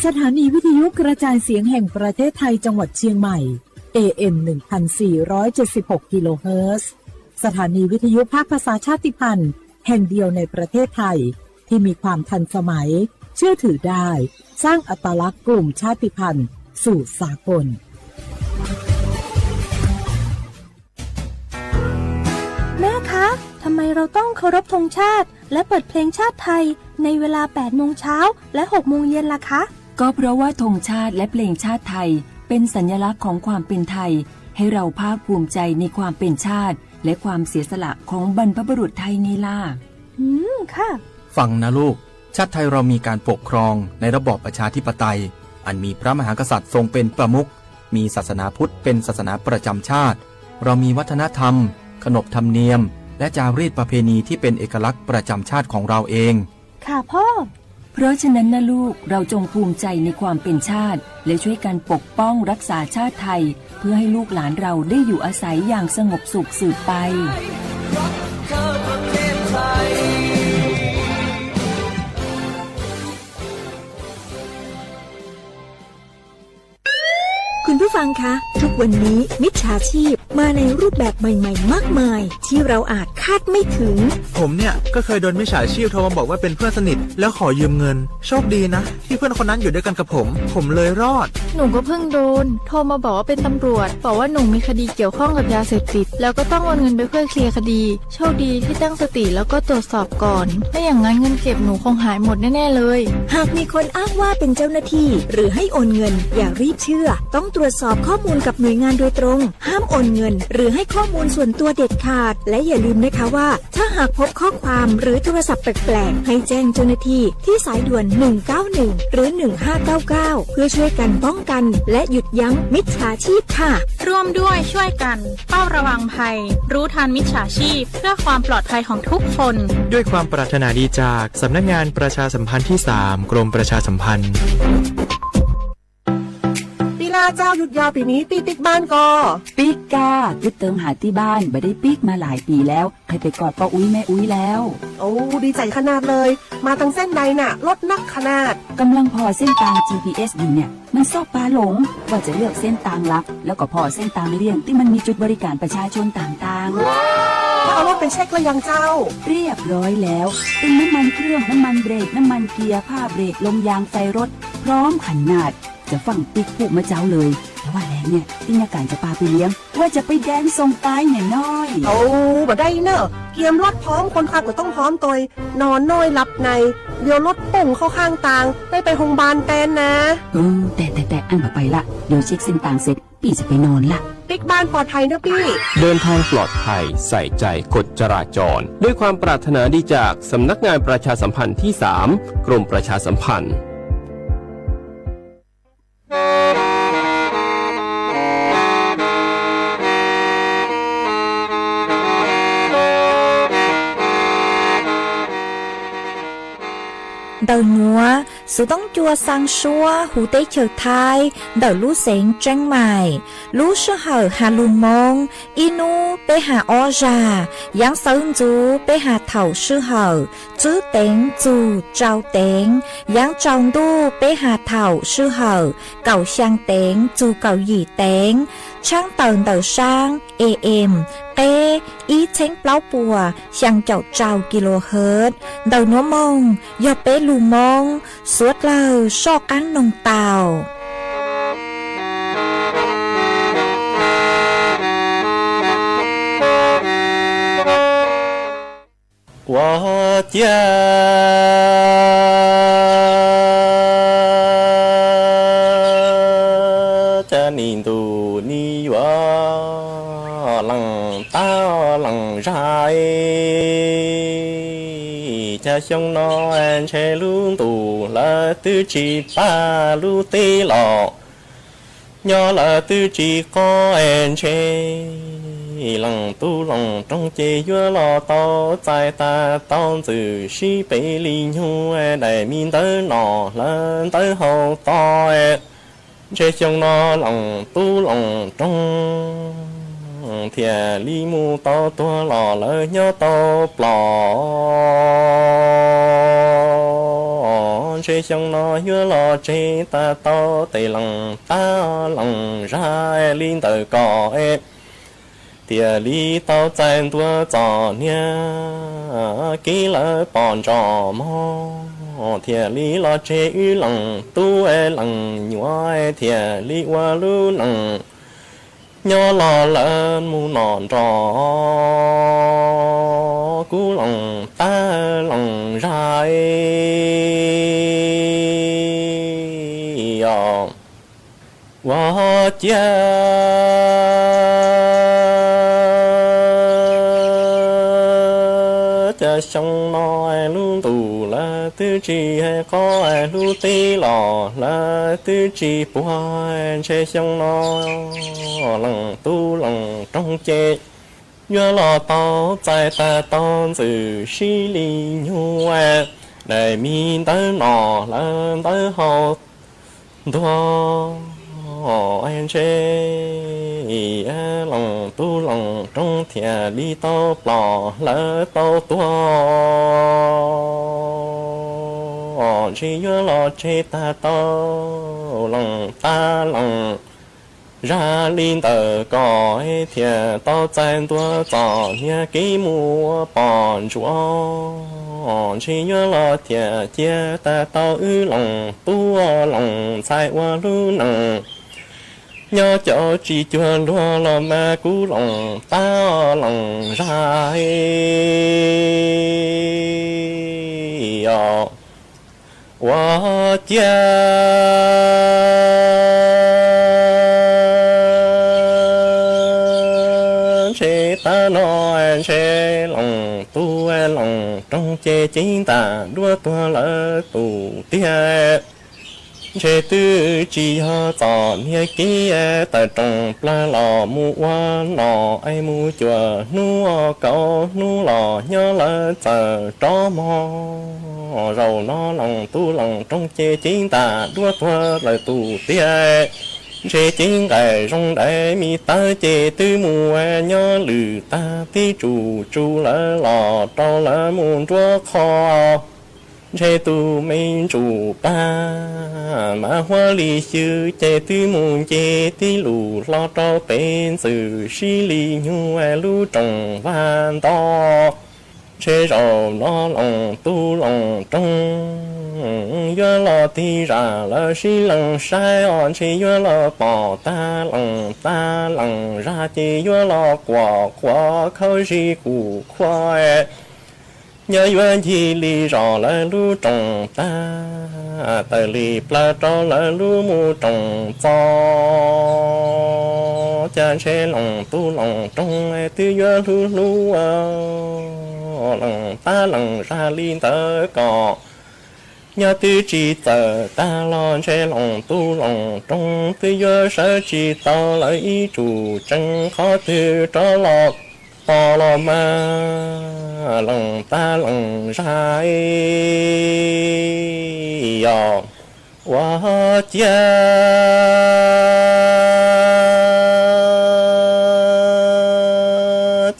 สถานีวิทยุกระจายเสียงแห่งประเทศไทยจังหวัดเชียงใหม่ AM 1476 กิโลเฮิรตซ์สถานีวิทยุภาคภาษาชาติพันธุ์แห่งเดียวในประเทศไทยที่มีความทันสมัยเชื่อถือได้สร้างอัตลักษณ์กลุ่มชาติพันธุ์สู่สากลแม่คะทำไมเราต้องเคารพธงชาติและเปิดเพลงชาติไทยในเวลา 8 โมงเช้าและ 6 โมงเย็นล่ะคะก็เพราะว่าธงชาติและเพลงชาติไทยเป็นสัญลักษณ์ของความเป็นไทยให้เราภาคภูมิใจในความเป็นชาติและความเสียสละของบรรพบุรุษไทยไงล่ะค่ะฟังนะลูกชาติไทยเรามีการปกครองในระบอบประชาธิปไตยอันมีพระมหากษัตริย์ทรงเป็นประมุขมีศาสนาพุทธเป็นศาสนาประจำชาติเรามีวัฒนธรรมขนบธรรมเนียมและจารีตประเพณีที่เป็นเอกลักษณ์ประจำชาติของเราเองค่ะพ่อเพราะฉะนั้นนะลูกเราจงภูมิใจในความเป็นชาติและช่วยกันปกป้องรักษาชาติไทยเพื่อให้ลูกหลานเราได้อยู่อาศัยอย่างสงบสุขสืบไปคุณผู้ฟังคะทุกวันนี้มิจฉาชีพมาในรูปแบบใหม่ๆมากมายที่เราอาจคาดไม่ถึงผมเนี่ยก็เคยโดนมิจฉาชีพโทรมาบอกว่าเป็นเพื่อนสนิทแล้วขอยืมเงินโชคดีนะที่เพื่อนคนนั้นอยู่ด้วยกันกับผมเลยรอดหนูก็เพิ่งโดนโทรมาบอกว่าเป็นตำรวจบอกว่าหนูมีคดีเกี่ยวข้องกับยาเสพติดแล้วก็ต้องโอนเงินไปเพื่อเคลียร์คดีโชคดีที่ตั้งสติแล้วก็ตรวจสอบก่อนไม่อย่างนั้นเงินเก็บหนูคงหายหมดแน่ๆเลยหากมีคนอ้างว่าเป็นเจ้าหน้าที่หรือให้โอนเงินอย่ารีบเชื่อต้องตรวจสอบข้อมูลกับหน่วยงานโดยตรงห้ามโอนเงินหรือให้ข้อมูลส่วนตัวเด็ดขาดและอย่าลืมนะคะว่าถ้าหากพบข้อความหรือโทรศัพท์แปลกๆให้แจ้งเจ้าหน้าที่ที่สายด่วน191หรือ1599เพื่อช่วยกันป้องกันและหยุดยั้งมิจฉาชีพค่ะร่วมด้วยช่วยกันเฝ้าระวังภัยรู้ทันมิจฉาชีพเพื่อความปลอดภัยของทุกคนด้วยความปรารถนาดีจากสำนักงานประชาสัมพันธ์ที่3กรมประชาสัมพันธ์เจ้าหยุดยาวปีนี้ปีปิกบ้านก็ปิกกาหยุดเติมหาที่บ้านไม่ได้ปิกมาหลายปีแล้วเคยไปกอดป้าอุ้ยแม่อุ้ยแล้วโอ้ดีใจขนาดเลยมาทางเส้นใดน่ะรถนักขนาดกำลังพอเส้นทาง GPS อยู่เนี่ยมันซอกปลาหลงว่าจะเลือกเส้นทางลักแล้วก็พอเส้นทางเลี่ยงที่มันมีจุดบริการประชาชนต่างๆถ้าเอารถไปเช็คแล้วยังเจ้าเรียบร้อยแล้วตึงน้ำมันเครื่องน้ำมันเบรกน้ำมันเกียร์ผ้าเบรกลมยางไฟรถพร้อมขนาดจะฟังปิ๊กผูกมาเจ้าเลยแต่ว่าแรงเนี่ยที่นาการจะพาไปเลี้ยงว่าจะไปแดนส่งตายหน่อยน้อยโอ้บ่ได้เนอะเกียมรถพร้อมคนขับก็ต้องพร้อมตัวนอนน้อยหลับในเดี๋ยวรถปุ่งเข้าข้างทางได้ไปโรงพยาบาลแตนนะแต่อันมาไปละเดี๋ยวเช็คเส้นทางเสร็จพี่จะไปนอนละปิ๊กบ้านปลอดภัยนะพี่เดินทางปลอดภัยใส่ใจกฎจราจรด้วยความปรารถนาดีจากสำนักงานประชาสัมพันธ์ที่3กรมประชาสัมพันธ์đầu núa sự tống chua sang xua hủ tế chờ thai đầu lú sén trăng mài lú sơ hở hà lùn mông inu bê hà o già giáng sơn chú bê hà thầu sư hở chứ tén chú trao tén giáng tròn đu bê hà thầu sư hở cầu sang tén chú cầu dì tén trang tờn đầu sang em tê ý chén plau bùa sang chậu trao kHz đầu núa mông do bê lù mông suốt lờ so cán nồng tàu 我家这年度你我冷到冷晒家乡nó anh chơi luôn tù là tư chỉ ba lu tê lọ nhỏ là tư chỉ có anh chơi lòng tu lòng trong chế vừa lo to tại ta tao từ si bể li nhu đại miền tới nọ lên tới hậu to chế trong nó lòng tu lòng trong thìa li mu to tua lò lỡ nhớ to plò chế xong nó nhớ lo chế ta to tây lòng ta lòng ra linh tờ cỏ địa lý tao chân tua trò nha kỹ lỡ bọn trò mò địa lý lo chế ư lòng tu lòng nhỏ địa lý qua lu lòng nhớ lo lên mu nòn trò cú lòng ta lòng ra wa chia cha xong nói luôn tù là tư chi hay có ai lu tí lò là tư chi bùa che xong nó lòng tu lòng trong chế nhớ lo tao tại ta ton từ xí li nhu để mi tới nọ lên tới hậu đua anh chế lòng tu lòng trong thìa đi tao lò lỡ tao tua chỉ nhớ lo chế ta tao lòng ta lòng ra linh tờ có thìa tao chân tua trò nhà kỹ mua bọn chúa chỉ nhớ lo thìa chia ta tao ư lòng tu lòng sai qua lu nằng nhớ cho chỉ chua lúa lo mà cú lòng ta lòng ra wa chia chế ta nói chế lòng tu lòng trong chế chính ta đua tua lỡ tù tia chế tư chỉ ho tỏ nia kia ta trong pla lò mu wa nọ ai mu chùa nu cậu nu lò nhớ lỡ chờ tró mò rồi nó lòng tu lòng trong chế chính ta đua tua lỡ tù tia chế chính đại trong đại mi ta chế tư mùa nhớ lử ta tí chủ lỡ lò cho lỡ muôn chúa kho chế tu mình chủ ba mà hoa lý sư chế tư muôn chế tí lù lo cho tên sự xí lý nhu lưu trồng văn to chế rồi nó lòng tu lòng trong nhớ lo thì ra là xí lòng sai on chế nhớ lo bỏ ta lòng ra chế nhớ lo quả khâu xí củ khoai nhớ yuan chi li rõ là lu trồng ta tờ li pla cho là lu mu trồng cho cha chế lòng tu lòng trong tư nhớ lu lòng ta lòng ra linh tớ cỏ nhớ tư chỉ tờ ta lo chế lòng tu lòng trong tư nhớ sở chỉ tao là ý chủ chân khó tư cho lọt to lo ma lòng ta lòng ra wa chia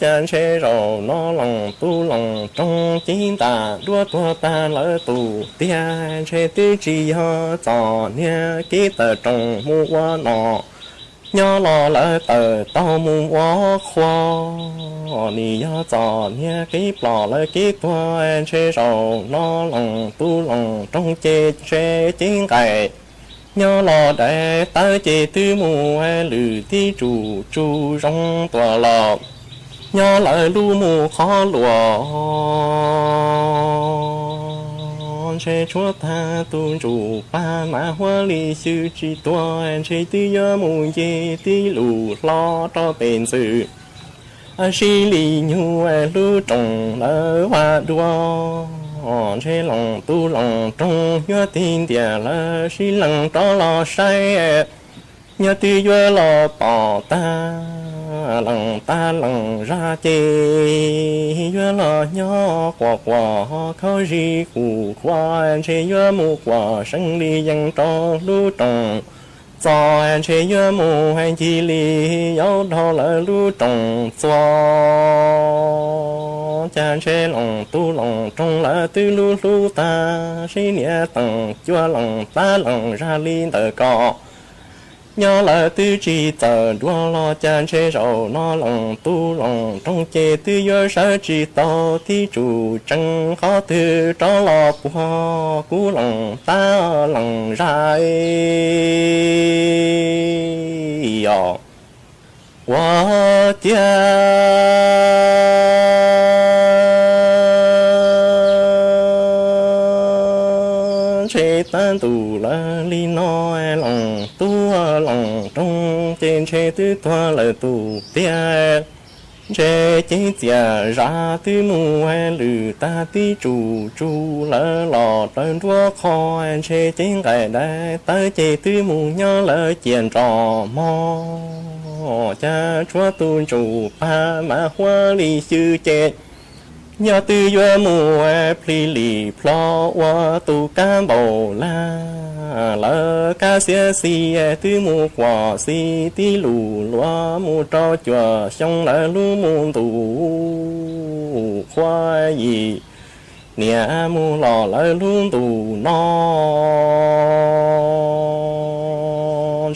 chan chế rồi nó lòng tu lòng trong chính ta đua tua ta lỡ tù tia chế tư chỉ ho trò nha ký tờ trong mu qua nọ nhớ lo lỡ tờ tao mu quá khoa ni nhớ trò nha ký plò lỡ ký tua chế rồi nó lòng tu lòng trong chế chính cày nhớ lo để ta chế tư mu lử tí chủ trong tòa lọ nhớ lại lu mù khó lùa chế chúa ta tu chủ ba mã hoa lý sư chỉ tua chế tư nhớ mù dê tí lù lo cho bền sự xí lý nhu lu trồng lỡ hoa đua chế lòng tu lòng trong nhớ tin địa lỡ xí lòng cho lo say nhớ tư nhớ lo bỏ ta lòng ra chê nhớ lo nhớ quả khó gì củ khoa chế nhớ mù quả sinh lý dân cho lưu trồng cho chế nhớ mù hành chi lý yếu đó là lưu trồng cho cha chế lòng tu lòng trong là tư lu lu ta sĩ nghĩa tầng chua lòng ta lòng ra liên tờ cọ nhớ là tư chỉ tờ đua lo cha chế rầu nó lòng tu lòng trong chế tư yo sa chỉ to thì chủ chân khó tư cho lo bùa cú lòng ta lòng ra yo我家chế tan tù là li nói lòng tu lòng trong trên chế tư toa là tù tia chế chế tia ra tư mù hay lử ta tí chủ là lò trên đua kho chế chế cái đây tới chế tư mù nhớ là chuyện trò mò cha chúa tu chủ pa ma hoa li sư chết nhớ tư yo mùa pli li plo wa tu cam bầu la ca xia xi tư mù quả xi tí lù loa mù cho chùa xong là lu mù tu khoa gì nia mù lò là lu tu no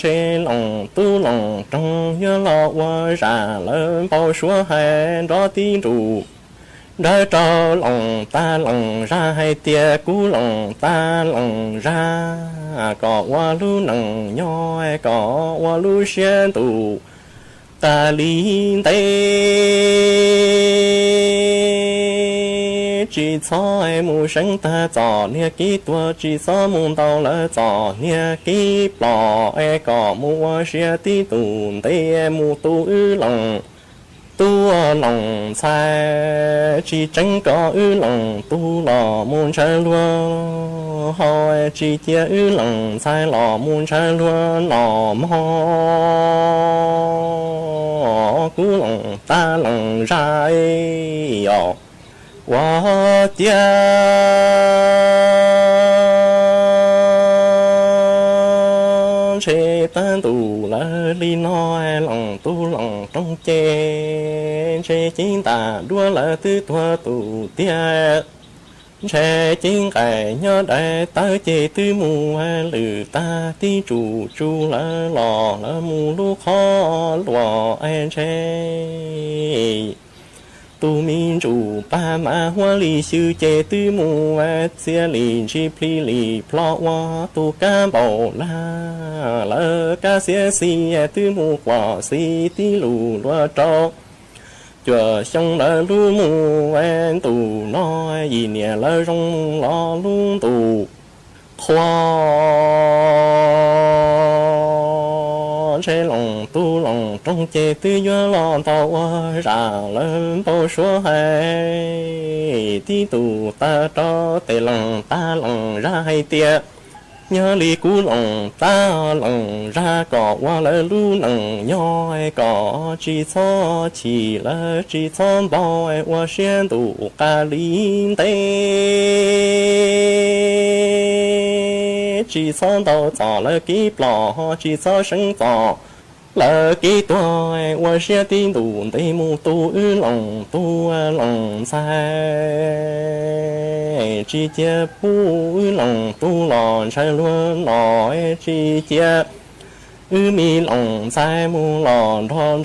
chế lòng tu lòng trong nhớ lo qua ra lớn bao số hai đó tin trụ đã cho lòng ta lòng ra hai tia cú lòng ta lòng ra có qua lu nằng nhoi có qua lu xuyên tụ ta lý tê chỉ cho em mù sinh ta cho nia kí tua chỉ cho mù tàu là cho nia kí bỏ e có mù xuyên tí tụ tê em mù tu lòng tu lòng sai chỉ tránh có lòng tu lò muôn trái lúa hỏi chỉ chia lòng sai lò muôn trái lúa lò mò cú lòng ta lòng ra yo wa tia chế tan tù là li nói lòng tu lòng trong chế chính ta đua là tư thoa tù tia chế chính cái nhớ đại ta chế tư mù lử ta tí chủ là lò là mù lu khó lò ai chế tu min chủ ba ma hoa li sư chế tư mù xia li chi pli li plo wa tu ca bầu la ca xia xi tư mù quả xi tí lù loa trò chùa xong là lu mù tù nói gì nè là rong lo lu tù khoa chế lòng tu lòng trong chế tư yo lo tàu ra lên bao số hai tí tù ta cho tề lòng ta lòng ra hay tia nhớ li cú lòng ta lòng ra cỏ qua lỡ lu nằng nhoi cỏ chỉ là chỉ cho bao qua xuyên tù ca linh tê chỉ cho tàu tỏ là kí plò chỉ cho sinh tỏ là kí tuổi qua xuyên tin tù tê mu tu lòng sai chỉ chia pu lòng tu lò sai luôn nói chỉ chia mi lòng sai mu lò thon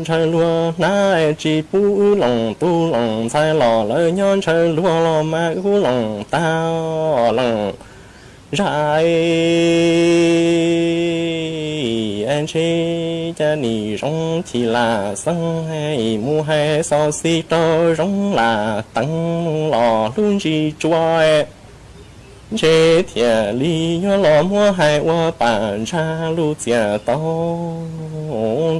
chơi luôn nãy chỉ pu lòng tu lòng sai lò lỡ nhon chơi luôn lò mà pu lòng tao lòngrai anh chế cha nì rong chỉ là sân hay mu hay so si to rong là tăng lò luôn chỉ choai chế thiệt li nhớ lò mua hai qua bản cha lu chia to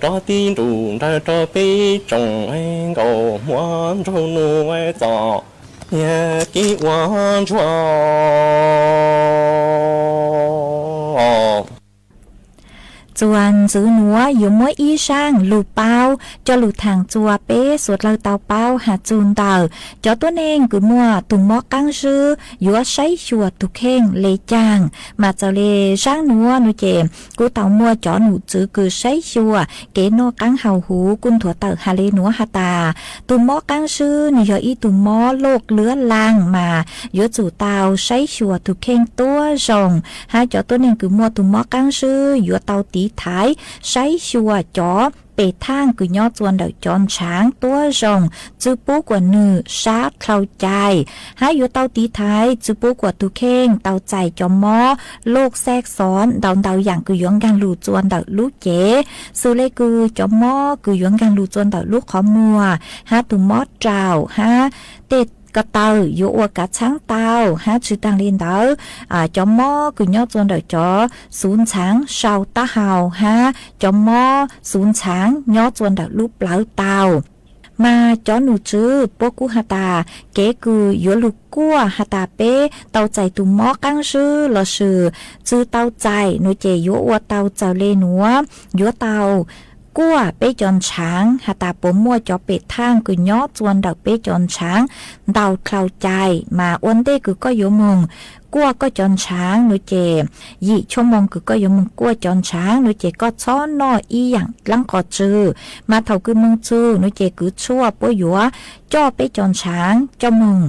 đó tin đủ ra cho bé trồng anh cầu muốn trâu nuôi giò nhà kỹ quan cho จวนจื้อหนัวอยู่มัวอีช่างลูเป้าจอลูทางจัวเป้สวดเราเตาเป้าหาจูนเต่าจอตัวเองคือมัวตุ่มมอกังซื้ออยู่ใช้ชัวตุเข่งเลยจางมาเจ้าเลช่างหนัวหนูเจกูเต่ามัวจอหนูจื้อคือใช้ชัวเกโนกังเห่าหูกุนถั่วเต่าฮาเลหนัวฮาตาตุ่มมอกังซื้อนี่ยออีตุ่มมอโลกเลื้อลางมาอยู่จู่เต่าใช้ชัวตุเข่งตัวส่งหาจอตัวเองคือมัวตุ่มมอกังซื้ออยู่เต่าตีท้ายใช้ชัวจอเปทางคือยอดจวนเดาจอนช้างตัวส่งจื้อปูกว่านือชาร์เข้าใจหาอยู่เตาตีท้ายจื้อปูกว่าตุเข่งเตาใจจอมมอโลกแทรกซ้อนเดาอย่างคือยองกันลูจวนเดาลูกเจ๋สุเลคือจอมมอคือยองกันลูจวนเดาลูกขอมัวหาตุมอเจ้าหาเต็ดก็เตาอยู่อวกาศช้างเตาหาชื่อต่างเรียนเตาจอมมอคือยอดจวนเดาจอศูนย์ช้างชาวตาเฮาหาจอมมอศูนย์ช้างยอดจวนเดาลูกเปล่าเตามาจอหนูจื้อพวกกูฮาตาเก๋คือยัวลูกกัวฮาตาเป้เตาใจตุมมอกังชื่อละชื่อจื้อเตาใจหนูเจยัวอวเตาเจ้าเลนัวยัวเตากัวเป้จอนช้างหาตาปมมัวจอเป็ดทางคือยอดจวนเดาเป้จอนช้างเดาเข้าใจมาอ้วนเต้คือก็ยมงกัวก็จอนช้างหนูเจยี่ชั่วโมงคือก็ยมงกัวจอนช้างหนูเจก็ช้อนนออีอย่างลังกอจือมาเท่าคือมึงจือหนูเจคือชั่วปัวหยัวจ่อเป้จอนช้างจอมง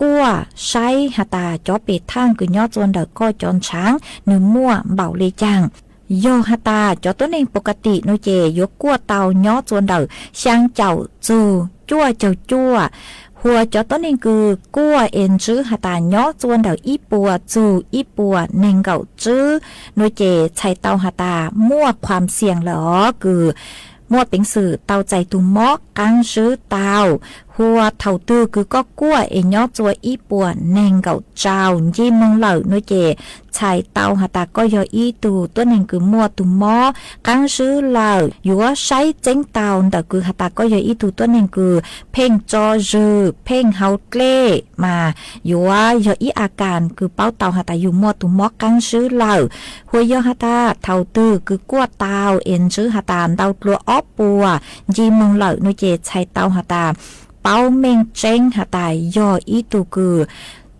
กัวใช้หาตาจอเป็ดทางคือยอดจวนเดาก็จอนช้างหนึ่งมั่วเบาเลยจังโยฮาตาจอตัวเองปกติโนเจยกกัวเตาย้อจวนเดาช่างเจ้าจูจั่วเจ้าจั่วหัวจอตัวเองคือกัวเอ็นจื้อฮาตาย้อจวนเดาอีปัวจูอีปัวเนงเก่าจื้อโนเจใช้เตาฮาตามั่วความเสี่ยงเหรอคือมั่วเป็นสื่อเตาใจตุมอกกังซื้อเตาหัวเท่าตื้อคือก็กัวเอ็นย้อจัวอีปัวเนงเก่าเจ้ายี่มงเหล่าโนเจชายเตาหาตาก็ยออีตูตัวหนึ่งคือมัวตุมอกังซื้อเหล่าอยู่ว่าใช้เจ้งเตาแต่คือหาตาก็ยออีตูตัวหนึ่งคือเพ่งจอจือเพ่งเฮาเกล้มาอยู่ว่ายออีอาการคือเป้าเตาหาตาอยู่มัวตุมอกังซื้อเหล่าหัวยอหาตาเท่าตื้อคือกัวเตาเอ็นซื้อหาตาเตาตัวอ้อปัวยี่มงเหล่าโนเจชายเตาหาตาเป้าเมงเจ้งหาตายออีตูคือ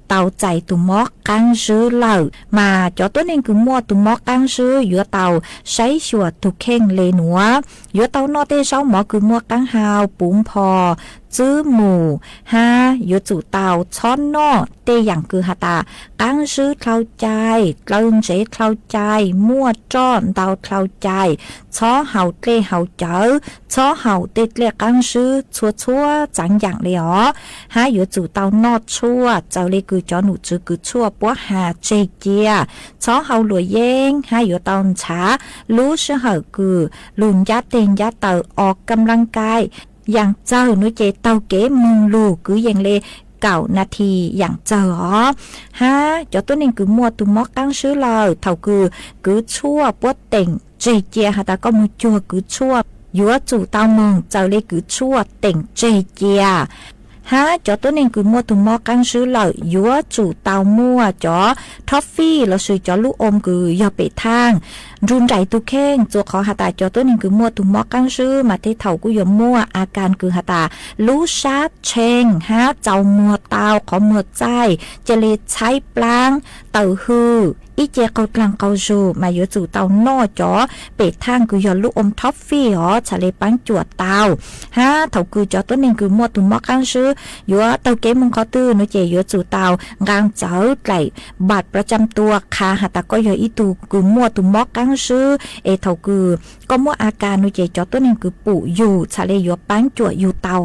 เตาใจตุมอกกังซื้อเหล่ามาจอตัวเองคือมัวตุมอกกังซื้อยัวเตาใช้ชัวตุเข่งเลนัวยัวเตานอเตเช้าหมอคือมัวกังฮาวปุ๋มพอจื้อหมู่ฮายัวจู่เตาช้อนนอเตอย่างคือหาตากังซื้อเข้าใจกลืนเจเข้าใจมัวจ้อนเตาเข้าใจช้อเห่าเตเห่าเจอช้อเห่าเตเรียกกังซื้อชัวจังอย่างเลยอ๋อฮายัวจู่เตานอชั่วเจ้าเลคือจอหนูจื้อคือชั่วปัวหาเจเจียช้อเห่าหลัวเย้งฮายัวเตาช้ารู้เชื่อเหอคือลุนยัดเตงยัดเตาออกกำลังกายอย่างเจ้านุเจเตาเก๋มึงลูกคืออย่างเลเก่านาทีอย่างเจอฮะจอตัวนึงคือมัวตุมอกตั้งชื่อเลยเท่าคือชั่วปวดเต่งเจเจียฮะแต่ก็มือจัวคือชั่วยัวจู่เตามึงเจ้าเลคือชั่วเต่งเจเจียฮะจอตัวนึงคือมัวตุมอกังซื้อเหล่ายัวจู่เตามัวจอทอฟฟี่เราซื้อจอลูกอมคือยอเปทางรุนใจตุเข่งจัวขอหาตาจอตัวนึงคือมัวตุมอกังซื้อมาที่เท่ากูยอมัวอาการคือหาตาลูชาเชงฮะเจ้ามัวเตาขอมัวใจจะเลยใช้ปลางเต่าฮืออีเจเกากลางเกาจูมาอยู่จู่เตาโน่จอเป็ดทางคือยอลูกอมทอฟฟี่ทะเลปังจวดเตาฮะเท่าคือจอตัวนึงคือมัวตุมอกังซื้อยัวเตาเก๋มึงเขาตื้อนุเจยัวจู่เตางางเจ้าไก่บัตรประจำตัวคาหาตาก็ยออีตูคือมัวตุมอกังซื้อเท่าคือก็มัวอาการนุเจจอตัวนึงคือปู่อยู่ทะเลยัวปังจวดอยู่เตา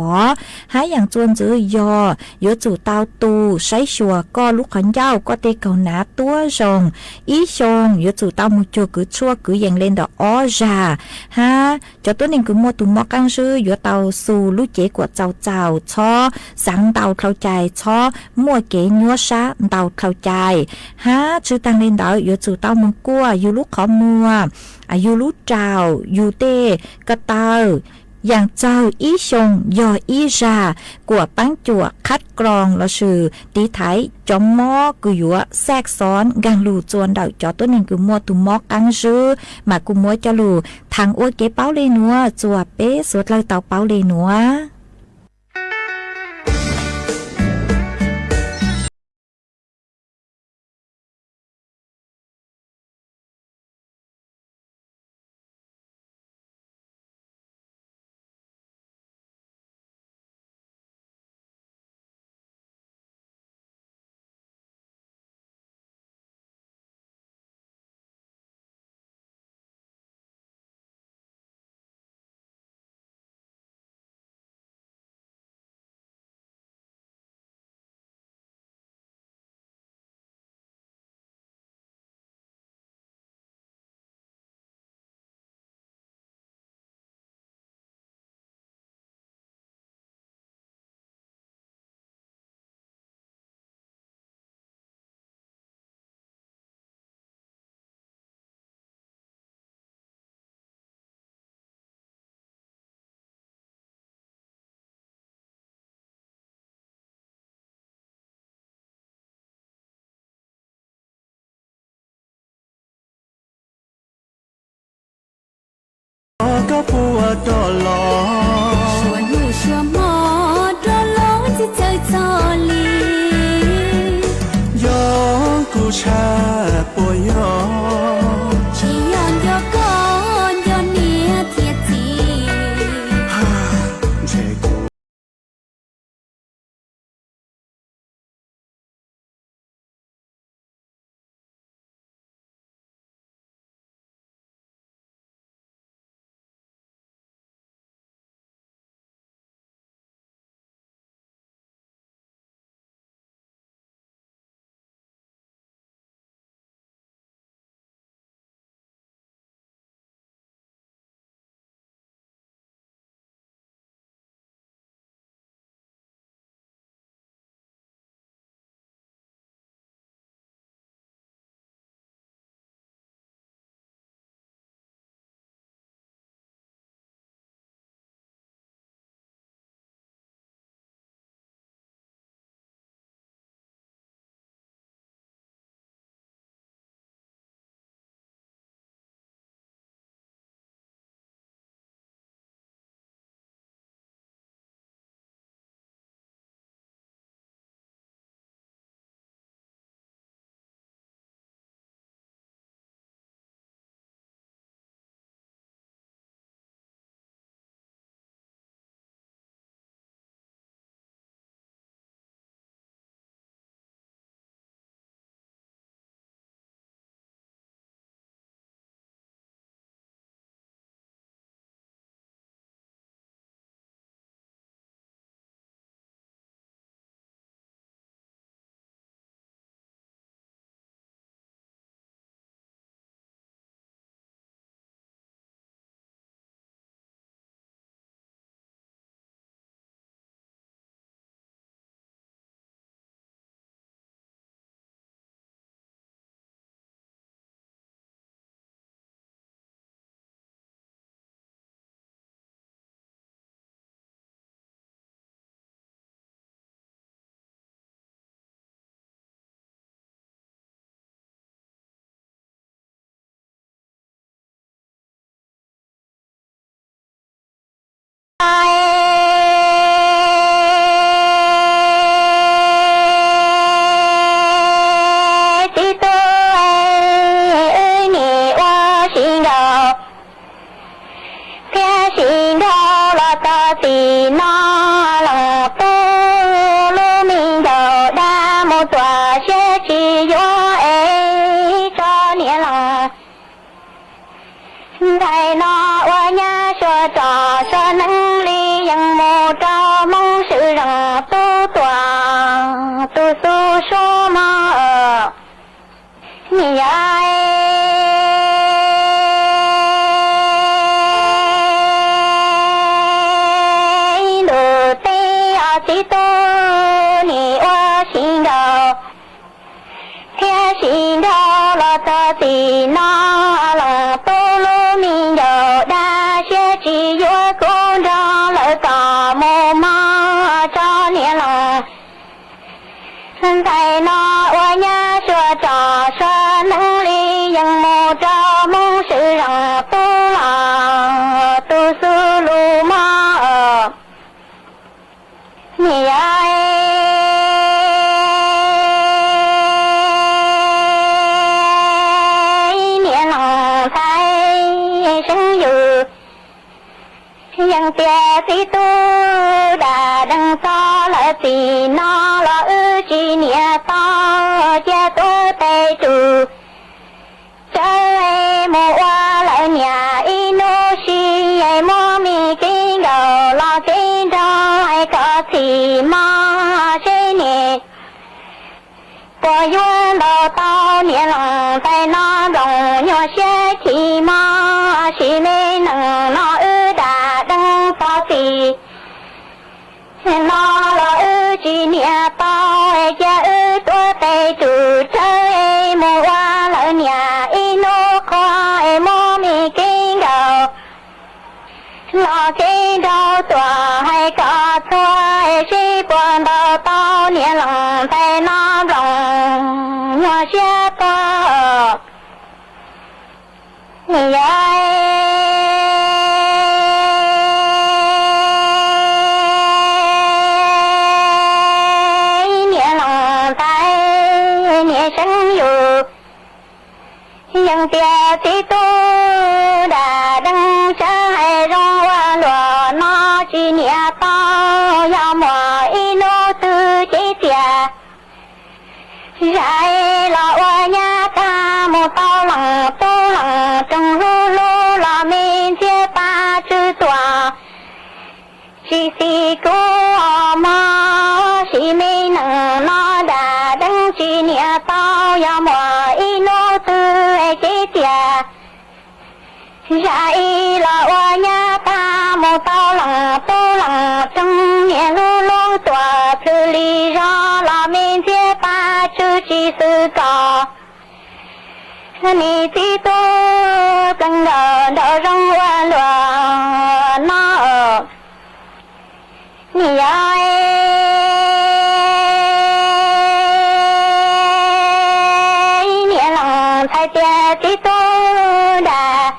หาอย่างจวนจื้อยยัวจู่เตาตูใช้ชัวก็ลูกขันเย้าก็เตเกาหนาตัวชงอีชงยัวจู่เตามุจัวคือชั่วคืออย่างเล่นดอกอ้อจาฮะจอตัวนึงคือมัวตุมอกังซื้อยัวเตาสู่ลูกเจกว่าเจ้าช้อสังเตาเข้าใจช้อมั่วเก๋ยัวซาเตาเข้าใจฮะชื่อตังเล่นดาวยัวจู่เตามึงกัวอยู่ลูกขอมัวอายุลูกเจ้าอยู่เต้กระเตา อย่างเจ้าอี้ชงยออี้ชากัวปังจั่วคัดกรองละชื่อตีไทยจอมมอกุยัวแทรกซ้อนกังหลูจวนดาวจอตัวหนึ่งกุมัวตุมอกอังชื่อมากุมัวจะหลูทางอ้วเก๋เป้าเลยนัวจั่วเป๊สวดเลยเต่าเป้าเลยนัวก็ผัวดอลอชัวหนูชัวหมอดอลอที่เจอจอลียอกูชาปวยอชียอนยอกอนยอนเนียเทียจีเจกู Hãy subscribe cho kênh Ghiền Mì Gõ để không bỏ lỡ 现在那我呀说着说能力ยัง没着梦是让多了都是路嘛你爱年郎才生有ยังเปียสิตูดาดังซอละสีนอละจีเนียตอเจตัวเตจูเจไอโมวาละเนียอิโนชิไอโมมีกินเกาละกินจอไอก็สีมาเชเน我愿到到年郎在那种有些起码是没能那大灯发起，那了几年到家多得住这木瓦了年一诺快莫咪见到，老见到多还搞错是不到到年郎在那种。我写的，你爱年郎在年生有，ยังเปียสิตูดาดังใจร้องว่าหลัวนอจีเนียตอยามัวอีโนตือจีเสียRải là oa nhà ta một tao lặng tô lặng trong lô lô là mình chia ta chữ tòa chỉ si cô mà chỉ mình nặng nó đã đăng chỉ nia tao ya mùa y nô tư chế tia Rải là oa nhà ta một tao lặng tô lặng trong nia lô lô tòa thư lý ra là mình chia ta chữ chỉ sư có ni chỉ tô cần đỡ đỡ rong hoa lúa nó ở ni ai ni lòng thay tia chỉ tô đã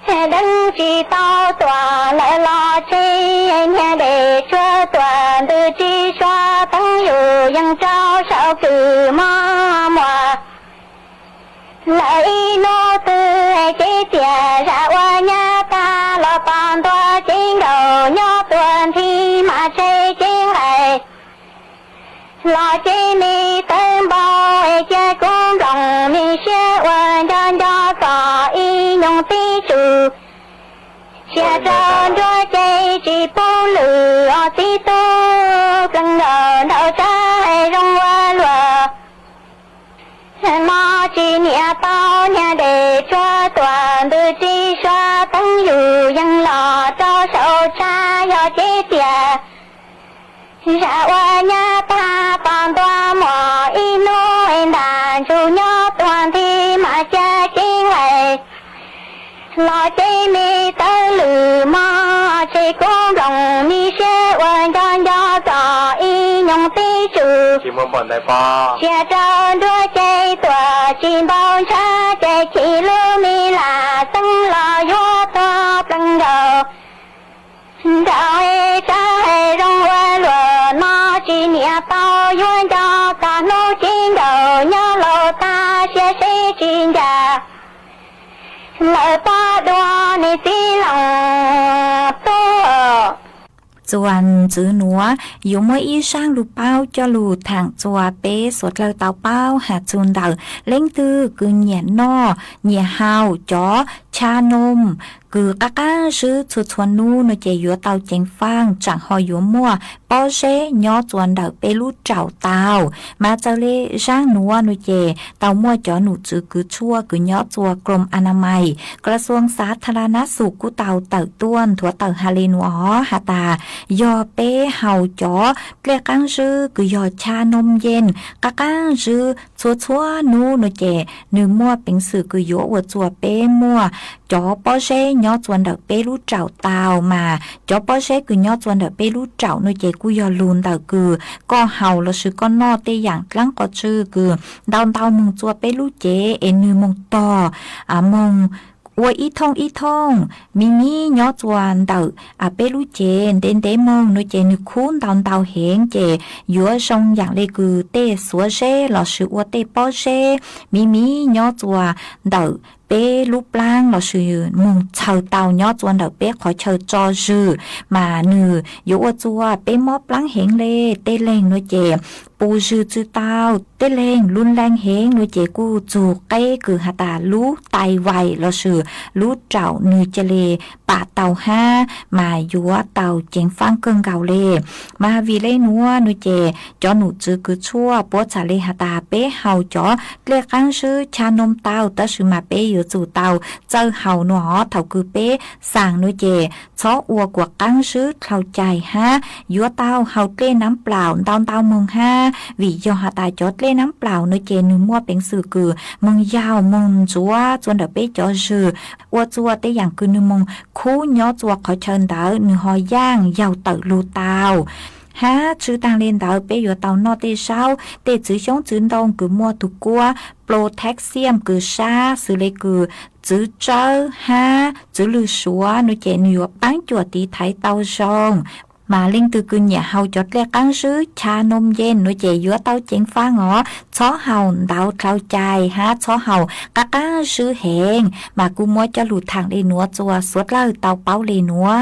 đấng chỉ tao tòa lại lo chi nhà để cho tòa từ chi xoa tăngอยู่ยังเจ้าสาวคือมามัวlại nô tư chế tia ra qua nhà ta lo bàn toa chiến đầu nhó tuần thi mà chế chiến lại lo chế mi tên bao chế cũng lòng mi xe quan cho có y nhung tí chủ xe trơn cho chế chỉ bố lửa tí tô cần ngờ đậu trái rong qua lùa nó chỉ nia tao nhà để cho toàn từ chi xoa tăng dù dân lò cho sầu cha do chế tia ra qua nhà ta toàn toa mò y nô em đàn chủ nhó toàn thi mà cha chiến lại lo chế mi tơ lử mà chế cũng lòng mi xe quan cho có y nhung tí chủ chỉ muốn bọn đại po xe trơn đua chế tòa chim bao cha chế chỉ lưu mi là sân lò vô to cần đầu đạo cha rong qua lùa nó chỉ nia tao yuan cho cả nô chiến đầu nhớ lô ta xe chiến già lời ta đua ni tí lòng tô ส่วนจื้อหนัวอยู่มวยอีช่างลูกเป้าจะลูทางจัวเป้สดเลยเตาเป้าหาจูนเดาเล่งตื้อกืนเหยียนนอเหยียเฮาจ๋อชานมกือกะก้าซื้อชุดชวนนูนเจยัวเตาเจงฟางจังหอยยัวมัวป้อเชย่อจวนเดาเปลูเจ้าเตามาเจเลช่างหนัวนเจเตามัวจ๋อหนูจื้อกือชั่วกือย่อจัวกรมอนามัยกระทรวงสาธารณสุขกูเตาเต่าต้วนถั่วเต่าฮาเลนัวหาตายอเป้เฮาจ๋อเกลียกังซื้อกือยอชานมเย็นกะกังซื้อชัวนูนเจหนึ่งมัวเป็นสื่อกือยัวจัวเป้มัวจ๋อป้อเช nhỏ chuẩn đợt bé lú trào tàu mà cho bó xe cứ nhỏ chuẩn đợt bé lú trào nơi chế cú yo lùn tàu cứ có hầu là sự con no tê dạng lắng có chư cứ đau đau mông chua bé lú chế em như mông to mông ua ít thông mi nhỏ chuẩn đợt bé lú chế đến đế mông nơi chế như khún đau hẹn chế dúa sông dạng lê cứ tê xua xe là sự ua tê bó xe mi nhỏ chuẩn đợt bé lúc lang là sự mong chờ tàu nhỏ chuẩn đợt bé khỏi chờ cho dư mà nừ dỗ chua bé móp lắng hẹn lê tê lên nói chè bù dư chư tàu tê lên luôn lang hẹn nói chè cu chù cây cứ hà tà lú tay vầy là sự lú trạo nừ chè lê bà tàu ha mà dỗ tàu chèn phang cơn gạo lê mà vì lê núa nói chè cho nụ chư cứ chua bố trả lê hà tà bé hầu chó lê kháng sư cha nôm tàu ta sự mà bé yếu chủ tàu chơi hầu nó thầu cứ bé sàng nói chè chó ua của kháng sư thầu chài ha dỗ tàu hầu lê nắm plau tàu mong ha vì do hà tà chó lê nắm plau nói chè nụ mua bánh sử cử mong giàu mong chúa chuan đợt bé cho dư ua chua tế dạng cứ nụ mong khu nhỏ chua khỏi chân đỡ nụ hồi giang giàu tự lù tàu ha chữ tăng lên đảo bé vừa tàu no tê sao tê chữ chống chữ đông cứ mua thuộc qua potassium cứ sa xử lý cứ chữ trơ ha chữ lư xóa nó chạy nhiều bán chuột tí thái tàu sông mà linh từ cứ nhà hầu chót lẹ cắn sứ cha nôm gen nó chạy vừa tàu chén phá ngõ chó hầu đảo trao chài ha chó hầu các cắn sứ hẹn mà cứ mua cho lụt thẳng đi núa chùa suốt là tàu bao lì núa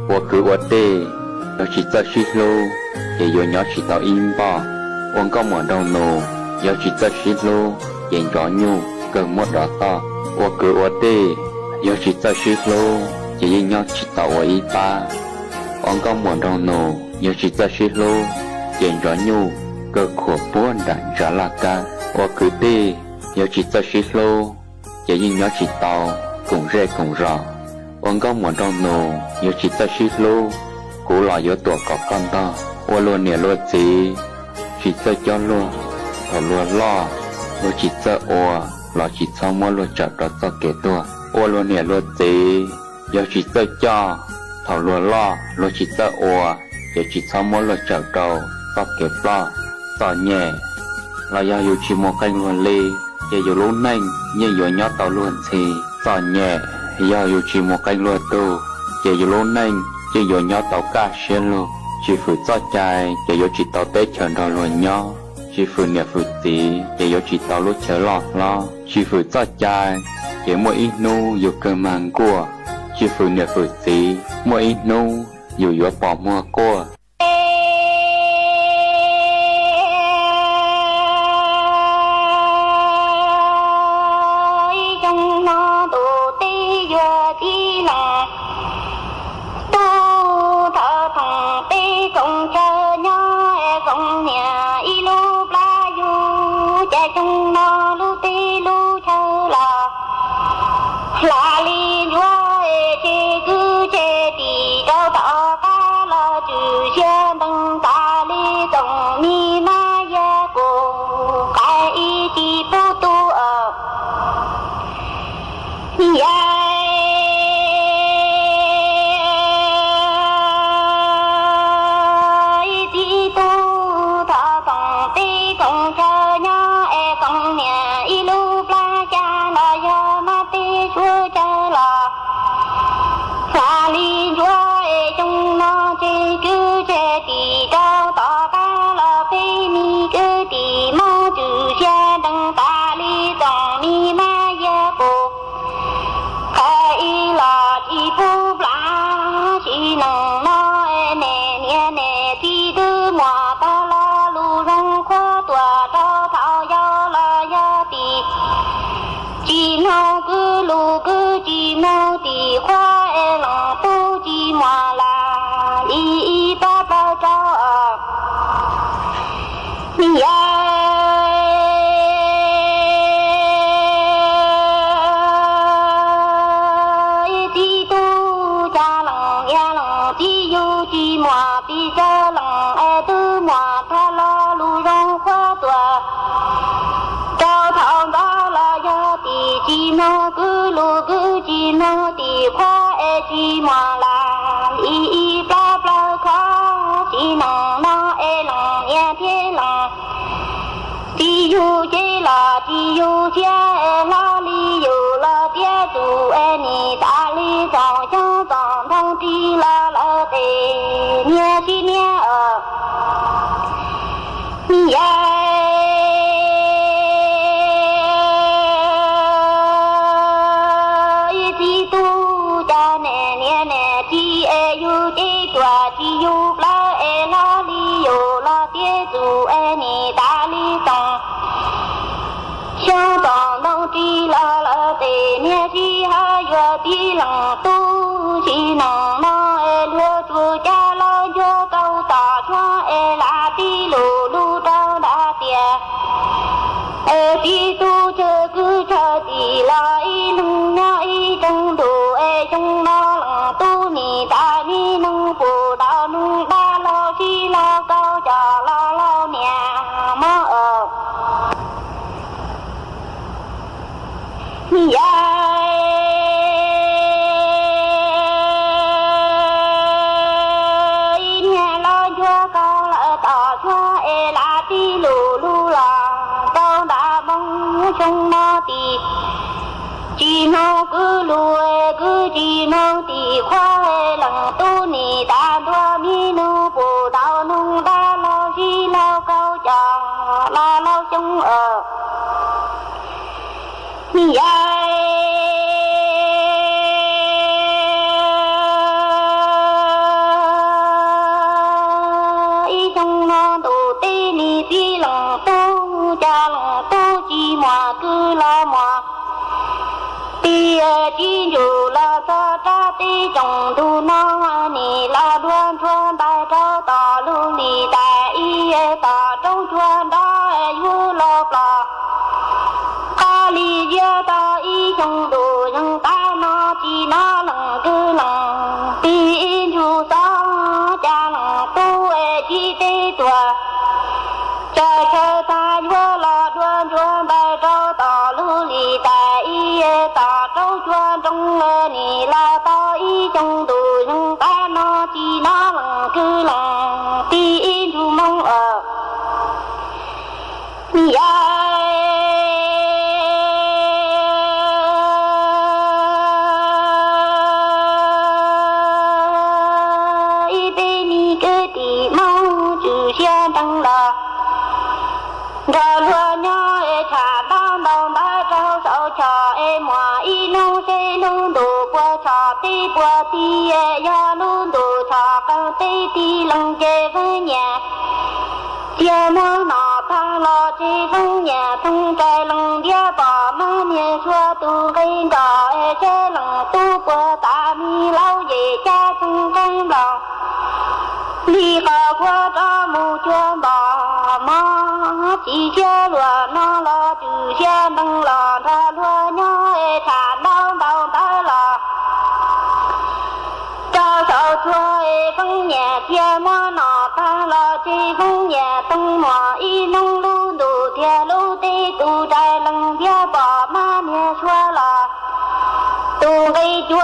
我คือ我的要去做事路也有要去到音吧我ก็หมด到路要去做事路也有牛更没得到我คือ我的要去做事路也有要去到我一吧我ก็หมด到路要去做事路也有牛更可不能着了干我คือ的要去做事路也有要去到cùng rê cùng rò ông có một đồng nô nhiều chỉ ta suy lô cú lò yếu tuổi có con to ô luôn nè luôn gì chỉ ta cho luôn thọ luôn lo luôn chỉ ta ô lò chỉ cho mua luôn chợ đó cho kế tua ô luôn nè luôn gì nhiều chỉ ta cho thọ luôn lo luôn chỉ ta ô nhiều chỉ cho mua luôn chợ đó cho kế lo cho nhẹ là do yêu chỉ một canh luôn lê giờ yêu luôn nhanh như yêu nhót tàu luôn thì cho nhẹ do yêu chỉ một canh luôn tu giờ yêu luôn nhanh giờ yêu nhót tàu cá xuyên luôn chỉ phụ cho trái giờ yêu chỉ tàu tết chờ đó luôn nhó chỉ phụ nè phụ tí giờ yêu chỉ tàu lúc chờ lọt lo chỉ phụ cho trái giờ mỗi ít nu yêu cơ mang cua chỉ phụ nè phụ tí mỗi ít nu yêu bỏ mua cua 金主了所扎的中途那你拉端川白朝大路里带一大中川大有了吧咖喱街到一兄都人大那几那冷个冷金主上家冷都记得多这车他约了转转白朝大路里带一大周转中了你拉到一中都人大那几那冷个冷金主梦你呀地呀路都查更对地冷这份年，天门那他老这份年，同在冷的把门面说都跟着这冷都过大米老爷家中更冷，你和我这木圈把马几些乱那了就些能了他乱鸟查当当的了。少说风年天马那看了这风年东马一弄路都铁路的都在冷天把马面说了都给脚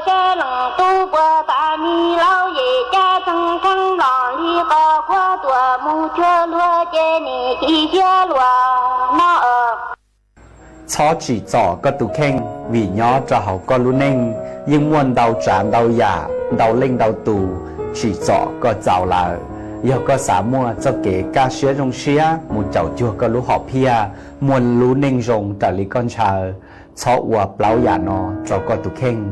些冷都过大米老爷家曾成浪里和花多木雀落见你一些落那chó chỉ trỏ có tụ khen vì nhỏ cho hậu có lũ nênh nhưng muôn đau tràn đau già đau lên đau tù chỉ trỏ có giàu là giờ có xả mua cho kể ca xía rong xía một chậu chua có lũ họ pia muôn lũ nênh rong trả lý con chờ chó ua plau già nó cho có tụ khen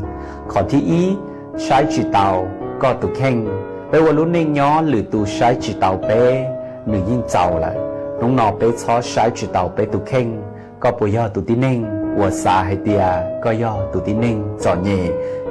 khó thi ý sai chỉ tàu có tụ khen bây giờ lũ nênh nhỏ lử tù sai chỉ tàu bé nữ yên giàu là nông nọ bé chó sai chỉ tàu bé tụ khen có bùi do tụ tín ninh ua xa hay tia có do tụ tín ninh giỏ nhẹ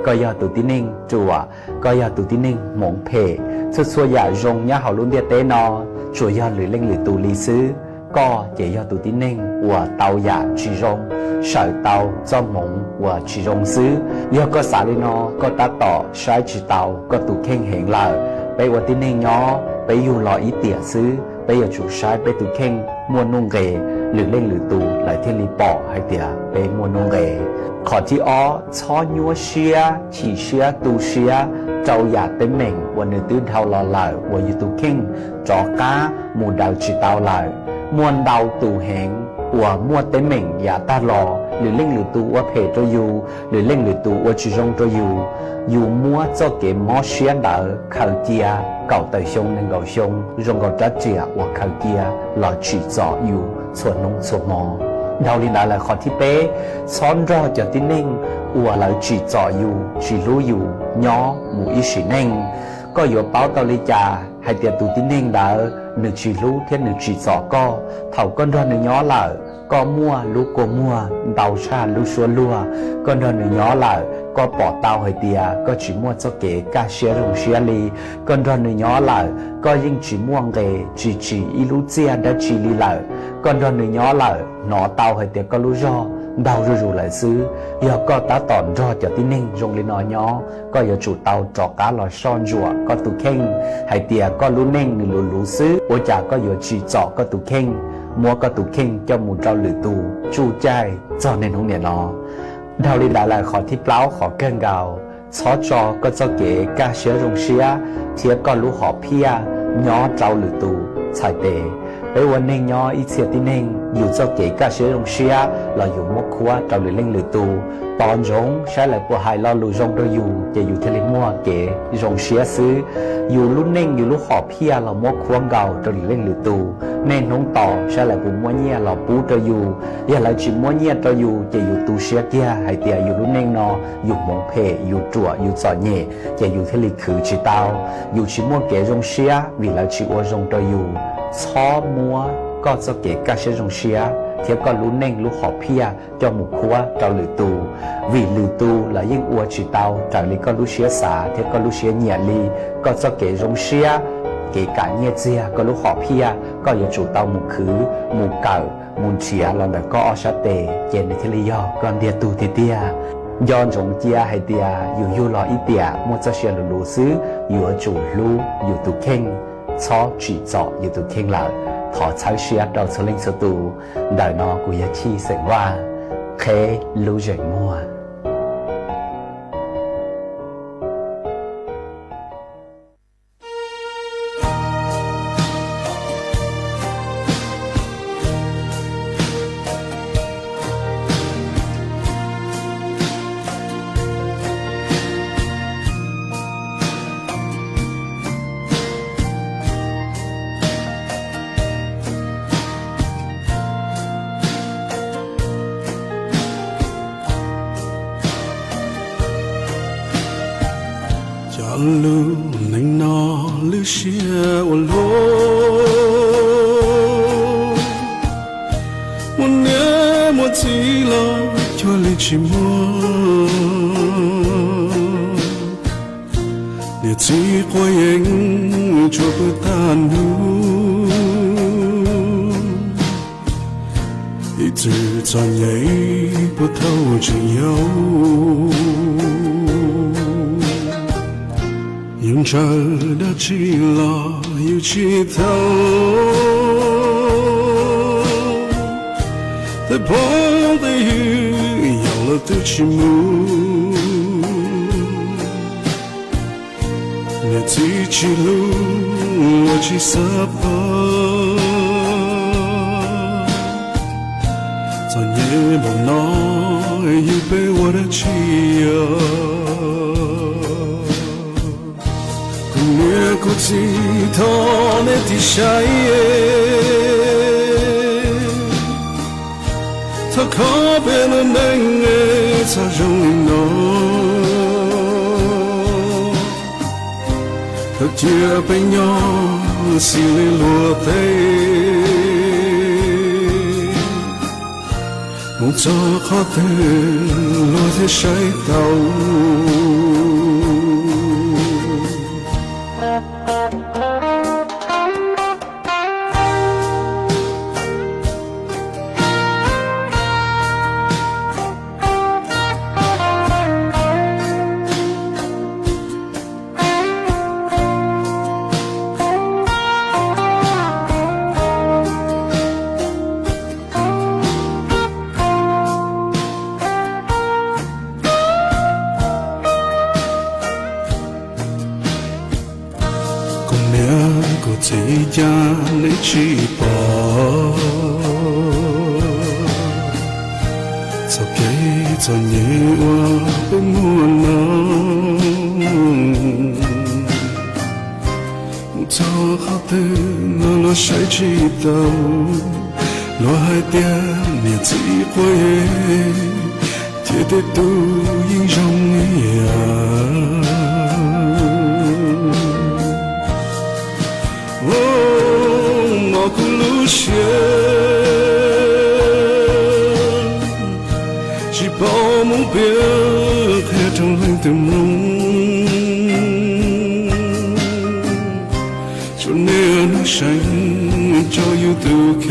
có do tụ tín ninh chùa có do tụ tín ninh mộng phê xuất xua giả rong nhá hào luôn địa tế nó chùa do lưỡi lên lưỡi tụ lý sứ có chỉ do tụ tín ninh ua tàu giả chỉ rong sợi tàu do mộng ua chỉ rong sứ do có xả lên nó có ta tỏ sai chỉ tàu có tụ khen hẹn lờ bây ua tín ninh nhỏ bây dù lọ ý tỉa sứ bây giờ chủ sai bây tụ khen mua nung ghề lưỡi lên lưỡi tù lại thiên lý bỏ hay tỉa bé mua nông ghề khó tí ó cho nhua xia chỉ xia tu xia trâu giả tới mình và nữ tư thao lò lại và như tu kinh chó cá mù đào chỉ tao lại muôn đào tù hẹn và mua tới mình giả ta lò lưỡi lên lưỡi tù và phê cho dù lưỡi lên lưỡi tù và chỉ rong cho dù mua cho cái mó xia đỡ khởi chia cầu tới sông nên cầu sông rong cầu trái chia và khởi chia lò chỉ rõ dùส่วนนงส่วนมอดาวลินาละขอที่เป๊ซ้อนรอจะที่นิ่งอัวเราจีจ่ออยู่จีรู้อยู่ย้อหมู่อีสีนิ่งก็อยู่เป้าตอลิจาให้เตียตูที่นิ่งเด้อหนึ่งจีรู้เทียนหนึ่งจีจ่อก็เท่าก้อนรอหนึ่งย้อละก็มั่วลูกก็มั่วเดาชาลูกชัวลัวก้อนรอหนึ่งย้อละก็ปอเตาให้เตียก็จีมั่วเจ้าเก๋กาเชียรงเชียลีก้อนรอหนึ่งย้อละก็ยิ่งจีม่วงเกจีอีลูเจียได้จีลีละcon rò nữ nhỏ lại nó tàu hay tiệc có lú rò đau rù lại xứ giờ có tá tòn rò cho tin ninh rong lên nó nhỏ có giờ chủ tàu trọ cá lò son rùa có tụ khen hay tiệc có lú ninh lú lú xứ ô chả có giờ chỉ trọ có tụ khen mua có tụ khen cho một trâu lử tù chu trai cho nên không nè nó đau đi lại khó thi plau khó cơn gào xó trò có cho kể ca sữa rong xía thiệt có lú họ pia nhỏ trâu lử tù xài tệ bây giờ nên nhỏ ít xíu tí nên dù cho kể cả sử dụng xia là dùng một khóa trao lưỡi lên lưỡi tù tòn giống sẽ là của hai lo lù rong đôi dù để dù theo lên mua kể rong xia xứ dù lúc nên dù lúc họ pia là một khóa gạo trao lưỡi lên lưỡi tù nên không tỏ sẽ là của mua nhẹ là bú trao dù giờ lại chỉ mua nhẹ trao dù để dù tù xia kia hay tiệt dù lúc nên nó dù mỏng phê dù chùa dù giỏ nhẹ để dù theo lịch khử chỉ tao dù chỉ mua kể rong xia vì là chỉ mua rong trao dù xó mua có cho kể các sử dụng xia เทียบก็รู้เน่งรู้ขอเพียเจ้าหมูคัวเจ้าหรือตูวีหรือตูแล้วยิ่งอัวจีเตาจากนี้ก็รู้เชียสาเทียบก็รู้เชียเหนียลีก็จะเกยรงเชียเกการเนียเจียก็รู้ขอเพียก็อย่าจูเตาหมูคือหมูเก่ามูลเชียแล้วแบบก็อชาเตเจนในทะเลยอก่อนเดียตูเตียย้อนจงเจียให้เตียอยู่รออีเตียมัวจะเชียหลูซื้ออยู่จูลูอยู่ตุเข่งชอจีจ่ออยู่ตุเข่งหลังถอดใช้เชียดเราสลิงสตูดาวนอกุยชีเสียงว่าเครู้ใจมัว路能拿路线我路，我年我记了就离去么，你只会应做不单路，一直在你不透只有。用这的起了有起头，在碰的雨有了的起幕，你自己路我去撒跑，在夜梦内已被我的气油。越过几头那地下耶，他靠边的那个才容易弄，他接被鸟心里落地，梦着好的落在谁头。这家的翅膀，早给早年我被摸弄，早好的那落谁知道，落海点你机会，铁的都应容易啊。我不路线，只抱目标，黑中黑的梦，就那样山就有多看，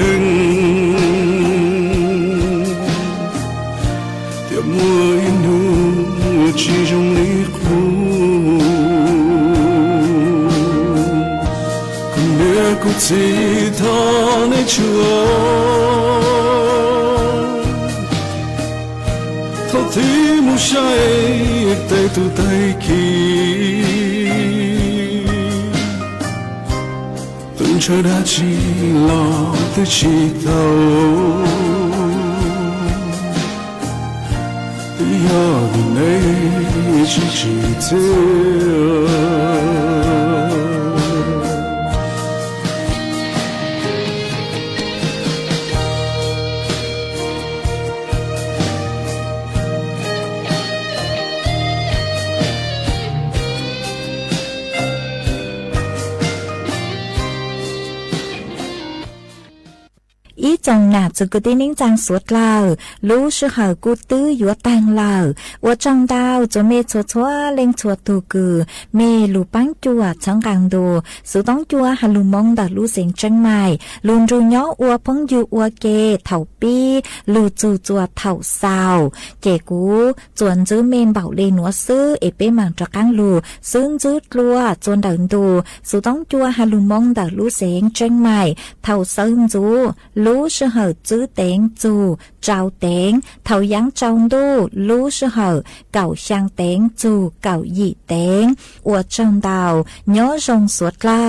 掉我一路其中离苦。故知他的错，他的梦想带都带去，等着他起老的祈祷，要你一起记得。一จงหนาจะกูได้นิ่งจางสวดเล่ารู้ชื่อเหอกูตื้อยัวแตงเล่าว่าจงดาวจะเมชัวชัวเล็งชัวตูกือเมลูปังจัวช่างกลางดูสุต้องจัวฮัลลูมงดัดลู่เสียงจังใหม่ลุนรูย้ออัวพงยูอัวเกเถ่าปีลูจูจัวเถ่าซาวเกกูจวนจื้อเมนเบาเลนัวซื้อเอเป้มังจะกังลูซึ่งจื้อลัวจวนเดินดูสุต้องจัวฮัลลูมงดัดลู่เสียงจังใหม่เถ่าซึ่งจูลู่ชื่อเหอจื้อเต็งจูเจ้าเต็งเถ่ายังจงดูลู่ชื่อเหอเก่าช่างเต็งจูเก่าหยี่เต็งอัวจงดาวย้อจงสวดเล่า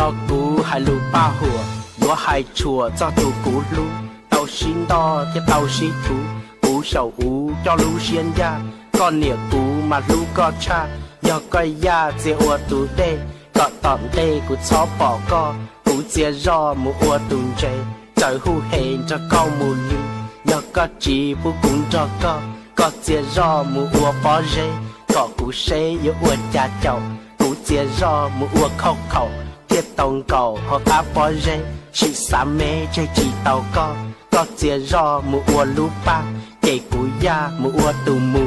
nó cú hai lũ ba hùa lúa hai chùa cho tụ cú lũ tàu xin đo cái tàu xin thú cú sầu ú cho lũ xiên ya con nịa cú mà lũ có cha do coi ya chia ua tụ đê có tỏm đê cú chó bỏ co cú chia ro mu ua tùng chê trời hu hẹn cho câu mù lưu do có chỉ bu cũng cho có chia ro mu ua bỏ rê có cú xê yo ua cha chậu cú chia ro mu ua khâu khẩu tiết tông cầu họ ta bỏ rê chỉ xa mê chơi chỉ tàu có chia ro mu ua lú ba kể cú ya mu ua tù mù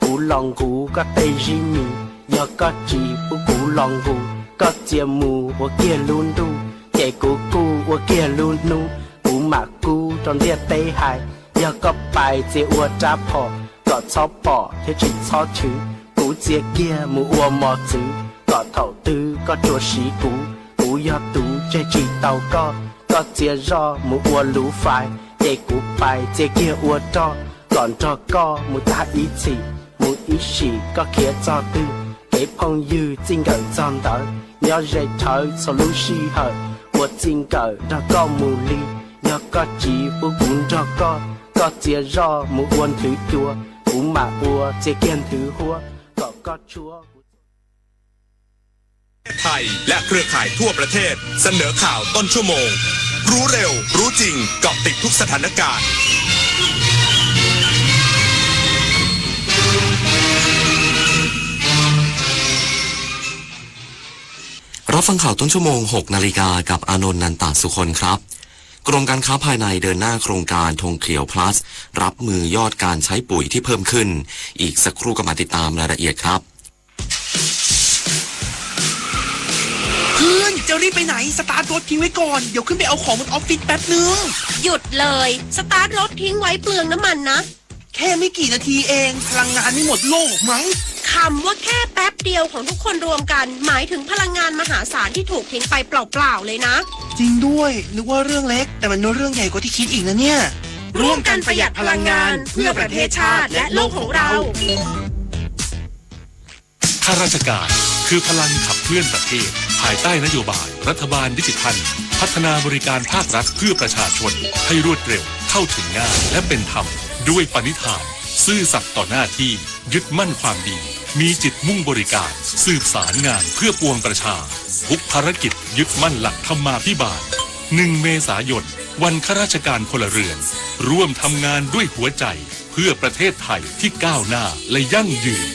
cú lòng cú có tê ri mì do có chỉ bu cú lòng cú có chia mù ua kia luôn đu kể cú ua kia luôn nu cú mà cú trong tiết tê hài do có bài chia ua trả phò có chó bỏ thế chỉ chó chứ cú chia kia mu ua mò chứ có thầu tư có chùa sĩ cú do tú chơi chỉ tàu có chia ro mu ua lú phải để cú bài chia kia ua cho còn cho có mu ta ý chỉ mu ý chỉ có kia cho tư để phong dư chính cờ tròn đỡ nhớ dây thở sau lú xì hở ua chính cờ ra có mu ly nhớ có chỉ bu cũng cho có chia ro mu uốn thứ chua cú mà ua chia kiên thứ hua có chúaไทยและเครือข่ายทั่วประเทศเสนอข่าวต้นชั่วโมงรู้เร็วรู้จริงเกาะติดทุกสถานการณ์รับฟังข่าวต้นชั่วโมง 6 นาฬิกากับอานนท์นันตสุคนครับกรมการค้าภายในเดินหน้าโครงการธงเขียว plus รับมือยอดการใช้ปุ๋ยที่เพิ่มขึ้นอีกสักครู่ก็มาติดตามรายละเอียดครับเพื่อนจะรีบไปไหนสตาร์ทรถทิ้งไว้ก่อนเดี๋ยวขึ้นไปเอาของบนออฟฟิศแป๊บนึงหยุดเลยสตาร์ทรถทิ้งไว้เปลืองน้ำมันนะแค่ไม่กี่นาทีเองพลังงานไม่หมดโลกมั้งคำว่าแค่แป๊บเดียวของทุกคนรวมกันหมายถึงพลังงานมหาศาลที่ถูกทิ้งไปเปล่าๆเลยนะจริงด้วยนึกว่าเรื่องเล็กแต่มันเรื่องใหญ่กว่าที่คิดอีกนะเนี่ยร่วมกันประหยัดพลังงานเพื่อประเทศชาติและโลกของเราข้าราชการคือพลังขับเคลื่อนประเทศภายใต้นโยบายรัฐบาลดิจิทัลพัฒนาบริการภาครัฐเพื่อประชาชนให้รวดเร็วเข้าถึงง่ายและเป็นธรรมด้วยปณิธานซื่อสัตย์ต่อหน้าที่ยึดมั่นความดีมีจิตมุ่งบริการสืบสารงานเพื่อปวงประชาทุกภารกิจยึดมั่นหลักธรรมาภิบาล1 เมษายนวันข้าราชการพลเรือนร่วมทำงานด้วยหัวใจเพื่อประเทศไทยที่ก้าวหน้าและยั่งยืน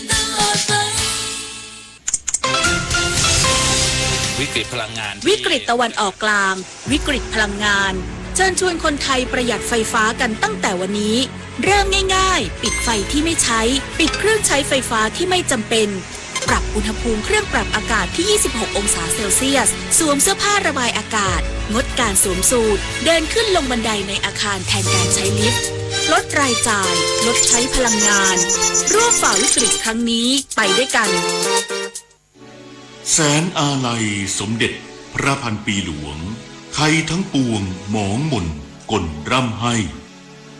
วิกฤตพลังงานวิกฤตตะวันออกกลางวิกฤตพลังงานเชิญชวนคนไทยประหยัดไฟฟ้ากันตั้งแต่วันนี้เริ่มง่ายๆปิดไฟที่ไม่ใช้ปิดเครื่องใช้ไฟฟ้าที่ไม่จำเป็นปรับอุณหภูมิเครื่องปรับอากาศที่26 องศาเซลเซียสสวมเสื้อผ้าระบายอากาศงดการสวมสูทเดินขึ้นลงบันไดในอาคารแทนการใช้ลิฟต์ลดรายจ่ายลดใช้พลังงานร่วมฝ่าวิกฤตครั้งนี้ไปด้วยกันแสนอาลัยสมเด็จพระพันปีหลวงไทยทั้งปวงหมองมนกลร่ำให้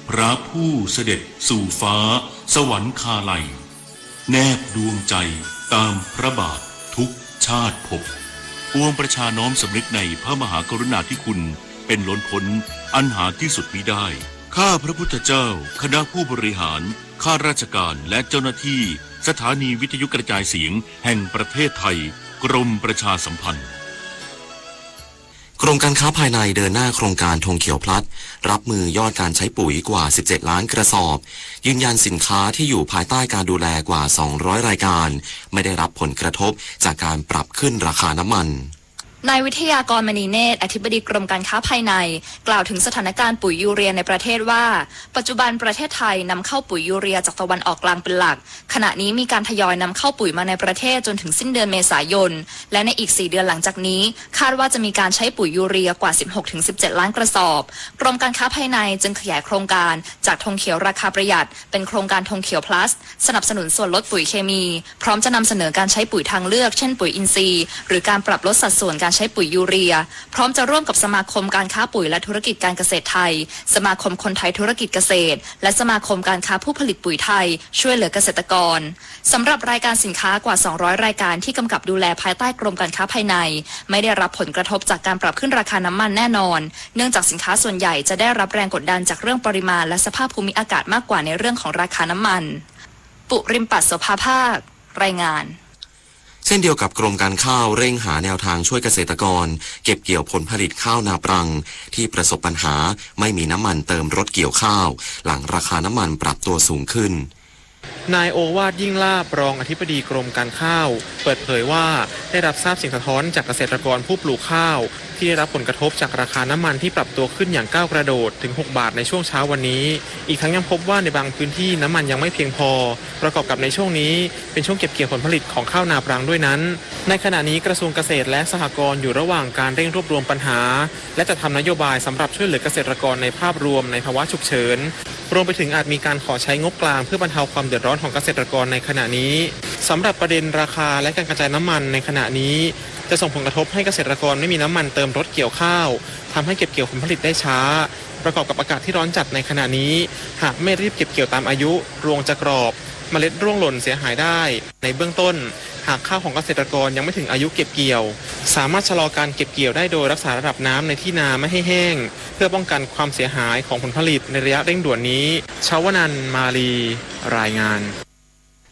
พระผู้เสด็จสู่ฟ้าสวรรคาลัยแนบดวงใจตามพระบาท ทุกชาติภพปวงประชาน้อมสำนึกในพระมหากรุณาธิคุณเป็นล้นพ้นอันหาที่สุดมิได้ข้าพระพุทธเจ้าคณะผู้บริหารข้าราชการและเจ้าหน้าที่สถานีวิทยุกระจายเสียงแห่งประเทศไทยกรมประชาสัมพันธ์กรมการค้าภายในเดินหน้าโครงการธงเขียวพลัดรับมือยอดการใช้ปุ๋ยกว่า17ล้านกระสอบยืนยันสินค้าที่อยู่ภายใต้การดูแลกว่า200รายการไม่ได้รับผลกระทบจากการปรับขึ้นราคาน้ำมันนายวิทยากรมณีเนตรอธิบดีกรมการค้าภายในกล่าวถึงสถานการณ์ปุ๋ยยูเรียในประเทศว่าปัจจุบันประเทศไทยนำเข้าปุ๋ยยูเรียจากตะวันออกกลางเป็นหลักขณะนี้มีการทยอยนำเข้าปุ๋ยมาในประเทศจนถึงสิ้นเดือนเมษายนและในอีก4เดือนหลังจากนี้คาดว่าจะมีการใช้ปุ๋ยยูเรียกว่า 16-17 ล้านกระสอบกรมการค้าภายในจึงขยายโครงการจากธงเขียวราคาประหยัดเป็นโครงการธงเขียว plus สนับสนุนส่วนลดปุ๋ยเคมีพร้อมจะนำเสนอการใช้ปุ๋ยทางเลือกเช่นปุ๋ยอินทรีย์หรือการปรับลดสัดส่วนการใช้ปุ๋ยยูเรียพร้อมจะร่วมกับสมาคมการค้าปุ๋ยและธุรกิจการเกษตรไทยสมาคมคนไทยธุรกิจเกษตรและสมาคมการค้าผู้ผลิตปุ๋ยไทยช่วยเหลือเกษตรกรสำหรับรายการสินค้ากว่า200รายการที่กำกับดูแลภายใต้กรมการค้าภายในไม่ได้รับผลกระทบจากการปรับขึ้นราคาน้ำมันแน่นอนเนื่องจากสินค้าส่วนใหญ่จะได้รับแรงกดดันจากเรื่องปริมาณและสภาพภูมิอากาศมากกว่าในเรื่องของราคาน้ำมันปุริมปัสโสภาภาครายงานเช่นเดียวกับกรมการข้าวเร่งหาแนวทางช่วยเกษตรกรเก็บเกี่ยวผลผลิตข้าวนาปรังที่ประสบปัญหาไม่มีน้ำมันเติมรถเกี่ยวข้าวหลังราคาน้ำมันปรับตัวสูงขึ้นนายโอวาทยิ่งลาภรองอธิบดีกรมการข้าวเปิดเผยว่าได้รับทราบสิ่งสะท้อนจากเกษตรกรผู้ปลูกข้าวที่ได้รับผลกระทบจากราคาน้ำมันที่ปรับตัวขึ้นอย่างก้าวกระโดดถึง6 บาทในช่วงเช้าวันนี้อีกทั้งยังพบว่าในบางพื้นที่น้ำมันยังไม่เพียงพอประกอบกับในช่วงนี้เป็นช่วงเก็บเกี่ยวผลผลิตของข้าวนาปรังด้วยนั้นในขณะนี้กระทรวงเกษตรและสหกรณ์อยู่ระหว่างการเร่งรวบรวมปัญหาและจะทำนโยบายสำหรับช่วยเหลือเกษตรกรในภาพรวมในภาวะฉุกเฉินรวมไปถึงอาจมีการขอใช้งบกลางเพื่อบรรเทาความเดือดร้อนของเกษตรกรในขณะนี้สำหรับประเด็นราคาและการกระจายน้ำมันในขณะนี้จะส่งผลกระทบให้เกษตรกรไม่มีน้ำมันเติมรถเกี่ยวข้าวทำให้เก็บเกี่ยวผลผลิตได้ช้าประกอบกับอากาศที่ร้อนจัดในขณะนี้หากไม่รีบเก็บเกี่ยวตามอายุรวงจะกรอบเมล็ดร่วงหล่นเสียหายได้ในเบื้องต้นหากข้าวของเกษตรกรยังไม่ถึงอายุเก็บเกี่ยวสามารถชะลอการเก็บเกี่ยวได้โดยรักษาระดับน้ำในที่นาไม่ให้แห้งเพื่อป้องกันความเสียหายของผลผลิตในระยะเร่งด่วนนี้ชาวนันท์มาลีรายงาน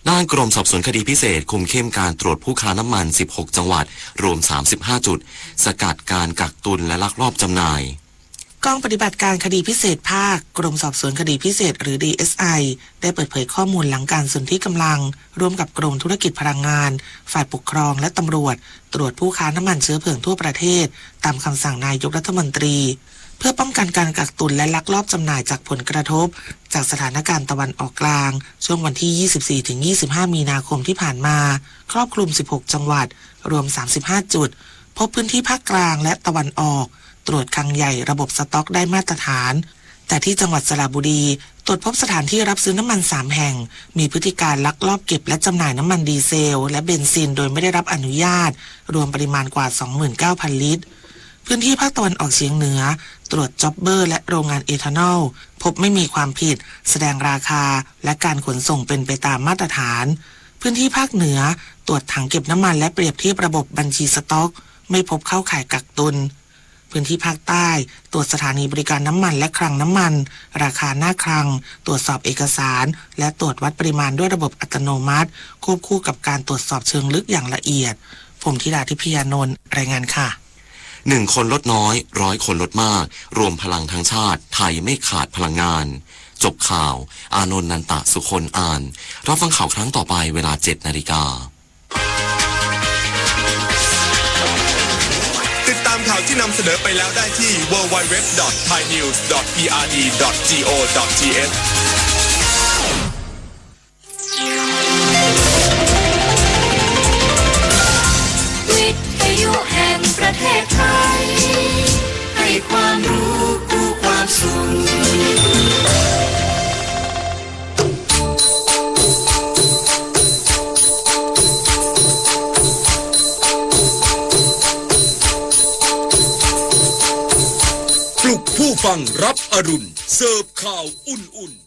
ด้านกรมสอบสวนคดีพิเศษคุมเข้มการตรวจผู้ค้าน้ำมัน16จังหวัดรวม35จุดสกัดการกักตุนและลักลอบจำหน่ายกองปฏิบัติการคดีพิเศษภาคกรมสอบสวนคดีพิเศษหรือ DSI ได้เปิดเผยข้อมูลหลังการสนธิกำลังร่วมกับกรมธุรกิจพลังงานฝ่ายปกครองและตำรวจตรวจผู้ค้าน้ำมันเชื้อเพลิงทั่วประเทศตามคำสั่งนายกรัฐมนตรีเพื่อป้องกันการกักตุนและลักลอบจำหน่ายจากผลกระทบจากสถานการณ์ตะวันออกกลางช่วงวันที่ 24-25 มีนาคมที่ผ่านมาครอบคลุม16จังหวัดรวม35จุดพบพื้นที่ภาคกลางและตะวันออกตรวจคลังใหญ่ระบบสต็อกได้มาตรฐานแต่ที่จังหวัดสระบุรีตรวจพบสถานที่รับซื้อน้ำมัน3แห่งมีพฤติการลักลอบเก็บและจำหน่ายน้ำมันดีเซลและเบนซินโดยไม่ได้รับอนุญาตรวมปริมาณกว่า 29,000 ลิตรพื้นที่ภาคตะวันออกเฉียงเหนือตรวจจ็อบเบอร์และโรงงานเอทานอลพบไม่มีความผิดแสดงราคาและการขนส่งเป็นไปตามมาตรฐานพื้นที่ภาคเหนือตรวจถังเก็บน้ำมันและเปรียบเทียบระบบบัญชีสต็อกไม่พบเข้าข่ายกักตุนพื้นที่ภาคใต้ตรวจสถานีบริการน้ำมันและคลังน้ำมันราคาหน้าคลังตรวจสอบเอกสารและตรวจวัดปริมาณด้วยระบบอัตโนมัติควบคู่กับการตรวจสอบเชิงลึกอย่างละเอียดผมธิดาทิพยานนท์รายงานค่ะ1 คนลดน้อย100 คนลดมากรวมพลังทั้งชาติไทยไม่ขาดพลังงานจบข่าวอานนท์นันตะสุคนอ่านรับฟังข่าวครั้งต่อไปเวลา 7:00 น.ติดตามข่าวที่นำเสนอไปแล้วได้ที่ www.thainews.prd.go.th วิทยุแห่งประเทศไทยให้ความรู้คู่ความสุขปลุกผู้ฟังรับอรุณเสิร์ฟข่าวอุ่นๆ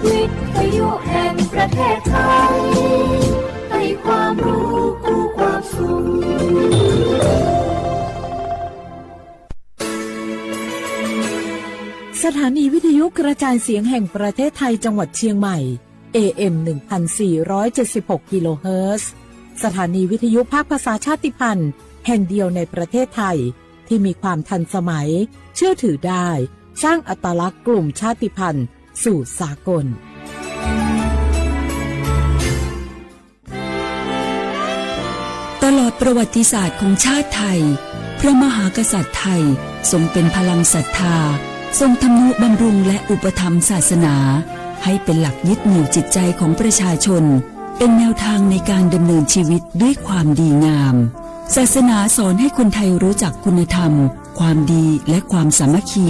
วิทยุแห่ง สถานีวิทยุกระจายเสียงแห่งประเทศไทยจังหวัดเชียงใหม่ AM 1476 กิโลเฮิรตซ์สถานีวิทยุภาคภาษาชาติพันธุ์แห่งเดียวในประเทศไทยที่มีความทันสมัยเชื่อถือได้สร้างอัตลักษณ์กลุ่มชาติพันธุ์สู่สากลตลอดประวัติศาสตร์ของชาติไทยพระมหากษัตริย์ไทยทรงเป็นพลังศรัทธาทรงทำนุบำรุงและอุปถัมภ์ศาสนาให้เป็นหลักยึดเหนี่ยวจิตใจของประชาชนเป็นแนวทางในการดำเนินชีวิตด้วยความดีงามศาสนาสอนให้คนไทยรู้จักคุณธรรมความดีและความสามัคคี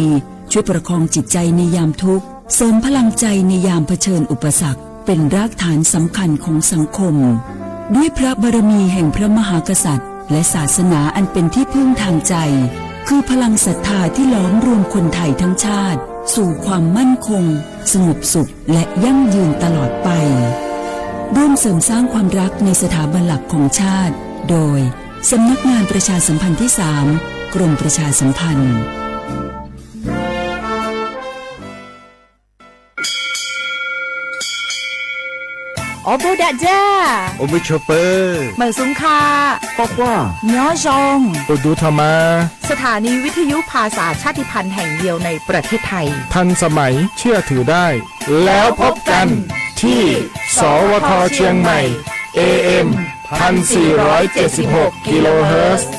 ช่วยประคองจิตใจในยามทุกข์เสริมพลังใจในยามเผชิญอุปสรรคเป็นรากฐานสำคัญของสังคมด้วยพระบารมีแห่งพระมหากษัตริย์และศาสนาอันเป็นที่พึ่งทางใจคือพลังศรัทธาที่ล้อมรวมคนไทยทั้งชาติสู่ความมั่นคงสงบสุขและยั่งยืนตลอดไปร่วมเสริมสร้างความรักในสถาบันหลักของชาติโดยสำนักงานประชาสัมพันธ์ที่ 3 กรมประชาสัมพันธ์โอบูดาจ้า โอมิชเปอร์ เหมือนสุงคา ปอกว่า ย้อจง โอดูธรรมา สถานีวิทยุภาษาชาติพันธุ์แห่งเดียวในประเทศไทย ทันสมัยเชื่อถือได้ แล้วพบกันที่สวทเชียงใหม่ AM 1476 กิโลเฮิรตซ์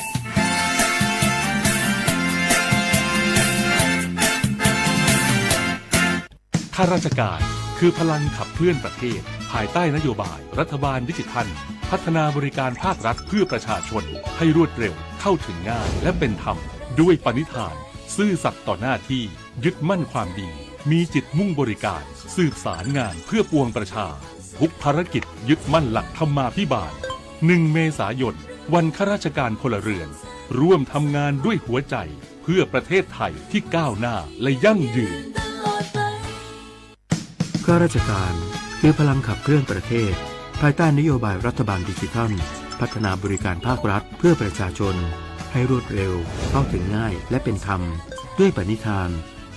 ข้าราชการคือพลังขับเคลื่อนประเทศภายใต้นโยบายรัฐบาลดิจิทัลพัฒนาบริการภาครัฐเพื่อประชาชนให้รวดเร็วเข้าถึงง่ายและเป็นธรรมด้วยปณิธานซื่อสัตย์ต่อหน้าที่ยึดมั่นความดีมีจิตมุ่งบริการสืบสารงานเพื่อปวงประชาทุกภารกิจยึดมั่นหลักธรรมาภิบาล1 เมษายนวันข้าราชการพลเรือนร่วมทำงานด้วยหัวใจเพื่อประเทศไทยที่ก้าวหน้าและยั่งยืนข้าราชการคือพลังขับเคลื่อนประเทศภายใต้นโยบายรัฐบาลดิจิทัลพัฒนาบริการภาครัฐเพื่อประชาชนให้รวดเร็วเข้าถึงง่ายและเป็นธรรมด้วยปณิธาน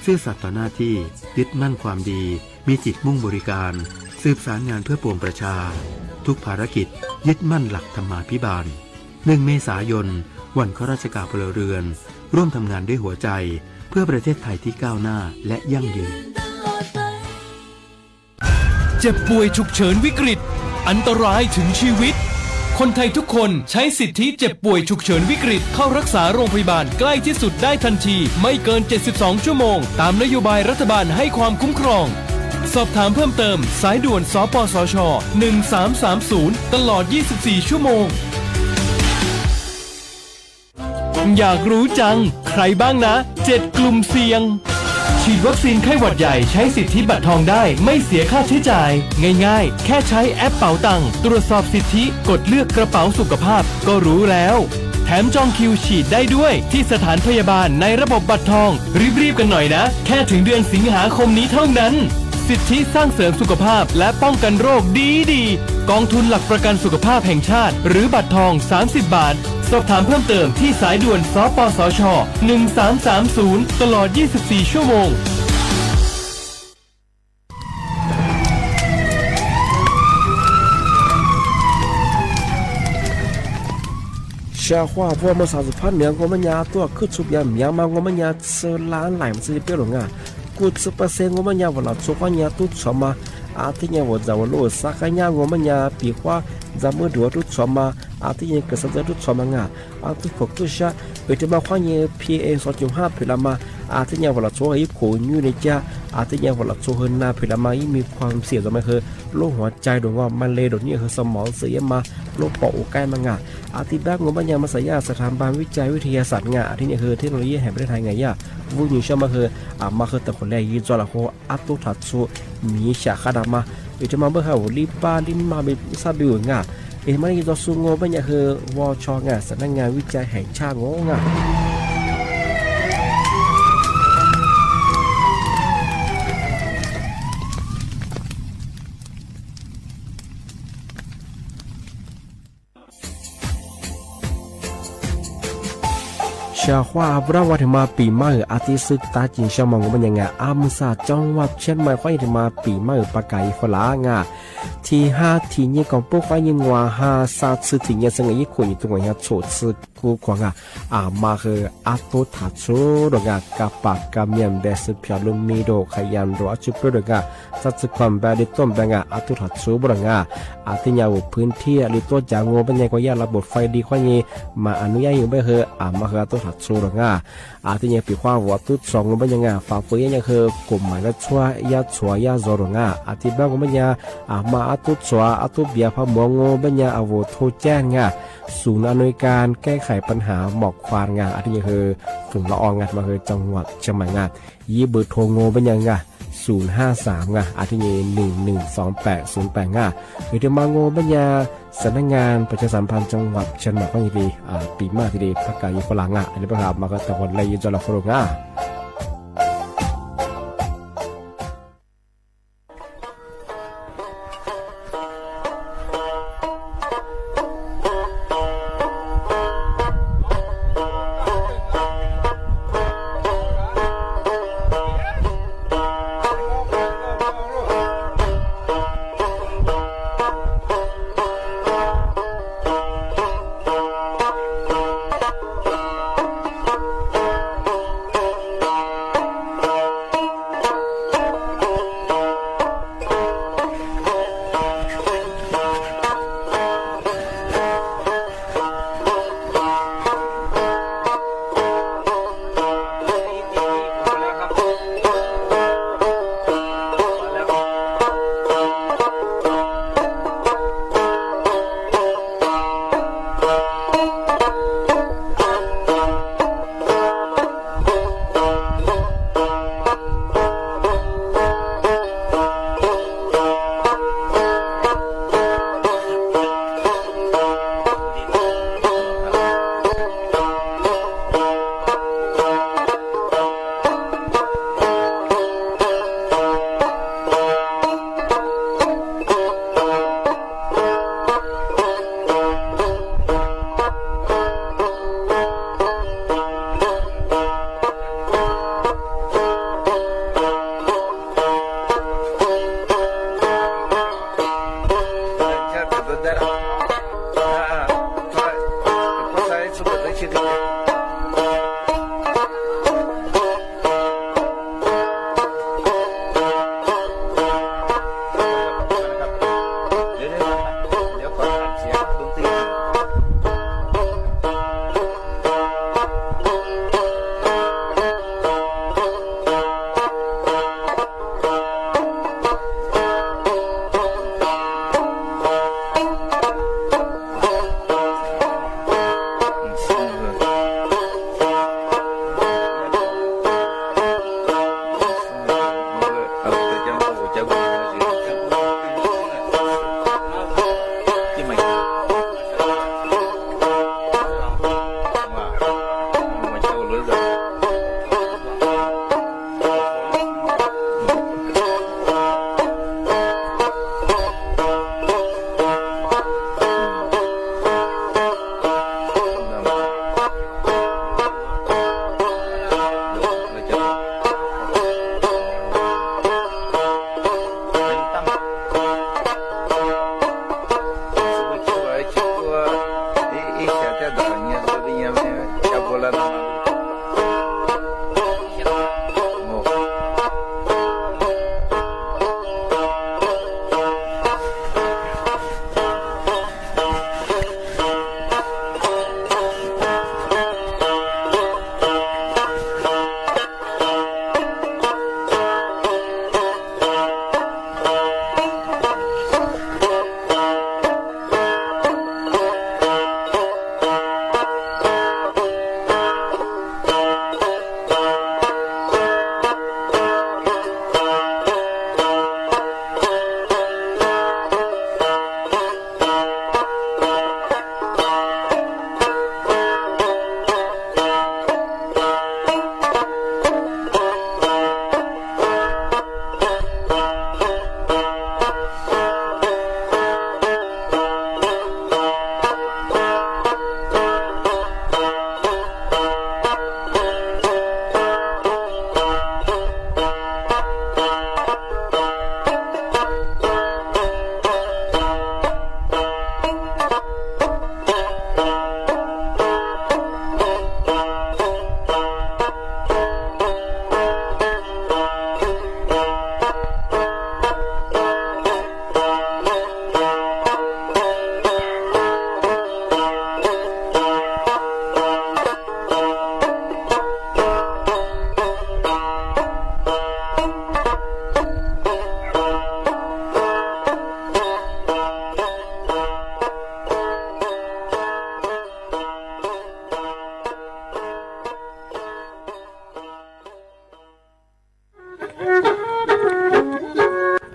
ซื่อสัตย์ต่อหน้าที่ยึดมั่นความดีมีจิตมุ่งบริการสืบสารงานเพื่อปวงประชาทุกภารกิจยึดมั่นหลักธรรมาภิบาล1 เมษายนวันข้าราชการพลเรือนร่วมทำงานด้วยหัวใจเพื่อประเทศไทยที่ก้าวหน้าและยั่งยืนเจ็บป่วยฉุกเฉินวิกฤตอันตรายถึงชีวิตคนไทยทุกคนใช้สิทธิเจ็บป่วยฉุกเฉินวิกฤตเข้ารักษาโรงพยาบาลใกล้ที่สุดได้ทันทีไม่เกิน72ชั่วโมงตามนโยบายรัฐบาลให้ความคุ้มครองสอบถามเพิ่มเติมสายด่วนสปสช1330ตลอด24ชั่วโมงอยากรู้จังใครบ้างนะ7กลุ่มเสี่ยงฉีดวัคซีนไข้หวัดใหญ่ใช้สิทธิบัตรทองได้ไม่เสียค่าใช้จ่ายง่ายๆแค่ใช้แอปเป๋าตังค์ตรวจสอบสิทธิกดเลือกกระเป๋าสุขภาพก็รู้แล้วแถมจองคิวฉีดได้ด้วยที่สถานพยาบาลในระบบบัตรทองรีบๆกันหน่อยนะแค่ถึงเดือนสิงหาคมนี้เท่านั้นสิทธิสร้างเสริมสุขภาพและป้องกันโรคดีๆกองทุนหลักประกันสุขภาพแห่งชาติหรือบัตรทอง30 บาทสอบถามเพิ่มเติมที่สายด่วนสปสช1330ตลอด24ชั่วโมงเชื่อว่าพวกมา30,000เนี่ย我们家多去出边面嘛我们家吃烂来嘛这边了啊90%我们家我老做话家都错嘛ที่เนี่ยว่าจะว่าโลสักเนี่ย我们家比话จะมือดูทุกชมาที่เนี่ยก็สักทุกชมางที่พวกทุกชาไปที่มาข้อเนี่ย PA 2.5พิลามาที่เนี่ยว่าเราโชว์ให้ผู้อยู่ในจ้าที่เนี่ยว่าเราโชว์หน้าพิลามามีความเสี่ยงจะไม่คือโรคหัวใจโดนว่ามันเลยโดนเนี่ยคือสมองเสียมาโรคปอดใกล้มางที่บ้าน我们家มาสายาสถาบันวิจัยวิทยาศาสตร์ที่เนี่ยคือเทคโนโลยีแห่งประเทศไทยวุ้ยชื่อมาคือแต่คนแรกยี่จอละโคตุทัดสูมีฉากขดามาอยู่จะมาเมื่อเขาลิป้าลิมาเป็นซาบิวมันยี่จอสูงมันเนี่ยคือวชสำนักงานวิจัยแห่งชาติ ชาว่าบราวัฒมาปีใหม่อาทิตย์ตาจินชามองมันยังไงอามุสาจังหวัดเชียงใหม่ค่อยถึงมาปีใหม่ปากไก่ฝรั่งที่5ที่นี่ของพวกฝ่ายยิงว่า5 3次ที่นี่ซึ่งอีกคนอยู่ตรงนี้โฉดซึกูกว่ามาคืออาตุทัดชูดอกกับปากกับเมียนเบสเพียลุมีโดขยันรัวจุดดอกสัตว์ความแบบดิต้มแบบอาตุทัดชูบรงอาทิยาวพื้นที่หรือตัวจางงูเป็นยังก็ยาระบบไฟดีข้อนี้มาอนุญาตอยู่ไม่เหรอมาคืออาตุทัดชูดอกอาทิยาปีความวัวตุสองงูเป็นยังฝาเฟยยังคือกลุ่มหมายละชัวยาชัวยาโซดอกอาทิบ้างงูเป็นยังมาอาตุชัวอาตุเบียพะมัวงูเป็นยังอาวุธโทแจ้งศูนย์อำนวยการแก้ไขปัญหาหมอกควานอาทิยาคือฝุ่นละอองมาคือจังหวัดเชียงใหม่ยี่เบอร์โทรงูเป็นยัง053อาทิตย์112808หรือที่มาโงบัญญาสำนักงานประชาสัมพันธ์จังหวัดเชียงใหม่ก็ยังดีปีมากทีเดียวพักกายฝรั่งอันนี้ประกาศมาก็ตะวันเลยจระฝรั่ง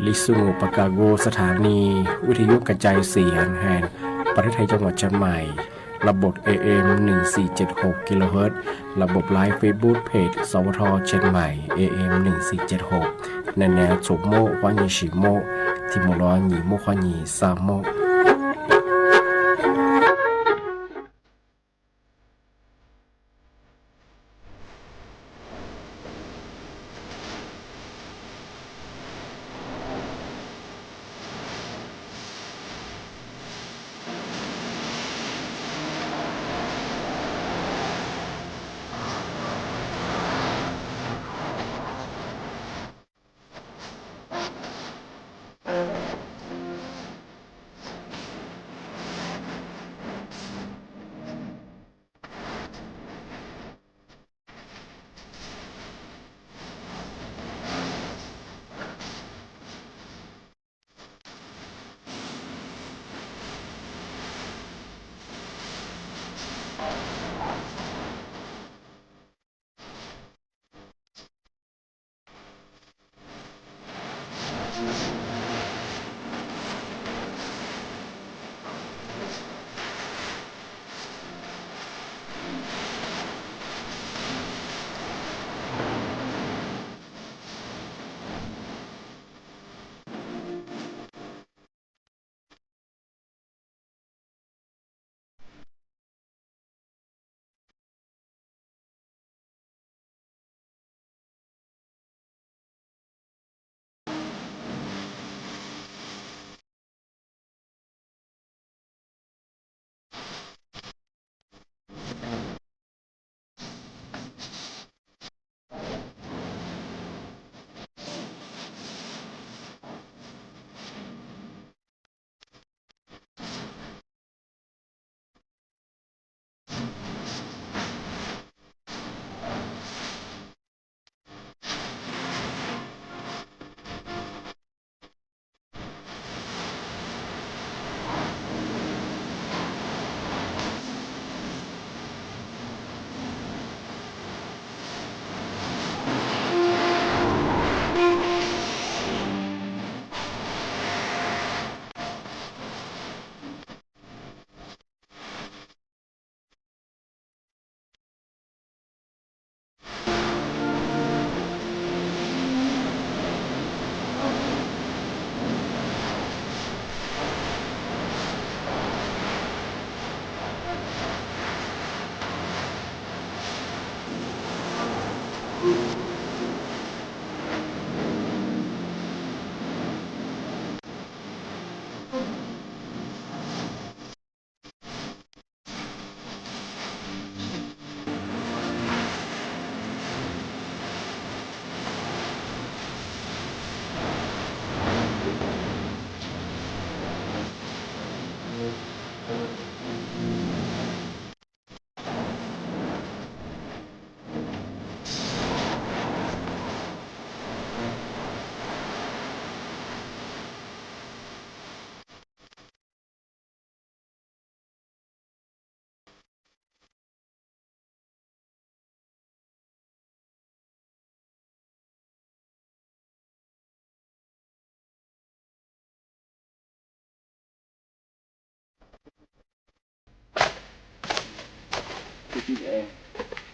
ลิซุงปากาโกสถานีวิทยุกระจายเสียงแห่งประเทศไทยจังหวัดเชียงใหม่ระบบ AM 1476กิโลเฮิรตซ์ระบบไลฟ์เฟซบุ๊กเพจสวทเชียงใหม่ AM 1476แนวโฉมโมควานีชิโมทิมร้อนหยีโมควานีซาโม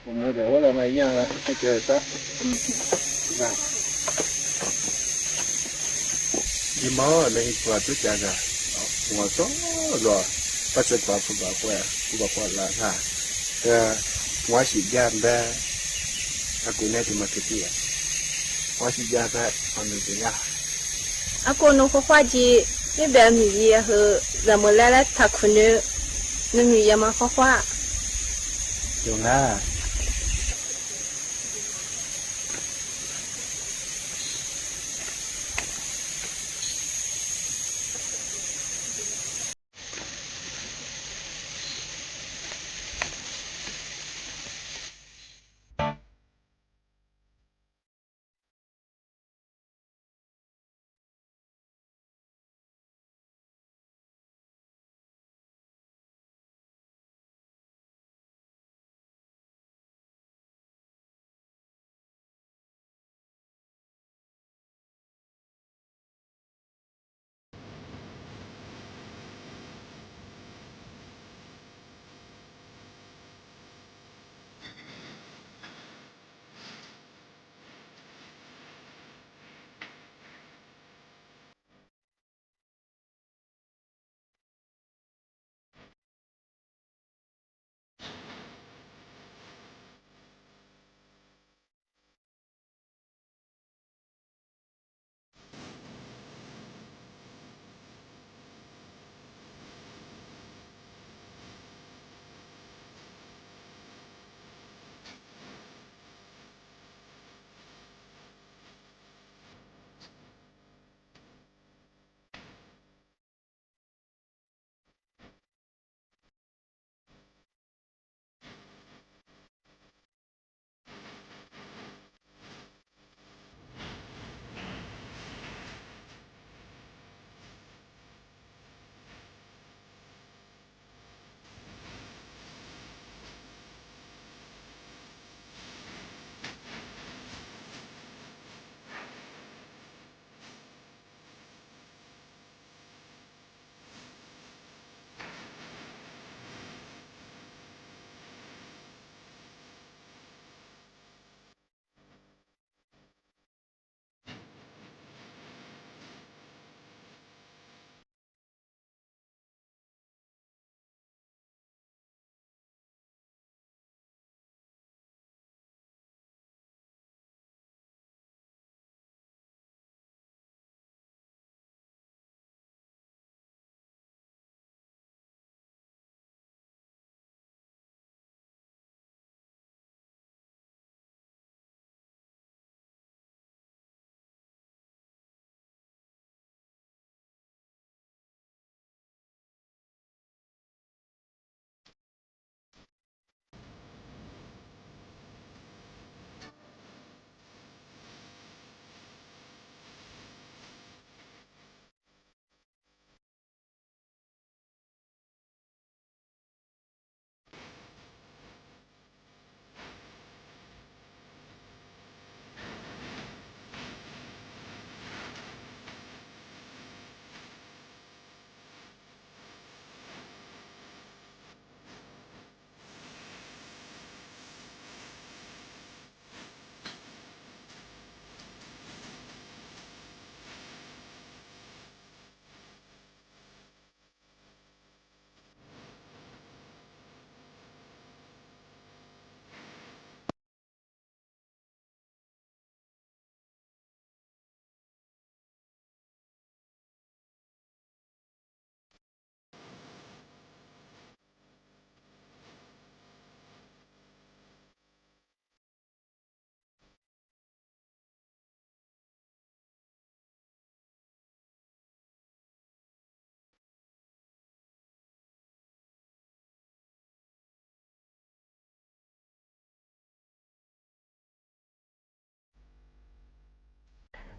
我们得我来买一样了，那个啥，那，你妈那一块都加个，我说了，不是搞不搞怪，不搞怪了哈，我是这样的，aku nanti makan dia,我是这样的，我们这样。Aku nu khoji ni ba mi ya he zamulala takunu nu mi ya ma khowa 有啊。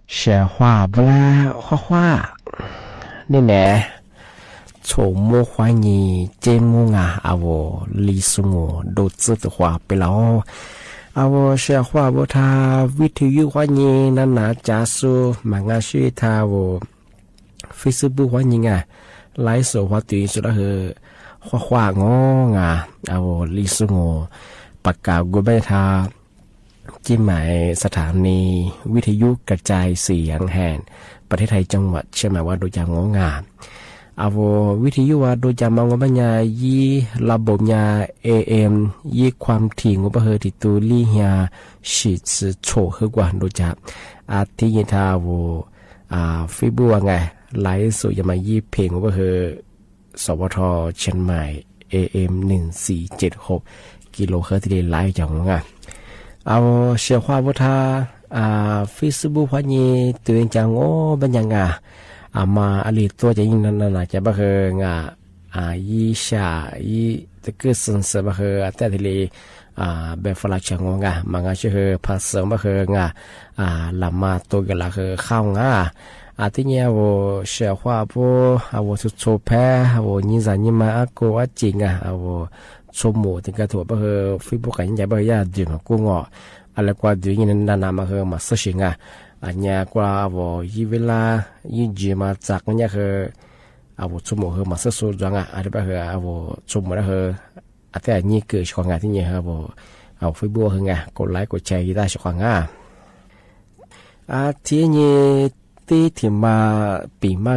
写话不啦画画นี่แหละโฉมโควานีเจมูงาอาวลิสุงโดซึตขวาไปแล้วอาวเสียขวาบทาวิทยุควานีนันนาจาสุมังอาชีทาวฟิสบุควานีงาไลฟ์สดว่าตีสุดละเหอขวางงาอาวลิสุงปากกากุเบทาจิ้มหมายสถานีวิทยุกระจายเสียงแห่งประเทศไทยจังหวัดเชียงใหม่ว่าโดยจางงาอาววิทยุว่าโดยจามองว่าญายีระบบญา AM ยีความถี่งบเฮติตูลี่เฮียชิดโฉเฮกว่าโดยจาอาทิยทาวฟิบูว่าไงไลฟ์สุยามายีเพลงงบเฮสวทเชียงใหม่ AM 1476กิโลเฮิรตซ์ที่ไลฟ์จังงาเอาเสียความว่าถ้าฟิสบุพญีตัวเองจังโอ้เป็นยังไงมาอลีตัวจะยิ่งนั่นจะบ้าเฮงยีชายีตะกุสันเสบ้าเฮแต่ทีเลยแบบฝรั่งจังงงมังอาชื่อภาษาบ้าเฮงลามาตัวกันละเฮเข้างที่เนี่ยว่าเสียความว่าว่าสุดโชแพ้ว่ายิ่งจะยิ่งมาโกว่าจริงว่าชมหมูถึงกระถั่วบ้าเฮฟิบุกันยังบ้าย่าดื่มกุ้งอะไรกว่าดื่มนั่นนามาเฮมาสุชิงอันนี้กว่าว่ายี่เวลายี่จีมาจากเนี่ยคือว่าชมหมูเฮมาสุสุจังอะไรบ้าเฮว่าชมหมูแล้วเฮแต่อันนี้เกิดช่วงที่เนี่ยว่าฟิบุเฮกดไลค์กดแชร์ยี่ได้ช่วงที่นี่ที่มาปีมา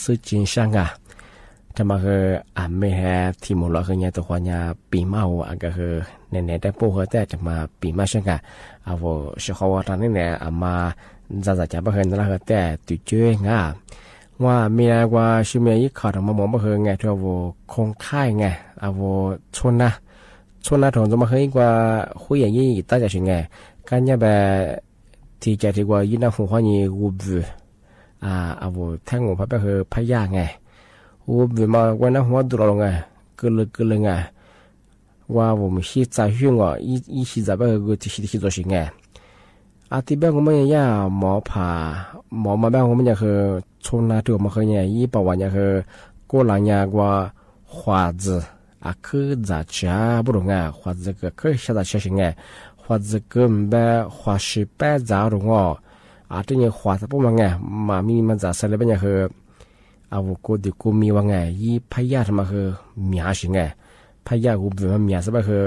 สุจินช่างทำมาคือไม่แห่ที่มุลคือเนี่ยตัวเนี่ยปีมาก็คือเนี่ยแต่พวกเขาแต่จะมาปีมาช่างว่าช่วงวันนั้นเนี่ยมาจะบ้าเห็นแล้วแต่ติดเชื้อว่ามีอะไรว่าชิมยี่ขาดมามองบ้าเห็นไงที่ว่าคงค่ายไงว่าชนนะถงจะมาเห็นว่าคุยอย่างนี้ตั้งใจชิงไงกันเนี่ยแบบที่จะที่ว่ายินดีหัวนี่รูปว่าแท่งหัวพระคือพญาไงรูปมาวันนั้นหัวดูเราไงก็เลยไงว่าผมคิดใจยุ่งอีคิดใจแบบก็ที่ตัวชิงไงที่บ้านผมเนี่ยหมอผ่าหมอมาบ้านผมเนี่ยคือชนนะตัวมาคือเนี่ยยี่ปวันเนี่ยคือกูหลังเนี่ยว่าขวาจืคือจัดจ้าบุรุษไงขวาจืก็คือชาติเชื้อไงขวาจืก็แบบขวาสิบแปดจ้าบุรุษที่เนี่ยขวาสักพวกมันไงมามีมันจะเสร็จแล้วเนี่ยคือกูดิกูมีว่าไงยี่พยาทำมาคือมีหาสิไงพยากูเป็นมันมีหาสักคือ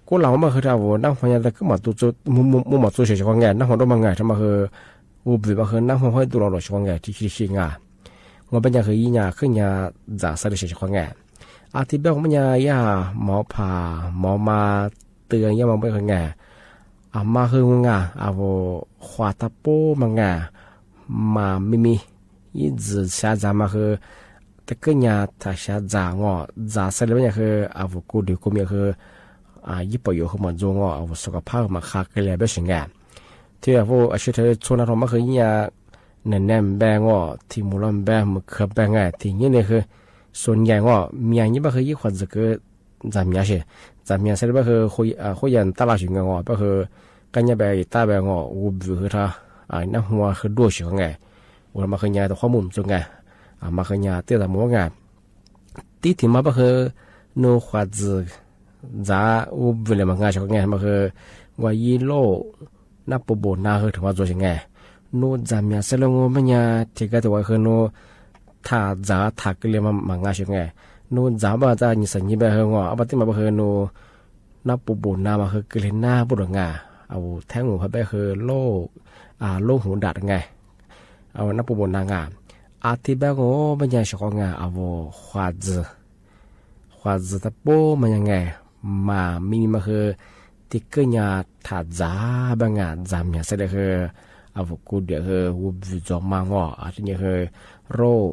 กูหลังมาคือถ้าว่านั่งฟังยังแต่ก็มาตัวมุมมาตัวเฉยๆว่าไงนั่งฟังตัวมันไงทำมาคือกูเป็นมาคือนั่งฟังให้ตัวเราหล่อว่าไงที่คิดไงว่าเป็นยังคือยี่เนี่ยขึ้นเนี่ยจะเสร็จเฉยๆว่าไงที่แบบมันเนี่ยหมอผ่าหมอมาเตือนยังมันเป็นยังไงมาคือไงว่าขวาตาโป้มันไงมาไม่มียี่จะชาจามาคือแต่ก็เนี่ยถ้าชาจางจะเสร็จแล้วเนี่ยคือว่ากูเดี๋ยวกูมีคือยี่ปอยู่เขาเหมือนจงว่าสุขภาพมาคักเลยแบบสิ่งที่ว่าอาชีพที่ชนเราไม่เคยเนี่ยเน้นแบงที่มูลแบงมันคือแบงที่นี่เนี่ยคือส่วนใหญ่มีอย่างนี้ไม่เคยยี่ขวัญจะคือจำยาเช่จำยาเสร็จแล้วคือคุยยันตลาดสิ่งก็คือกันเนี่ยแบบตาแบบอุบคือท่าน้ำหัวคือด้วยสิ่งว่ามาเคยเนี่ยตัวข้อมูลจงมาเคยเนี่ยเตี้ยแต่หมดที่มาคือโนขวัญจะอุบเลยมันง่ายชอบไงมันคือว่ายีโลนับปบนาคือถึงว่าตัวยังไงโนจำยาเสร็จแล้วมันเนี่ยที่ก็ตัวคือโนถ้าจะถักเลยมันง่ายชอบไงโนจำว่าจะนิสัยนี้แบบเหรอเอาไปที่มาคือโนนับปบนามาคือเกลือหน้าบุรุษไงเอาแท่งหัวแบบคือโลหูดัดไงเอานับปบนาไงที่แบบโอ้มันยังชอบไงเอาขวาจะตะโป้มันยังไงมามีมาคือที่ก็เนี่ยถ้าจ้าบางงานจำเนี่ยเสร็จคือกูเดี๋ยวคือวูบจอมมังที่เนี่ยคือโรค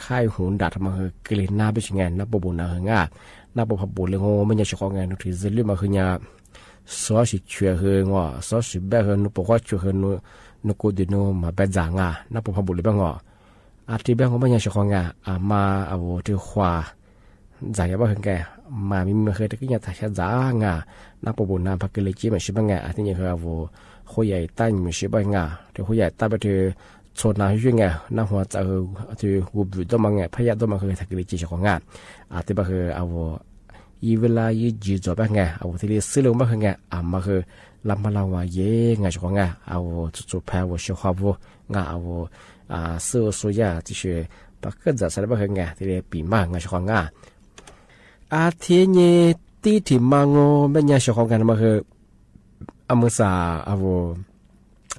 ไข้หูดัดมาคือกลิ่นหน้าเป็นยังไงนับบุญนะคือง่านับบุญบุญเลยงมันยังชอบไงนุที่จะเรียกมาคือเนี่ยซอสเชื่อคือซอสแบบคือนุปกรณ์เชื่อคือนุกูดิโนมาเป็นจางนับบุญบุญเลยบ้างที่แบบมันยังชอบไงมาที่ขวาจ่ายว่าเห็นแกมามีมาเคยตะกี้เนี่ยถ้าจะจ้างนับปบุญนาพักเลยจีมันชิบังไงที่นี่คือ ผู้ใหญ่ตั้งมีชื่อบ้างอ่ะที่ผู้ใหญ่ตั้งไปที่โซนนาช่วยไงน้าหัวจะที่หูบุตรมาไงพยาตัวมาคือทักกิริจิของงานที่บ้าคือเอาอีเวลายีจีจบบ้างไงเอาที่เรียกซื้อลงบ้างไงมาคือลำมาลาวาเย่ไงของงานเอาจุดแพ้วัวเชื่อความวัวงาเอาซื้อสุยาที่ชื่อปักเกิดจากสารบ้างไงที่เรียกปีมากไงของงานที่นี่ที่ที่มังโง่เป็นยังเชื่อของงานมาคือมือสาเอา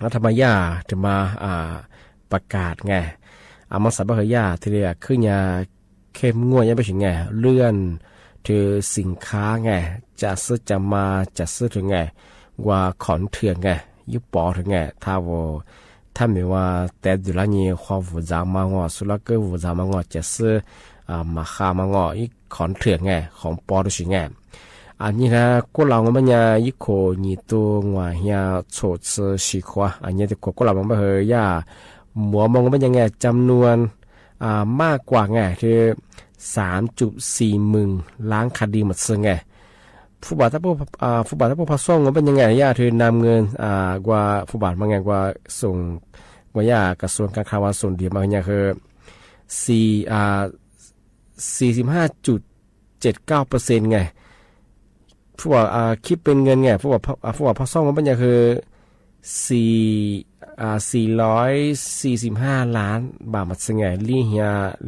รัฐบาลยาถึงมาประกาศไงมาสาบะเฮียที่เรียกขึ้นยาเข้มงวดยังไปถึงไงเลื่อนถือสินค้าไงจะซื้อจะมาจะซื้อถึงไงว่าขอนเถื่อนไงยุบปอถึงไงถ้ามีว่าแต่ดูแลนี่ความฟูจามางอสุรเกอฟูจามางอจะซื้อมาขามางออีขอนเถื่อนไงของปอดูสิไงอันนี้นะกูเรามันยาอีโคนี่ตัวว่าเฮียโฉดซื้อสิขวาอันนี้ที่กูเรามันเฮียหมัวมองมันยังไงจำนวนมากกว่าไงคือ3.4 หมื่นล้านคดีหมดซึ่งไงผู้บาดถ้าผู้พัสส่งมันเป็นยังไงย่าคือนำเงินกว่าผู้บาดมาไงกว่าส่งกว่าย่ากระทรวงการคลังส่วนเดียวมาเนี่ยคือ45.79% ไงผู้บาดคิดเป็นเงินไงผู้บาดพัสส่งมันเป็นยังคือ445 ล้านบาทมาซึ่งไงลี่เฮีย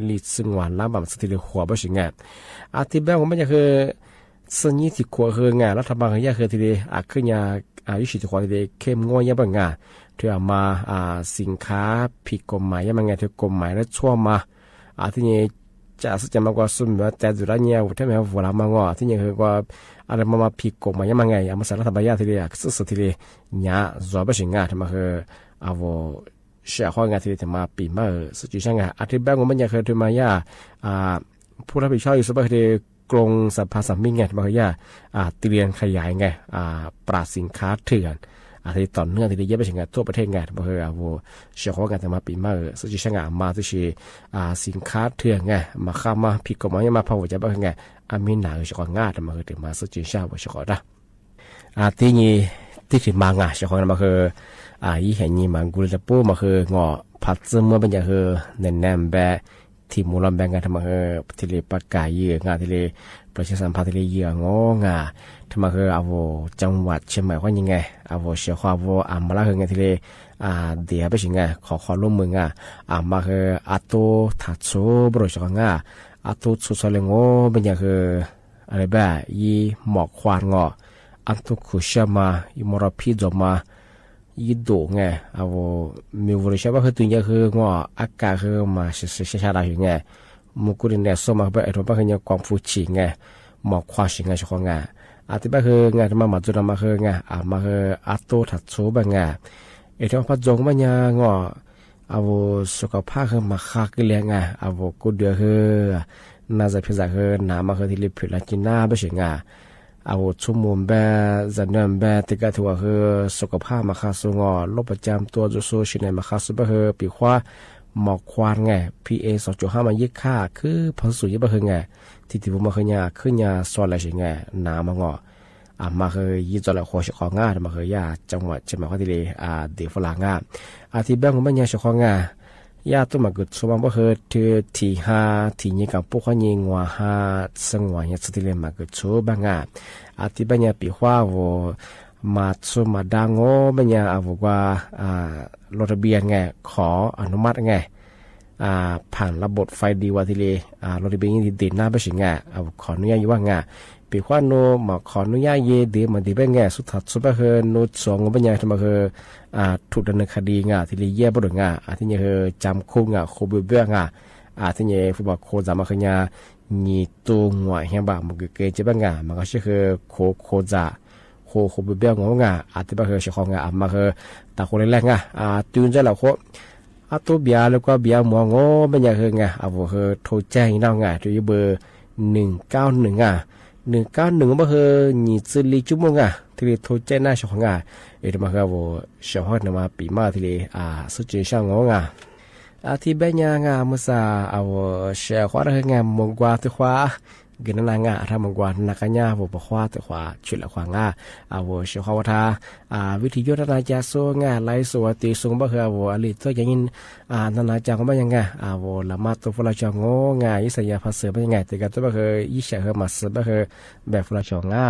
ลิซึ่งวันล้านบาทมาซึ่งที่หัวบ่สิงไงที่แบ่งมันจะคือส่วนนี้ที่ขวคือไงรัฐบาลเฮียคือที่ขึ้นยายุชิตขวที่เข้มงวดยังบางไงที่มาสินค้าผิดกฎหมายยังบางไงที่กฎหมายแล้วชั่วมาที่นี่จะมากกว่าสุ่มว่าแต่จุดนี้ถ้าไม่หัวเรามางอที่นี่คือว่าอะไรมาผิดกฎหมายยังบางไงมาสารรัฐบาลที่นี่สุดที่นี่เนี่ยจอบบ่สิงไงที่มาคือเชื่อข้องานที่จะมาปีมาสุดที่ช่างที่แบงก์มันยังเคยถึงมายาผู้รับผิดชอบอยู่สุดที่กรงสภาสัมมิงไงมาคือยาเตรียมขยายไงปราบสินค้าเถื่อนที่ต่อเนื่องที่เยอะไปถึงทั่วประเทศไงมาคือเชื่อข้องานจะมาปีมาสุดที่ช่างมาสุดที่สินค้าเถื่อนไงมาข้ามมาผิดกฎหมายมาพาวจะบ้างไงมีหนาเชื่อข้องานมาคือถึงมาสุดที่ช่างว่าเชื่อข้อได้ที่นี่ที่ถึงมางาเชื่อข้องานมาคืออีเห็นนี่มันกุลจะปูมาคืองอพัดซึมเมื่อเป็นอย่างคือแน่นๆแบบที่มูลแบงกันทำมาคือที่เรียประกาศเยอะงานที่เรียประชาสัมพันธ์ที่เรียเยอะงองาทำมาคือจังหวัดเชียงใหม่ว่ายังไงเชียงความมาละคืองานที่เรียเดี๋ยวไปถึงไงขอร่วมมืองมาคือโตถัดโซบริษัทงโตสุสเลงโอเป็นอย่างคืออะไรแบบยี่หมอกควานงอโตคุชมาอีมรพิจมายีโดไงมีบริษัทว่าคือตัวนี้คือว่าอากาศคือมาเสียได้ยังไงมุกุรินเนี่ยสมัครไปไอ้ตัวบ้านคือเนี่ยความฟูชิไงหมอกควาชิงไงช่วงไงที่บ้านคือไงที่มาจุดมาคือไงมาคือโตถัดโซบ้างไงไอ้ที่ว่าพัดจงมันยังสุขภาพคือมาคักเลยไงกูเดือคือน่าจะพิจารณาคือน้ำมาคือที่ริบผิดแล้วกินหน้าไม่ใช่ไงชั่วโมงแบบจันทร์แบบติดกับตัวคือสุขภาพมาค่าสูงโรคประจำตัวจุดสูงชินมาค่าสูงแบบคือปีขวาหมอกควานไง PA 2.5 มายึดค่าคือพอสุดยิ่งแบบคือไงที่ผมมาคือเนี่ยขึ้นเนี่ยสอนอะไรสิไงน้ำมางมาคือยี่จอดแล้วหัวเฉคองามาคือยาจังหวัดเชียงใหม่ก็ที่เลยเด็กฝรั่งงาที่แบงก์ของมันเนี่ยเฉคองายาตัวมาเกิดสมบัติคือที่ที่นี่กับพวกเขายิงว่าสังวรเนี่ยสุดที่เลยมาเกิดชัวบางที่บ้านเนี่ยปีว่ามาสมาดังโง่บ้านเนี่ยว่ารถทะเบียนไงขออนุมัติไงผ่านระบบไฟดีว่าที่เลยรถทะเบียนที่เด่นหน้าไปสิไงขออนุญาตว่าไงปีว่าโนมาขออนุญาตเยเดี๋ยวมันดีไปไงสุดท้ายสุดไปคือโนสองบ้านเนี่ยทำมาคือถูกดำเนินคดีไงที่เลยแย่บ่ดไงที่เนี่ยคือจำคุกไงโคบิเบี้ยไงที่เนี่ยฟุตบอลโคจามาคือเนี่ยนี่ตัวหัวเฮียบ้ามันก็เกิดจะบ้างไงมันก็คือโคจาโคบิเบี้ยงงไงที่บ้านคือเฉคองไงมาคือตาคนแรกไงตื่นใจแล้วโคตัวเบียแล้วก็เบียหมวงบ้านเนี่ยคือไงคือโทรแจ้งน้องไงที่เบอร์191191ก็คือ24ชั่วโมงที่โทรแจ้งหน้าเฉคองไงมาคือเฉคองมาปีมาที่เลยสุดจริงช่างงไงที่บ้านเนี่ยงามุสาเชื่อว่าเรื่องงามมงกว่าที่ว่า กินนางะทำมังกรนักญาบุปผาแต่ขวาชุดละขวางะวัวเชียวขวาทาวิธียุทธนาจาโซงะไลสวัสดิสงบะเฮวัวอลิตัวอย่างนี้นานาจังก็ไม่ยังไงวัวละมาตัวฟลาจงงะอิสยาภาษาไม่ยังไงแต่ก็ตัวบะเฮอิเชเฮมาสบะเฮแบบฟลาจงะ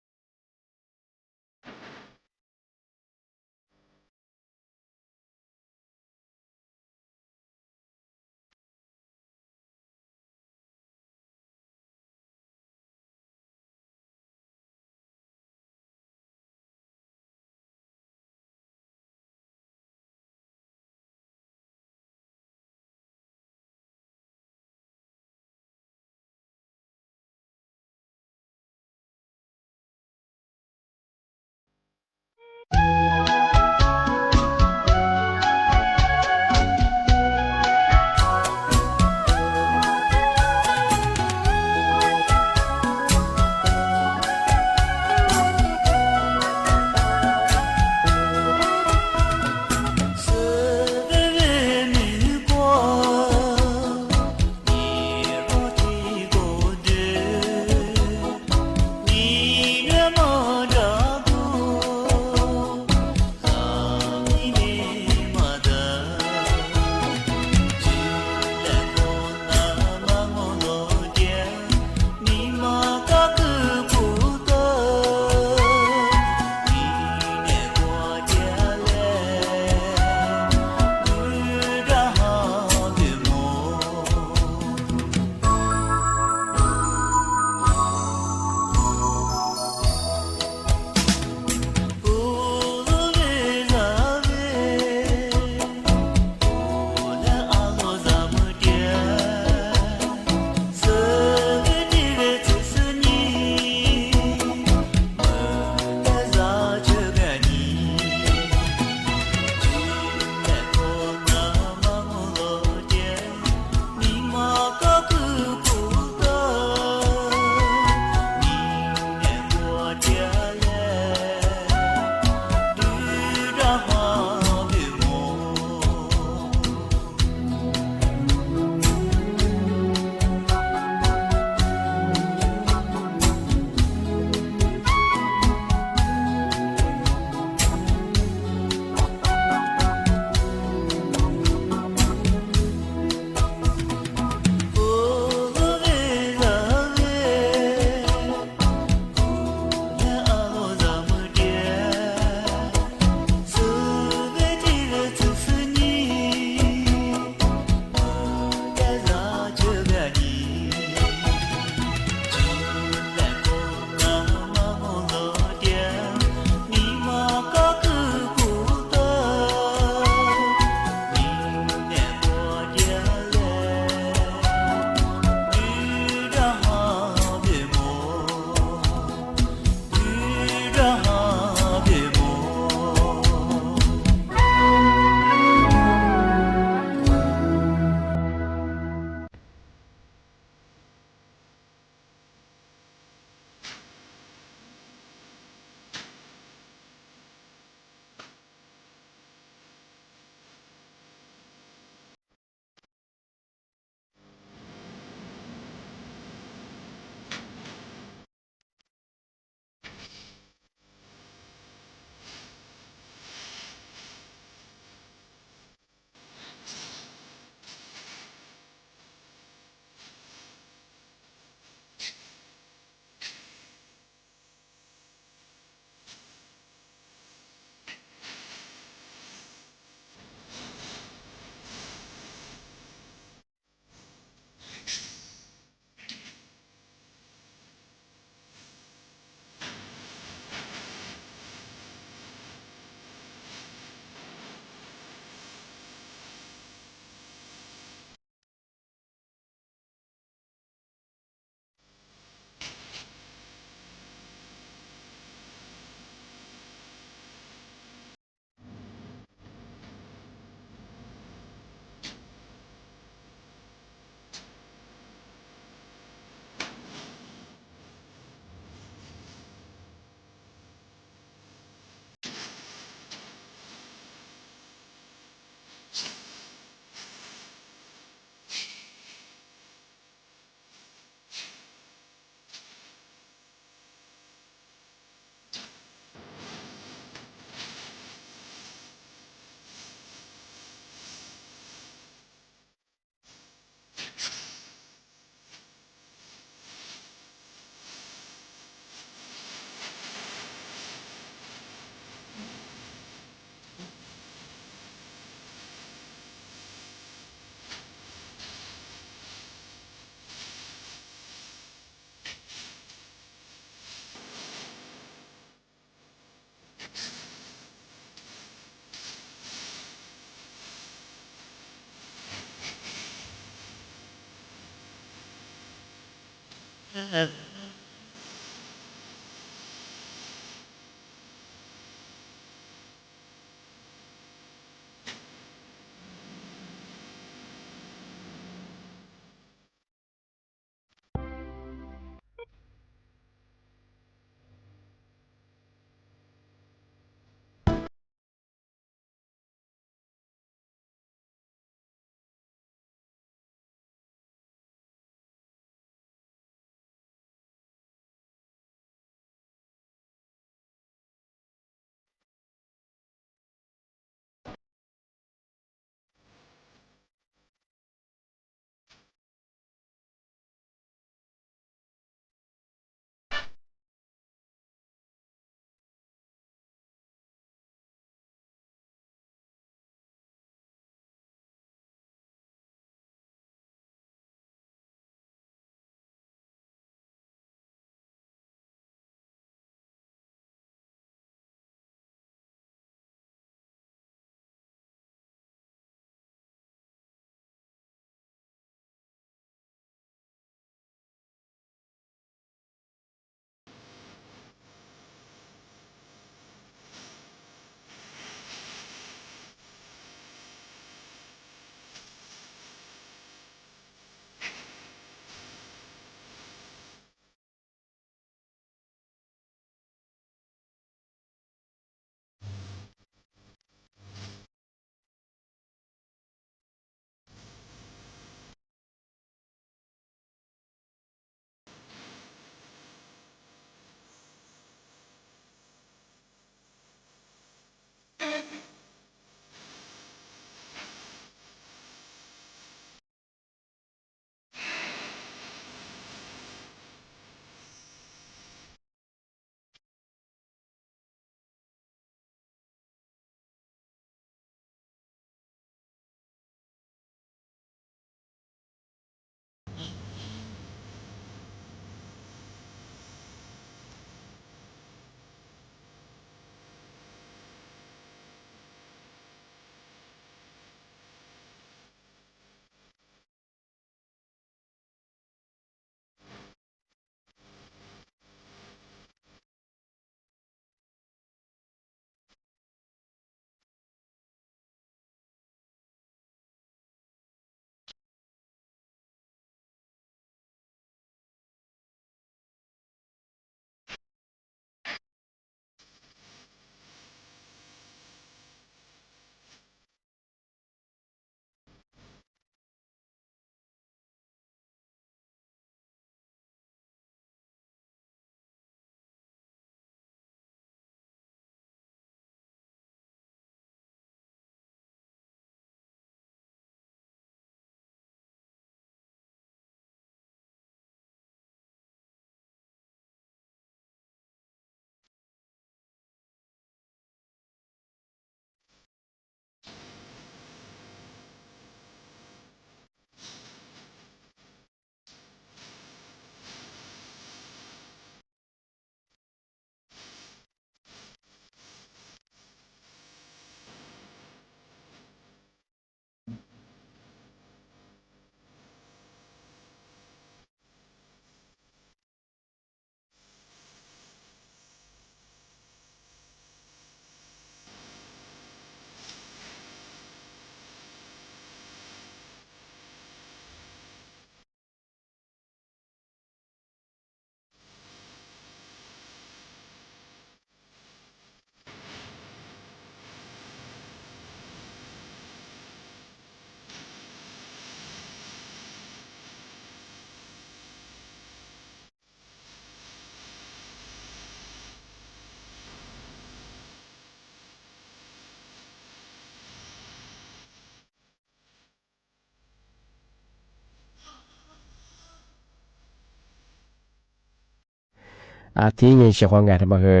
ที่ยังเชื่อว่าไงทำไมคือ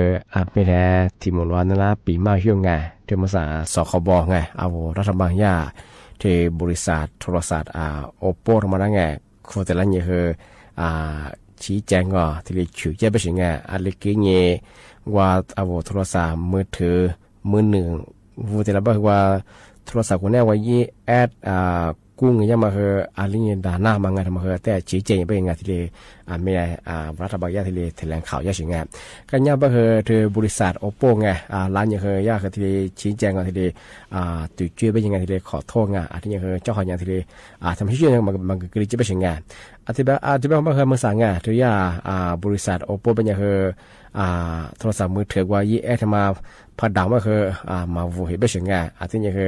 เป็นแค่ที่หมุนวันนั้นละปีมาเฮี้ยงไงที่ภาษาสคบไงเอารัฐบาลย่าที่บริษัทโทรศัพท์โอปโปทำมาได้ไงคนแต่ละเนี่ยคือชี้แจงก็ที่เรียกชื่อแจ้งไปสิไงเล็กเนี่ยว่าเอาโทรศัพท์มือถือมือหนึ่งวูแต่ละบอกว่าโทรศัพท์คนนี้ว่ายี่แอด กู้เงินยังมาเฮอาลิงดาหน้ามาไงทำมาเฮแต่ชี้แจงไปยังไงทีเดียไม่ได้รัฐบาลยาทีเดียแถลงข่าวยาสิงไงกันยังมาเฮเธอบริษัทโอโปไงร้านยังเฮยาทีเดียชี้แจงกันทีเดียตุยช่วยไปยังไงทีเดียขอโทษไงที่ยังเฮเจ้าของยังทีเดียทำให้ช่วยยังมันกรีจะไปสิงไงที่แบบมาเฮมาสั่งไงทุกอย่างบริษัทโอโปเป็นยังเฮโทรศัพท์มือถือกว่ายี่ทำมาพอดังมาเฮมาวูเห็นไปสิงไงที่ยังเฮ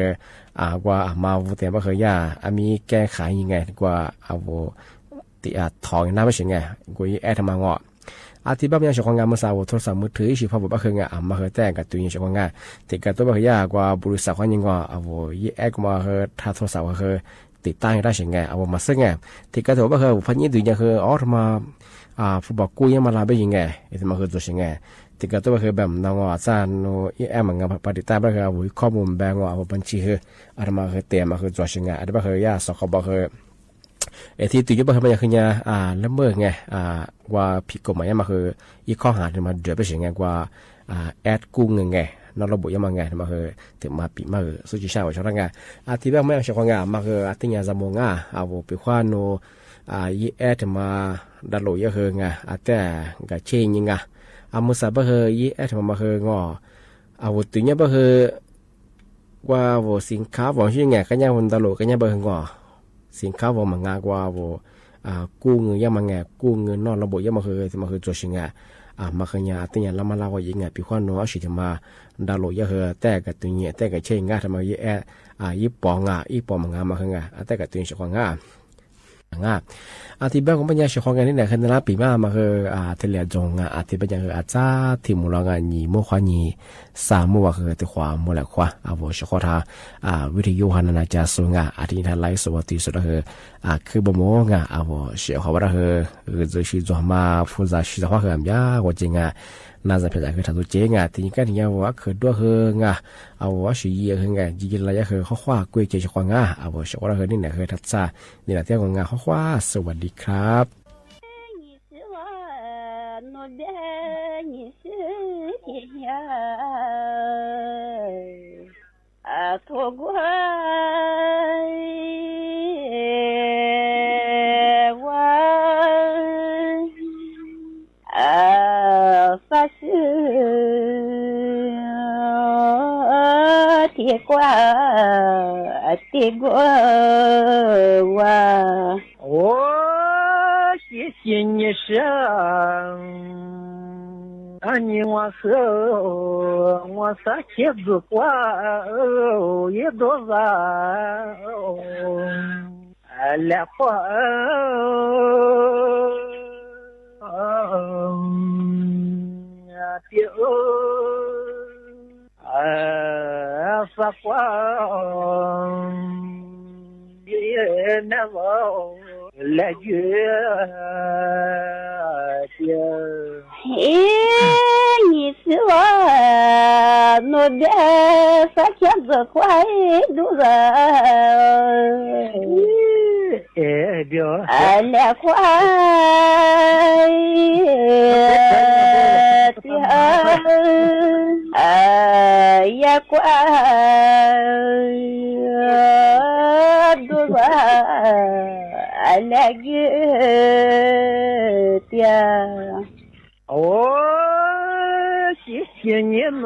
กว่ามาวูแต่มาเฮมีแก้ไขยังไงกว่าติถอนน้ำไปสิงไงกว่ายี่ทำมางอที่บ้านยังชอบงานมาสาวโทรศัพท์มือถือชิพอบอกเฮงมาเฮแต่กับตัวยังชอบงานติดกับตัวบ้านกว่าบริษัทเขายังว่ายี่ก็มาเฮถ้าโทรศัพท์เฮติดตั้งได้สิงไงมาซึ่งไงติดกับตัวบ้านเฮพันยี่ตัวยังเฮทำมาฟุตบอลกู้ยังมาลาไปยังไงที่มาเฮตัวสิงไงติดกับตัวบ้านแบบน้องอาจารย์ยี่มันงานปฏิบัติบ้านข้อมูลแบงก์บัญชีเฮมาเฮเตะมาเฮตัวสิงไงบ้านเฮสกบเฮที่ตุยบ้านมันยังคือละเมิดไงว่าผิดกฎหมายมาคืออีข้อหาที่มาเดือดไปเสียงไงว่าแอดกู้เงินไงนอกระบบยังมาไงมาคือถึงมาปิดมาคือสุจิชาว่าชอบไงที่บ้านไม่ชอบไงมาคือที่ยังจะมองไปคว้าโนยี่แอดมาดัลโลยเฮงแต่กับเชงยังมุสาบ้าเฮยี่แอดมาคืองตุยเนี่ยบ้าเฮว่าสินค้าว่าชื่อไงกันยังวันดัลโลกันยังบ้าเฮงสินค้าว่ามันง่ายกว่ากู้เงินยังมันไงกู้เงินนอกระบบยังมาคือตัวสิงมาคือเนี่ยที่เนี่ยเรามาเล่าว่ายังไงปีความโน้ตสิจะมาดาวโหลยเฮแต่กับตัวเนี่ยแต่กับเช่นง่ายทำไมยี่ปองยี่ปองมันง่ายมาคือไงแต่กับตัวเนี่ยชอบง่ายที่บ้านของปัญญาชอบงานนี่แหละคือปีมาคือเทเลจงที่ปัญญาคืออาจจะที่มูลงานยี่มั่วขวายี่สามมั่วคือที่ขวามั่วแหละขวาชอบท่าวิทยุหันนาจะสูงที่ท่านไลฟ์สดที่สุดคือบ่มั่วเสียเขาว่าจะชีจมาฟูจะชีจะว่าคืออย่างว่าจริงน่าจะเป็นคือทำตัวเจ๊ที่นี่ก็ที่ว่าคือด้วยว่าชีคือจริงๆแล้วคือข้อความกุยเจชควางชอบว่านี่แหละคือทัศน์นี่แหละที่ของข้อความสวัสดีครับทั่วกว่าฟาสืที่กว่าว่า我谢谢你生，你我是我啥妻子过也多少来花。发光也难忘来月的。你是我我的发现这块路人，来快也怪多吧，那个的。谢谢你呢，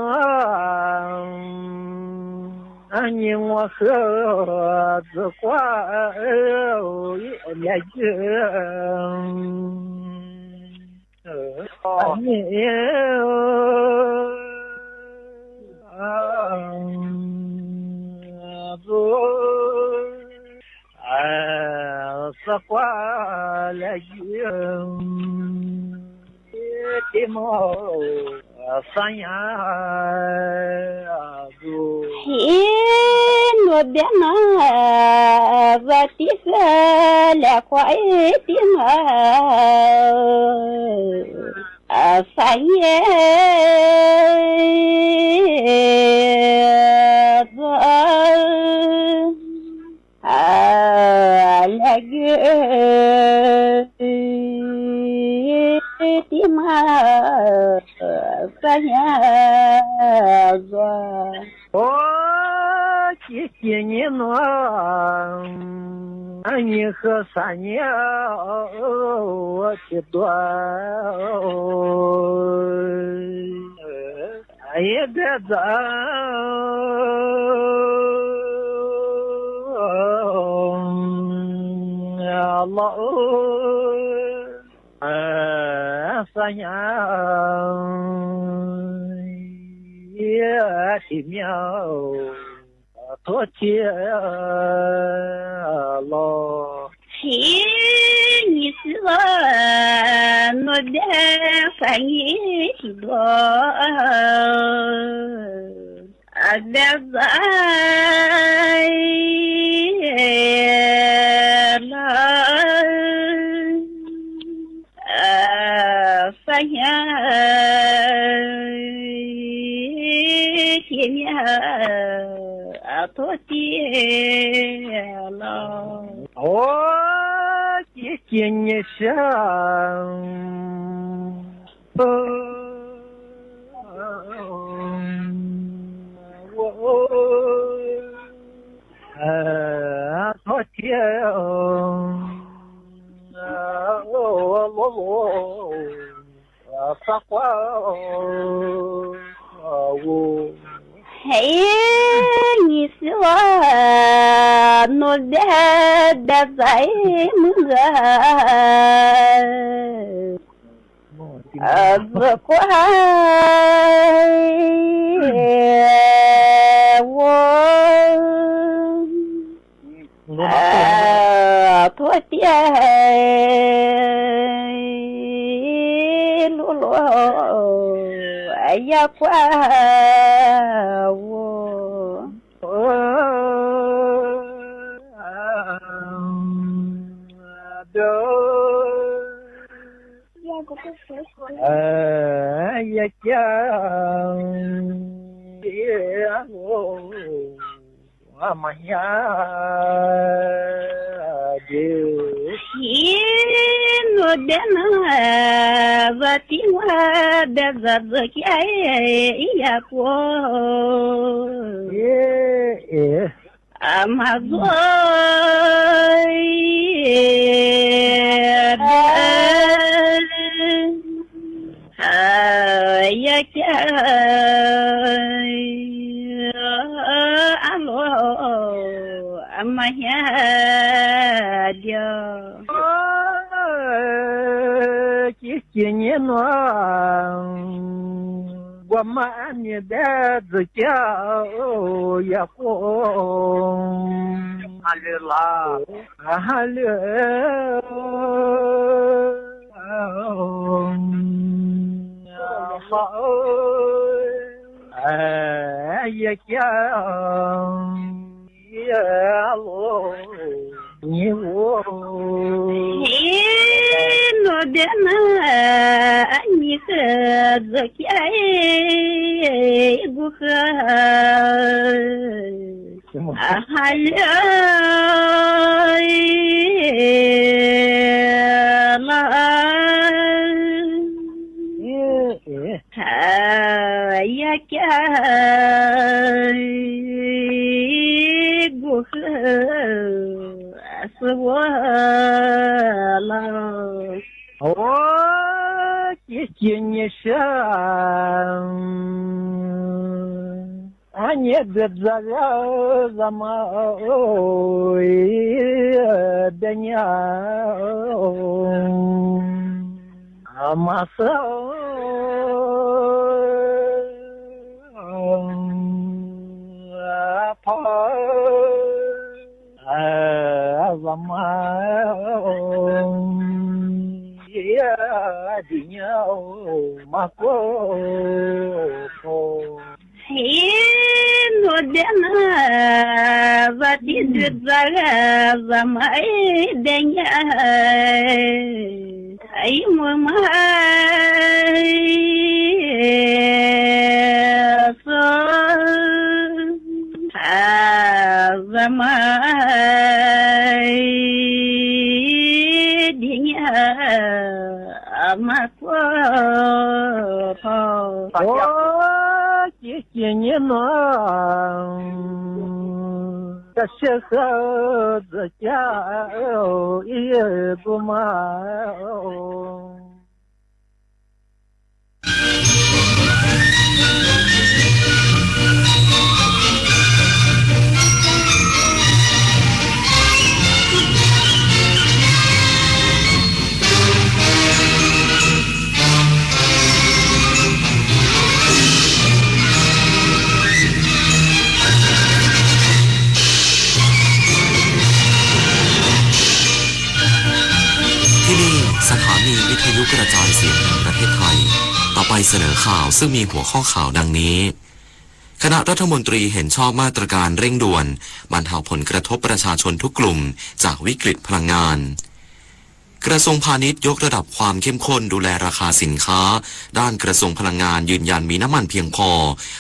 你我和子花也就。你是花了云的毛山呀我别拿我的色来快的嘛三爷那个的嘛三爷谢谢你呢。俺你和3年去多，俺也在这。老3年也是苗多天老。嘿，你是我我的3年是多，别在。3年前面多天了，我姐姐你想，多天。撒花嘿，你是我我的在么个不怪我多点路路哎呀怪我也讲我们呀就我的那我听我的这个呀过马座呀家阿罗阿妈呀的今年呢，我们你的自家也过，哈利啦，哈利，也讲也路你我。我的那你和这个不和还了呀家不和是我了。我姐姐你想，俺也别这个怎么的娘，俺妈说，跑，怎么？的鸟马过嘿，我的那我的这个怎么的呀？哎，妈妈说怎么的呀？马过我姐姐你呢？这些孩子家也不嘛。สถานีวิทยุกระจายเสียงแห่งประเทศไทยต่อไปเสนอข่าวซึ่งมีหัวข้อข่าวดังนี้คณะรัฐมนตรีเห็นชอบมาตรการเร่งด่วนบรรเทาผลกระทบประชาชนทุกกลุ่มจากวิกฤตพลังงานกระทรวงพาณิชย์ยกระดับความเข้มข้นดูแลราคาสินค้าด้านกระทรวงพลังงานยืนยันมีน้ำมันเพียงพอ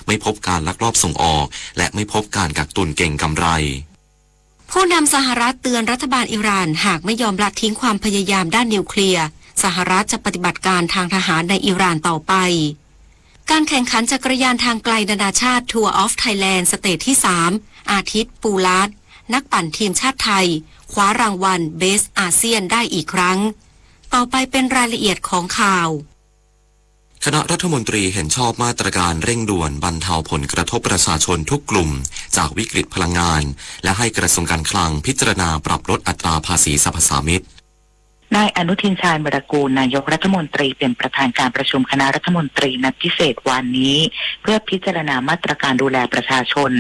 ไม่พบการลักลอบส่งออกและไม่พบการกักตุนเก่งกำไรผู้นำสหรัฐเตือนรัฐบาลอิหร่านหากไม่ยอมละทิ้งความพยายามด้านนิวเคลียร์สหรัฐจะปฏิบัติการทางทหารในอิหร่านต่อไปการแข่งขันจักรยานทางไกลนานาชาติทัวร์ออฟไทยแลนด์สเตจที่3อาทิตย์ปูลาดนักปั่นทีมชาติไทยคว้ารางวัลเบสอาเซียนได้อีกครั้งต่อไปเป็นรายละเอียดของข่าวคณะรัฐมนตรีเห็นชอบมาตรการเร่งด่วนบรรเทาผลกระทบประชาชนทุกกลุ่มจากวิกฤตพลังงานและให้กระทรวงการคลังพิจารณาปรับลดอัตราภาษีสรรพสามิตนายอนุทินชาญวิรากูลนายกรัฐมนตรีเป็นประธานการประชุมคณะรัฐมนตรีนัดพิเศษวันนี้เพื่อพิจารณามาตรการดูแลประชาชน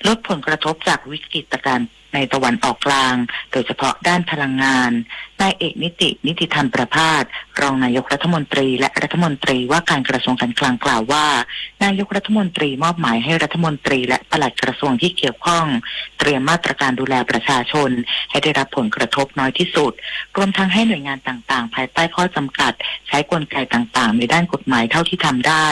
ลดผลกระทบจากวิกฤตการณ์ในตะวันออกกลางโดยเฉพาะด้านพลังงานนายเอกนิติธรรมประภาสรองนายกรัฐมนตรีและรัฐมนตรีว่าการกระทรวงการคลังกล่าวว่านายกรัฐมนตรีมอบหมายให้รัฐมนตรีและปลัดกระทรวงที่เกี่ยวข้องเตรียมมาตรการดูแลประชาชนให้ได้รับผลกระทบน้อยที่สุดรวมทั้งให้หน่วยงานต่างๆภายใต้ข้อจำกัดใช้กลไกต่างๆในด้านกฎหมายเท่าที่ทำได้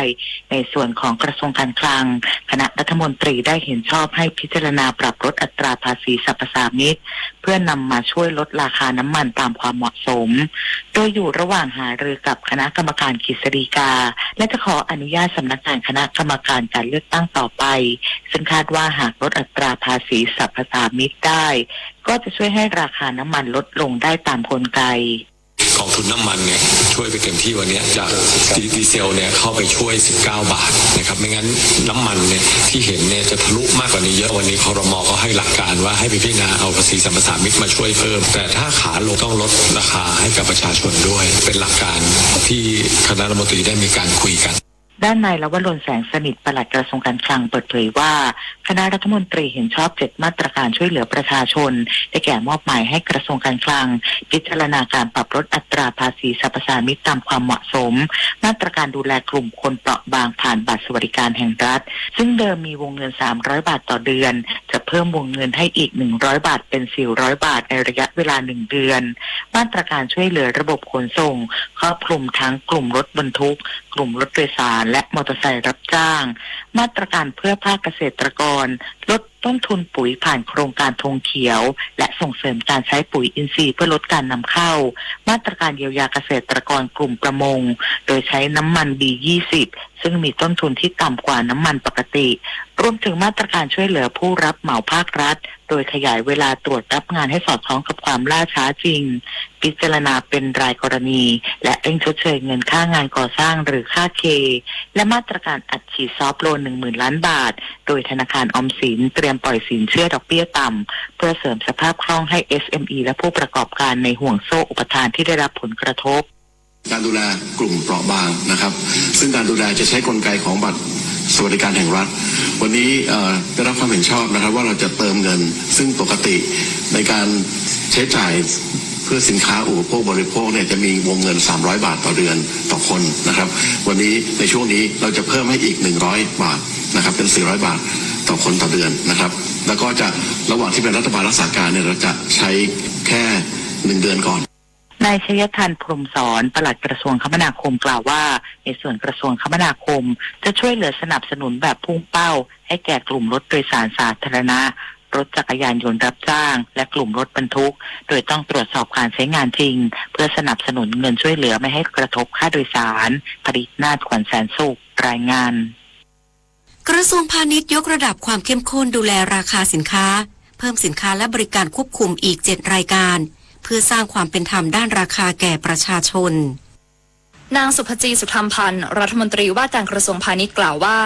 ในส่วนของกระทรวงการคลังคณะรัฐมนตรีได้เห็นชอบให้พิจารณาปรับลดอัตราภาษีสรรพสามิตเพื่อนำมาช่วยลดราคาน้ำมันตามความเหมาะสมโดยอยู่ระหว่างหารือกับคณะกรรมการกฤษฎีกาและจะขออนุญาตสำนักงานคณะกรรมการการเลือกตั้งต่อไปซึ่งคาดว่าหากลดอัตราภาษีสรรพสามิตได้ก็จะช่วยให้ราคาน้ำมันลดลงได้ตามกลไกกองทุนน้ำมันเนี่ยช่วยไปเต็มที่วันนี้จากดีเซลเนี่ยเข้าไปช่วย19 บาทนะครับไม่งั้นน้ำมันเนี่ยที่เห็นเนี่ยจะทะลุมากกว่านี้เยอะวันนี้ครม.ก็ให้หลักการว่าให้พิจารณาเอาภาษีสรรพสามิตมาช่วยเพิ่มแต่ถ้าขาลงต้องลดราคาให้กับประชาชนด้วยเป็นหลักการที่คณะรัฐมนตรีได้มีการคุยกันด้านนายลวรนแสงสนิทปลัดกระทรวงการคลังเปิดเผยว่าคณะรัฐมนตรีเห็นชอบ7มาตรการช่วยเหลือประชาชนได้แก่มอบหมายให้กระทรวงการคลังพิจารณาการปรับลดอัตราภาษีสรรพสามิตตามความเหมาะสมมาตรการดูแลกลุ่มคนเปราะบางผ่านบัตรสวัสดิการแห่งรัฐซึ่งเดิมมีวงเงิน300 บาทต่อเดือนจะเพิ่มวงเงินให้อีก100 บาทเป็น400 บาทในระยะเวลา1 เดือนมาตรการช่วยเหลือระบบขนส่งครอบคลุมทั้งกลุ่มรถบรรทุกกลุ่มรถโดยสารและมอเตอร์ไซค์รับจ้างมาตรการเพื่อภาคเกษตรกรลดต้นทุนปุ๋ยผ่านโครงการธงเขียวและส่งเสริมการใช้ปุ๋ยอินทรีย์เพื่อลดการนำเข้ามาตรการเยียวยาเกษตรกรกลุ่มประมงโดยใช้น้ำมัน B20 ซึ่งมีต้นทุนที่ต่ำกว่าน้ำมันปกติรวมถึงมาตรการช่วยเหลือผู้รับเหมาภาครัฐโดยขยายเวลาตรวจรับงานให้สอดคล้องกับความล่าช้าจริงพิจารณาเป็นรายกรณีและเร่งชดเชยเงินค่างานก่อสร้างหรือค่าเคและมาตรการอัดฉีดซอฟต์โลน 10,000 ล้านบาทโดยธนาคารออมสินเตรียมปล่อยสินเชื่อดอกเบี้ยต่ำเพื่อเสริมสภาพคล่องให้ SME และผู้ประกอบการในห่วงโซ่อุปทานที่ได้รับผลกระทบการดูแลกลุ่มเปราะบางนะครับซึ่งการดูแลจะใช้กลไกของบัตรสวัสดิการแห่งรัฐวันนี้ได้รับความเห็นชอบนะครับว่าเราจะเติมเงินซึ่งปกติในการใช้จ่ายเพื่อสินค้าอุปโภคบริโภคเนี่ยจะมีวงเงิน300 บาทต่อเดือนต่อคนนะครับวันนี้ในช่วงนี้เราจะเพิ่มให้อีก100 บาทนะครับเป็น400 บาทต่อคนต่อเดือนนะครับแล้วก็จะระหว่างที่เป็นรัฐบาลรักษาการเนี่ยเราจะใช้แค่1 เดือนก่อนนายชยทันพรหมสอนปลัดกระทรวงคมนาคมกล่าวว่าในส่วนกระทรวงคมนาคมจะช่วยเหลือสนับสนุนแบบพุ่งเป้าให้แก่กลุ่มรถโดยสารสาธารณะรถจักรยานยนต์รับจ้างและกลุ่มรถบรรทุกโดยต้องตรวจสอบการใช้งานจริงเพื่อสนับสนุนเงินช่วยเหลือไม่ให้กระทบค่าโดยสารผลิตนาถขวัญแสนสุขรายงานกระทรวงพาณิชย์ยกระดับความเข้มข้นดูแลราคาสินค้า เพิ่มสินค้าและบริการควบคุมอีก 7 รายการเพื่อสร้างความเป็นธรรมด้านราคาแก่ประชาชนนางสุภจีสุธรรมพันธ์รัฐมนตรีว่าการกระทรวงพาณิชย์กล่าวว่า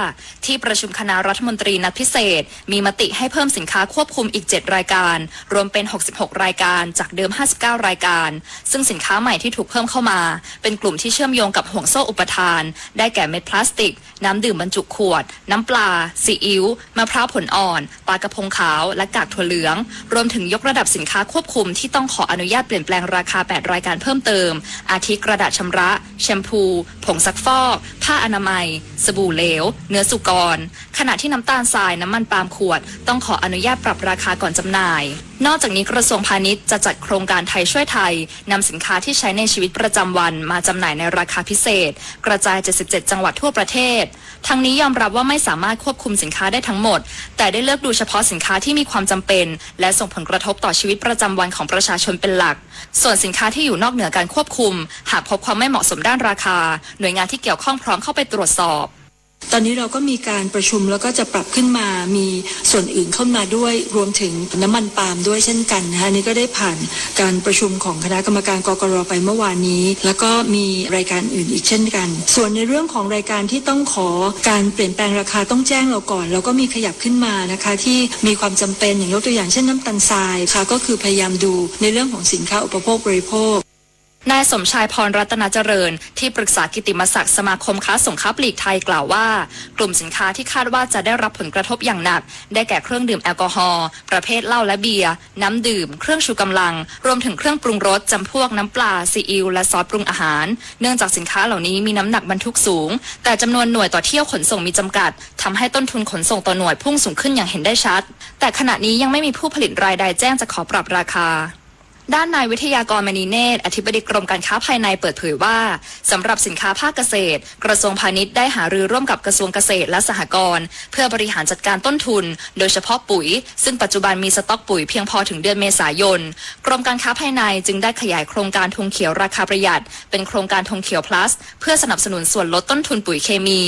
ที่ประชุมคณะรัฐมนตรีนัดพิเศษมีมติให้เพิ่มสินค้าควบคุมอีก7รายการรวมเป็น66รายการจากเดิม59รายการซึ่งสินค้าใหม่ที่ถูกเพิ่มเข้ามาเป็นกลุ่มที่เชื่อมโยงกับห่วงโซ่อุปทานได้แก่เม็ดพลาสติกน้ำดื่มบรรจุขวดน้ำปลาซีอิ๊วมะพร้าวผลอ่อนปลากระพงขาวและกากถั่วเหลืองรวมถึงยกระดับสินค้าควบคุมที่ต้องขออนุญาตเปลี่ยนแปลงราคา8รายการเพิ่มเติมอาทิกระดาษชำระแชมพูผงซักฟอกผ้าอนามัยสบู่เหลวเนื้อสุกรขณะที่น้ำตาลทรายน้ำมันปาล์มขวดต้องขออนุญาตปรับราคาก่อนจำหน่ายนอกจากนี้กระทรวงพาณิชย์จะจัดโครงการไทยช่วยไทยนำสินค้าที่ใช้ในชีวิตประจำวันมาจำหน่ายในราคาพิเศษกระจาย77จังหวัดทั่วประเทศทั้งนี้ยอมรับว่าไม่สามารถควบคุมสินค้าได้ทั้งหมดแต่ได้เลือกดูเฉพาะสินค้าที่มีความจำเป็นและส่งผลกระทบต่อชีวิตประจำวันของประชาชนเป็นหลักส่วนสินค้าที่อยู่นอกเหนือการควบคุมหากพบความไม่เหมาะสมด้านราคาหน่วยงานที่เกี่ยวข้องพร้อมเข้าไปตรวจสอบตอนนี้เราก็มีการประชุมแล้วก็จะปรับขึ้นมามีส่วนอื่นเข้ามาด้วยรวมถึงน้ำมันปาล์มด้วยเช่นกันนะคะนี่ก็ได้ผ่านการประชุมของคณะกรรมการกกร.ไปเมื่อวานนี้แล้วก็มีรายการอื่นอีกเช่นกันส่วนในเรื่องของรายการที่ต้องขอการเปลี่ยนแปลงราคาต้องแจ้งเราก่อนเราก็มีขยับขึ้นมานะคะที่มีความจำเป็นอย่างยกตัวอย่างเช่นน้ำตาลทรายค่ะก็คือพยายามดูในเรื่องของสินค้าอุปโภคบริโภคนายสมชายพรรัตนเจริญที่ปรึกษากิตติมศักดิ์สมาคมค้าส่งค้าปลีกไทยกล่าวว่ากลุ่มสินค้าที่คาดว่าจะได้รับผลกระทบอย่างหนักได้แก่เครื่องดื่มแอลกอฮอล์ประเภทเหล้าและเบียร์น้ำดื่มเครื่องชูกำลังรวมถึงเครื่องปรุงรสจำพวกน้ำปลาซีอิ๊วและซอสปรุงอาหารเนื่องจากสินค้าเหล่านี้มีน้ำหนักบรรทุกสูงแต่จำนวนหน่วยต่อเที่ยวขนส่งมีจำกัดทำให้ต้นทุนขนส่งต่อหน่วยพุ่งสูงขึ้นอย่างเห็นได้ชัดแต่ขณะนี้ยังไม่มีผู้ผลิตรายใดแจ้งจะขอปรับราคาด้านนายวิทยากรมณีเนตรอธิบดีกรมการค้าภายในเปิดเผยว่าสำหรับสินค้าภาคเกษตรกระทรวงพาณิชย์ได้หารือร่วมกับกระทรวงเกษตรและสหกรณ์เพื่อบริหารจัดการต้นทุนโดยเฉพาะปุ๋ยซึ่งปัจจุบันมีสต็อกปุ๋ยเพียงพอถึงเดือนเมษายนกรมการค้าภายในจึงได้ขยายโครงการธงเขียวราคาประหยัดเป็นโครงการธงเขียว plus เพื่อสนับสนุนส่วนลดต้นทุนปุ๋ยเคมี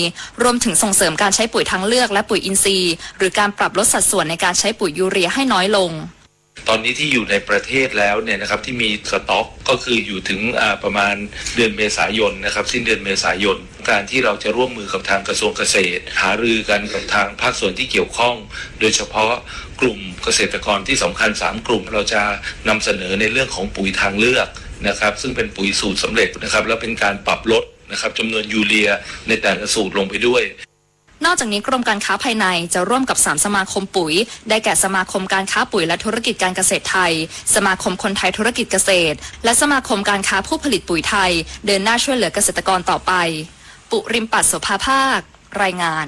รวมถึงส่งเสริมการใช้ปุ๋ยทางเลือกและปุ๋ยอินทรีย์หรือการปรับลดสัดส่วนในการใช้ปุ๋ยยูเรียให้น้อยลงตอนนี้ที่อยู่ในประเทศแล้วเนี่ยนะครับที่มีสต็อกก็คืออยู่ถึงประมาณเดือนเมษายนนะครับสิ้นเดือนเมษายนการที่เราจะร่วมมือกับทางกระทรวงเกษตรหารือกันกับทางภาคส่วนที่เกี่ยวข้องโดยเฉพาะกลุ่มเกษตรกรที่สำคัญ3กลุ่มเราจะนำเสนอในเรื่องของปุ๋ยทางเลือกนะครับซึ่งเป็นปุ๋ยสูตรสำเร็จนะครับแล้วเป็นการปรับลดนะครับจำนวนยูเรียในแต่ละสูตรลงไปด้วยนอกจากนี้กรมการค้าภายในจะร่วมกับ3สมาคมปุ๋ยได้แก่สมาคมการค้าปุ๋ยและธุรกิจการเกษตรไทยสมาคมคนไทยธุรกิจเกษตรและสมาคมการค้าผู้ผลิตปุ๋ยไทยเดินหน้าช่วยเหลือเกษตรกรต่อไปปุริมปัสโสภาภาครายงาน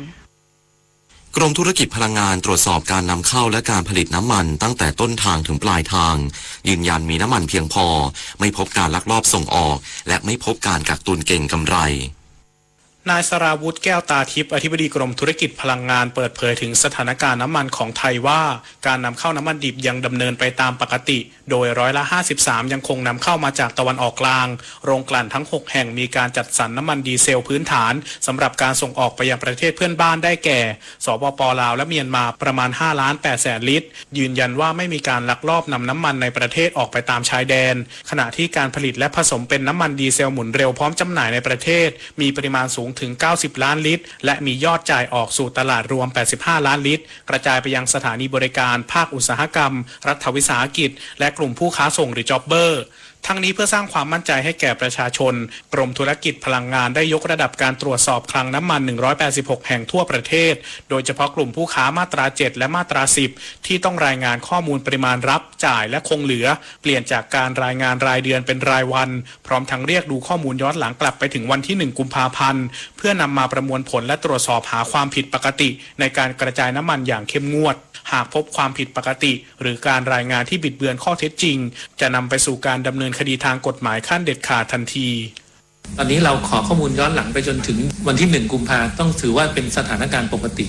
กรมธุรกิจพลังงานตรวจสอบการนำเข้าและการผลิตน้ำมันตั้งแต่ต้นทางถึงปลายทางยืนยันมีน้ำมันเพียงพอไม่พบการลักลอบส่งออกและไม่พบการกักตุนเก็งกำไรนายสราวุธแก้วตาทิพย์อธิบดีกรมธุรกิจพลังงานเปิดเผยถึงสถานการณ์น้ำมันของไทยว่าการนำเข้าน้ำมันดิบยังดำเนินไปตามปกติโดย53%ยังคงนำเข้ามาจากตะวันออกกลางโรงกลั่นทั้ง6แห่งมีการจัดสรรน้ำมันดีเซลพื้นฐานสำหรับการส่งออกไปยังประเทศเพื่อนบ้านได้แก่สปป.ลาวและเมียนมาประมาณ5,800,000 ลิตรยืนยันว่าไม่มีการลักลอบนำน้ำมันในประเทศออกไปตามชายแดนขณะที่การผลิตและผสมเป็นน้ำมันดีเซลหมุนเร็วพร้อมจำหน่ายในประเทศมีปริมาณสูงถึง90ล้านลิตรและมียอดจ่ายออกสู่ตลาดรวม85ล้านลิตรกระจายไปยังสถานีบริการภาคอุตสาหกรรมรัฐวิสาหกิจและกลุ่มผู้ค้าส่งหรือจ็อบเบอร์ทั้งนี้เพื่อสร้างความมั่นใจให้แก่ประชาชนกรมธุรกิจพลังงานได้ยกระดับการตรวจสอบคลังน้ำมัน186แห่งทั่วประเทศโดยเฉพาะกลุ่มผู้ค้ามาตรา7และมาตรา10ที่ต้องรายงานข้อมูลปริมาณรับจ่ายและคงเหลือเปลี่ยนจากการรายงานรายเดือนเป็นรายวันพร้อมทั้งเรียกดูข้อมูลย้อนหลังกลับไปถึงวันที่1กุมภาพันธ์เพื่อนำมาประมวลผลและตรวจสอบหาความผิดปกติในการกระจายน้ำมันอย่างเข้มงวดหากพบความผิดปกติหรือการรายงานที่บิดเบือนข้อเท็จจริงจะนำไปสู่การดำเนินคดีทางกฎหมายขั้นเด็ดขาดทันทีตอนนี้เราขอข้อมูลย้อนหลังไปจนถึงวันที่1กุมภาพันธ์ต้องถือว่าเป็นสถานการณ์ปกติ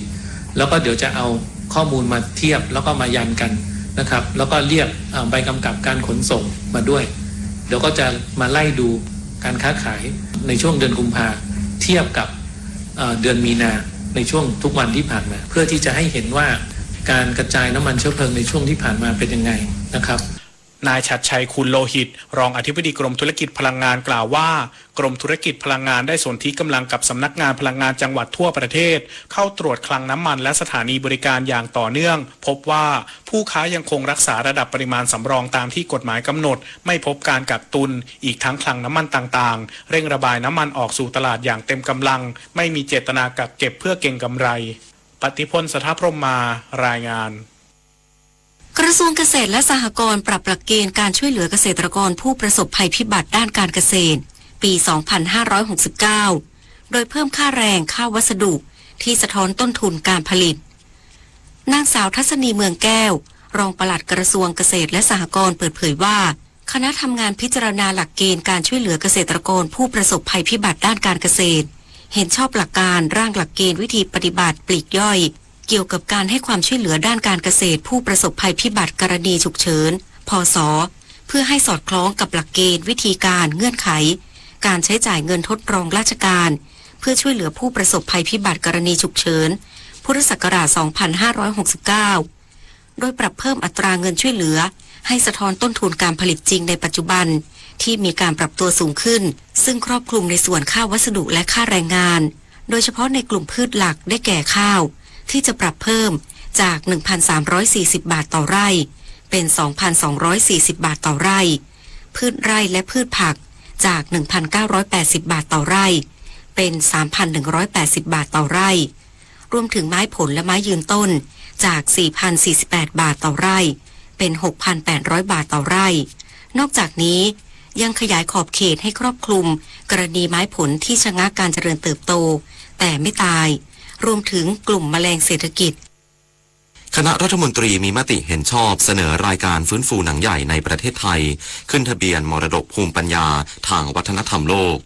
แล้วก็เดี๋ยวจะเอาข้อมูลมาเทียบแล้วก็มายันกันนะครับแล้วก็เรียกใบกำกับการขนส่งมาด้วยเดี๋ยวก็จะมาไล่ดูการค้าขายในช่วงเดือนกุมภาพันธ์เทียบกับเดือนมีนาในช่วงทุกวันที่ผ่านมาเพื่อที่จะให้เห็นว่า การกระจายน้ำมันเชื้อเพลิงในช่วงที่ผ่านมาเป็นยังไงนะครับนายชัดชัยคุณโลหิตรองอธิบดีกรมธุรกิจพลังงานกล่าวว่ากรมธุรกิจพลังงานได้สนธิกำลังกับสำนักงานพลังงานจังหวัดทั่วประเทศเข้าตรวจคลังน้ำมันและสถานีบริการอย่างต่อเนื่องพบว่าผู้ค้ายังคงรักษาระดับปริมาณสำรองตามที่กฎหมายกำหนดไม่พบการกักตุนอีกทั้งคลังน้ำมันต่างๆเร่งระบายน้ำมันออกสู่ตลาดอย่างเต็มกำลังไม่มีเจตนากักเก็บเพื่อเก็งกำไรปฏิพล สถาพรหมารายงานกระทรวงเกษตรและสหกรณ์ปรับหลักเกณฑ์การช่วยเหลือเกษตรกรผู้ประสบภัยพิบัติด้านการเกษตรปี 2569 โดยเพิ่มค่าแรงค่าวัสดุที่สะท้อนต้นทุนการผลิตนางสาวทัศนีเมืองแก้วรองปลัดกระทรวงเกษตรและสหกรณ์เปิดเผยว่าคณะทำงานพิจารณาหลักเกณฑ์การช่วยเหลือเกษตรกรผู้ประสบภัยพิบัติด้านการเกษตรเห็นชอบหลักการร่างหลักเกณฑ์วิธีปฏิบัติปลีกย่อยเกี่ยวกับการให้ความช่วยเหลือด้านการเกษตรผู้ประสบภัยพิบัติกรณีฉุกเฉินพศ.เพื่อให้สอดคล้องกับหลักเกณฑ์วิธีการเงื่อนไขการใช้จ่ายเงินทดรองราชการเพื่อช่วยเหลือผู้ประสบภัยพิบัติกรณีฉุกเฉินพุทธศักราช 2569 โดยปรับเพิ่มอัตราเงินช่วยเหลือให้สะท้อนต้นทุนการผลิตจริงในปัจจุบันที่มีการปรับตัวสูงขึ้นซึ่งครอบคลุมในส่วนค่าวัสดุและค่าแรงงานโดยเฉพาะในกลุ่มพืชหลักได้แก่ข้าวที่จะปรับเพิ่มจาก 1,340 บาทต่อไร่เป็น 2,240 บาทต่อไร่พืชไร่และพืชผักจาก 1,980 บาทต่อไร่เป็น 3,180 บาทต่อไร่รวมถึงไม้ผลและไม้ยืนต้นจาก 4,048 บาทต่อไร่เป็น 6,800 บาทต่อไร่นอกจากนี้ยังขยายขอบเขตให้ครอบคลุมกรณีไม้ผลที่ชะงักการเจริญเติบโตแต่ไม่ตายรวมถึงกลุ่มแมลงเศรษฐกิจคณะรัฐมนตรีมีมติเห็นชอบเสนอรายการฟื้นฟูหนังใหญ่ในประเทศไทยขึ้นทะเบียนมรดกภูมิปัญญาทางวัฒนธรรมโลก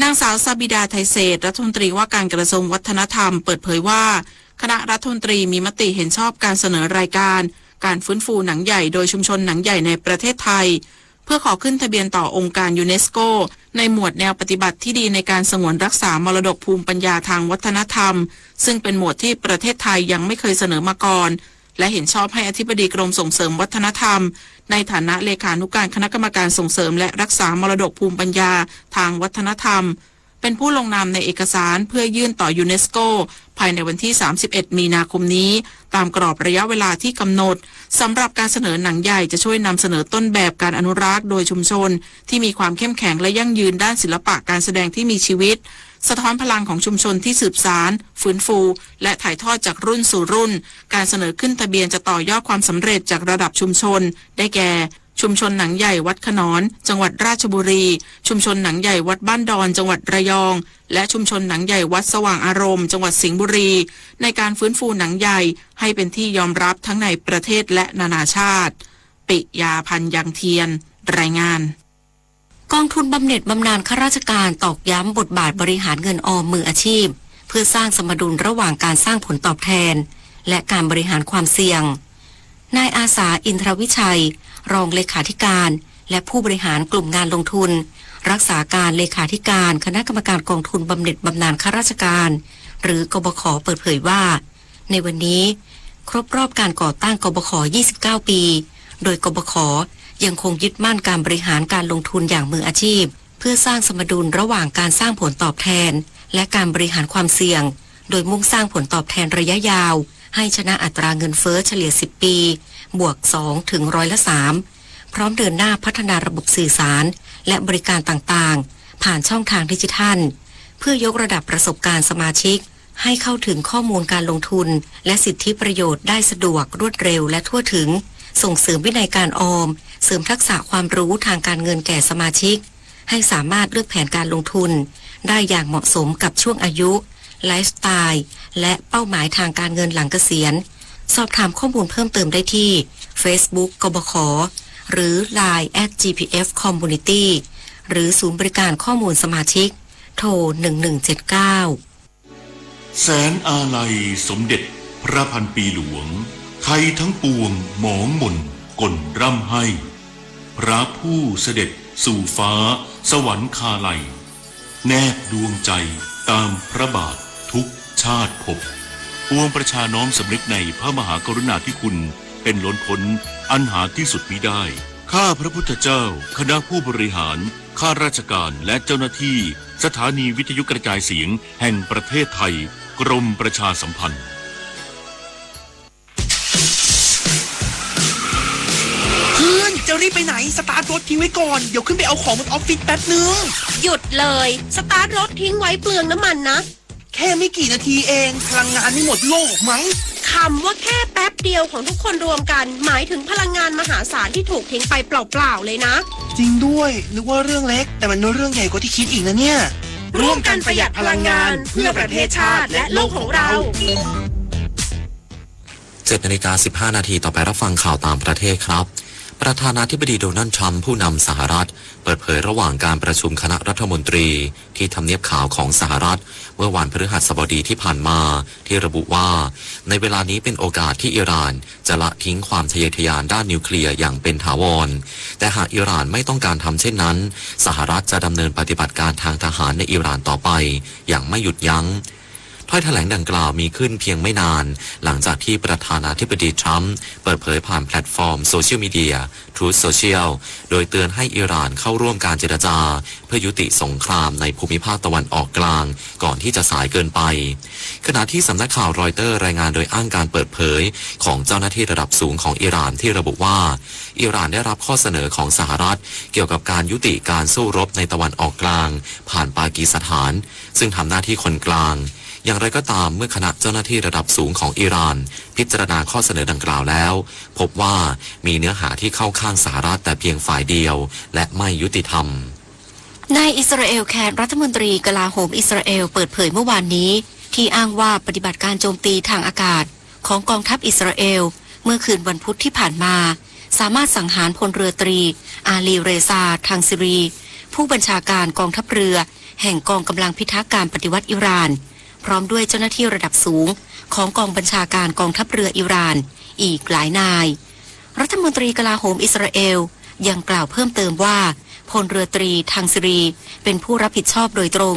นางสาวซาบิดาไทยเศรษฐ์รัฐมนตรีว่าการกระทรวงวัฒนธรรมเปิดเผยว่าคณะรัฐมนตรีมีมติเห็นชอบการเสนอรายการการฟื้นฟูหนังใหญ่โดยชุมชนหนังใหญ่ในประเทศไทยเพื่อขอขึ้นทะเบียนต่อองค์การยูเนสโกในหมวดแนวปฏิบัติที่ดีในการสงวนรักษามรดกภูมิปัญญาทางวัฒนธรรมซึ่งเป็นหมวดที่ประเทศไทยยังไม่เคยเสนอมาก่อนและเห็นชอบให้อธิบดีกรมส่งเสริมวัฒนธรรมในฐานะเลขานุการคณะกรรมการส่งเสริมและรักษามรดกภูมิปัญญาทางวัฒนธรรมเป็นผู้ลงนามในเอกสารเพื่อยื่นต่อยูเนสโกภายในวันที่ 31 มีนาคมนี้ตามกรอบระยะเวลาที่กำหนดสำหรับการเสนอหนังใหญ่จะช่วยนำเสนอต้นแบบการอนุรักษ์โดยชุมชนที่มีความเข้มแข็งและยั่งยืนด้านศิลปะการแสดงที่มีชีวิตสะท้อนพลังของชุมชนที่สืบสานฟื้นฟูและถ่ายทอดจากรุ่นสู่รุ่นการเสนอขึ้นทะเบียนจะต่อยอดความสำเร็จจากระดับชุมชนได้แก่ชุมชนหนังใหญ่วัดขนอนจังหวัดราชบุรีชุมชนหนังใหญ่วัดบ้านดอนจังหวัดระยองและชุมชนหนังใหญ่วัดสว่างอารมณ์จังหวัดสิงห์บุรีในการฟื้นฟูหนังใหญ่ให้เป็นที่ยอมรับทั้งในประเทศและนานาชาติปิยาพันธ์ยังเทียนรายงานกองทุนบำเหน็จบำนาญข้าราชการตอกย้ำบทบาทบริหารเงินออมมืออาชีพเพื่อสร้างสมดุลระหว่างการสร้างผลตอบแทนและการบริหารความเสี่ยงนายอาสาอินทรวิชัยรองเลขาธิการและผู้บริหารกลุ่มงานลงทุนรักษาการเลขาธิการคณะกรรมการกองทุนบำเหน็จบำนาญข้าราชการหรือกบข.เปิดเผยว่าในวันนี้ครบรอบการก่อตั้งกบข. 29 ปีโดยกบข.ยังคงยึดมั่นการบริหารการลงทุนอย่างมืออาชีพเพื่อสร้างสมดุลระหว่างการสร้างผลตอบแทนและการบริหารความเสี่ยงโดยมุ่งสร้างผลตอบแทนระยะยาวให้ชนะอัตราเงินเฟ้อเฉลี่ย10 ปีบวก 2 ถึง3%พร้อมเดินหน้าพัฒนาระบบสื่อสารและบริการต่างๆผ่านช่องทางดิจิทัลเพื่อยกระดับประสบการณ์สมาชิกให้เข้าถึงข้อมูลการลงทุนและสิทธิประโยชน์ได้สะดวกรวดเร็วและทั่วถึงส่งเสริมวินัยการออมเสริมทักษะความรู้ทางการเงินแก่สมาชิกให้สามารถเลือกแผนการลงทุนได้อย่างเหมาะสมกับช่วงอายุไลฟ์สไตล์และเป้าหมายทางการเงินหลังเกษียณสอบถามข้อมูลเพิ่มเติมได้ที่ Facebook กบข.หรือ Line @GPF Community หรือศูนย์บริการข้อมูลสมาชิกโทร 1179 แสนอาลัยสมเด็จพระพันปีหลวงไทยทั้งปวงหมองหม่นก่นร่ำให้พระผู้เสด็จสู่ฟ้าสวรรคาลัยแนบดวงใจตามพระบาททุกชาติภพ ปวงประชาน้อมสำนึกในพระมหากรุณาธิคุณเป็นล้นพ้นอันหาที่สุดมิได้ข้าพระพุทธเจ้าคณะผู้บริหารข้าราชการและเจ้าหน้าที่สถานีวิทยุกระจายเสียงแห่งประเทศไทยกรมประชาสัมพันธ์เพื่อนจะรีบไปไหนสตาร์ทรถทิ้งไว้ก่อนเดี๋ยวขึ้นไปเอาของบนออฟฟิศแป๊บนึงหยุดเลยสตาร์ทรถทิ้งไว้เปลืองน้ำมันนะแค่ไม่กี่นาทีเองพลังงานไม่หมดโลกมั้งคำว่าแค่แป๊บเดียวของทุกคนรวมกันหมายถึงพลังงานมหาศาลที่ถูกทิ้งไปเปล่าๆเลยนะจริงด้วยนึกว่าเรื่องเล็กแต่มันเรื่องใหญ่กว่าที่คิดอีกนะเนี่ยร่วมกันประหยัดพลังงานเพื่อประเทศชาติและโลกของเรา 7:15 นาทีต่อไปรับฟังข่าวต่างประเทศครับประธานาธิบดีโดนัลด์ทรัมป์ผู้นำสหรัฐเปิดเผยระหว่างการประชุมคณะรัฐมนตรีที่ทำเนียบขาวของสหรัฐเมื่อวันพฤหัสบดีที่ผ่านมาที่ระบุว่าในเวลานี้เป็นโอกาสที่อิหร่านจะละทิ้งความทะเยอทะยานด้านนิวเคลียร์อย่างเป็นถาวรแต่หากอิหร่านไม่ต้องการทำเช่นนั้นสหรัฐจะดำเนินปฏิบัติการทางทหารในอิหร่านต่อไปอย่างไม่หยุดยั้งถ้อยแถลงดังกล่าวมีขึ้นเพียงไม่นานหลังจากที่ประธานาธิบดีทรัมป์เปิดเผยผ่านแพลตฟอร์มโซเชียลมีเดีย Truth Social โดยเตือนให้อิหร่านเข้าร่วมการเจรจาเพื่อยุติสงครามในภูมิภาคตะวันออกกลางก่อนที่จะสายเกินไปขณะที่สำนักข่าวรอยเตอร์รายงานโดยอ้างการเปิดเผยของเจ้าหน้าที่ระดับสูงของอิหร่านที่ระบุว่าอิหร่านได้รับข้อเสนอของสหรัฐเกี่ยวกับการยุติการสู้รบในตะวันออกกลางผ่านปากีสถานซึ่งทำหน้าที่คนกลางอย่างไรก็ตามเมื่อคณะเจ้าหน้าที่ระดับสูงของอิหร่านพิจารณาข้อเสนอดังกล่าวแล้วพบว่ามีเนื้อหาที่เข้าข้างสหรัฐแต่เพียงฝ่ายเดียวและไม่ยุติธรรมนายอิสราเอลแคนรัฐมนตรีกลาโหมอิสราเอลเปิดเผยเมื่อวานนี้ที่อ้างว่าปฏิบัติการโจมตีทางอากาศของกองทัพอิสราเอลเมื่อคืนวันพุธที่ผ่านมาสามารถสังหารพลเรือตรีอาลีเรซาทางซิรีผู้บัญชาการกองทัพเรือแห่งกองกำลังพิทักษ์การปฏิวัติอิหร่านพร้อมด้วยเจ้าหน้าที่ระดับสูงของกองบัญชาการกองทัพเรืออิหร่านอีกหลายนายรัฐมนตรีกลาโหมอิสราเอลยังกล่าวเพิ่มเติมว่าพลเรือตรีทางซิรีเป็นผู้รับผิดชอบโดยตรง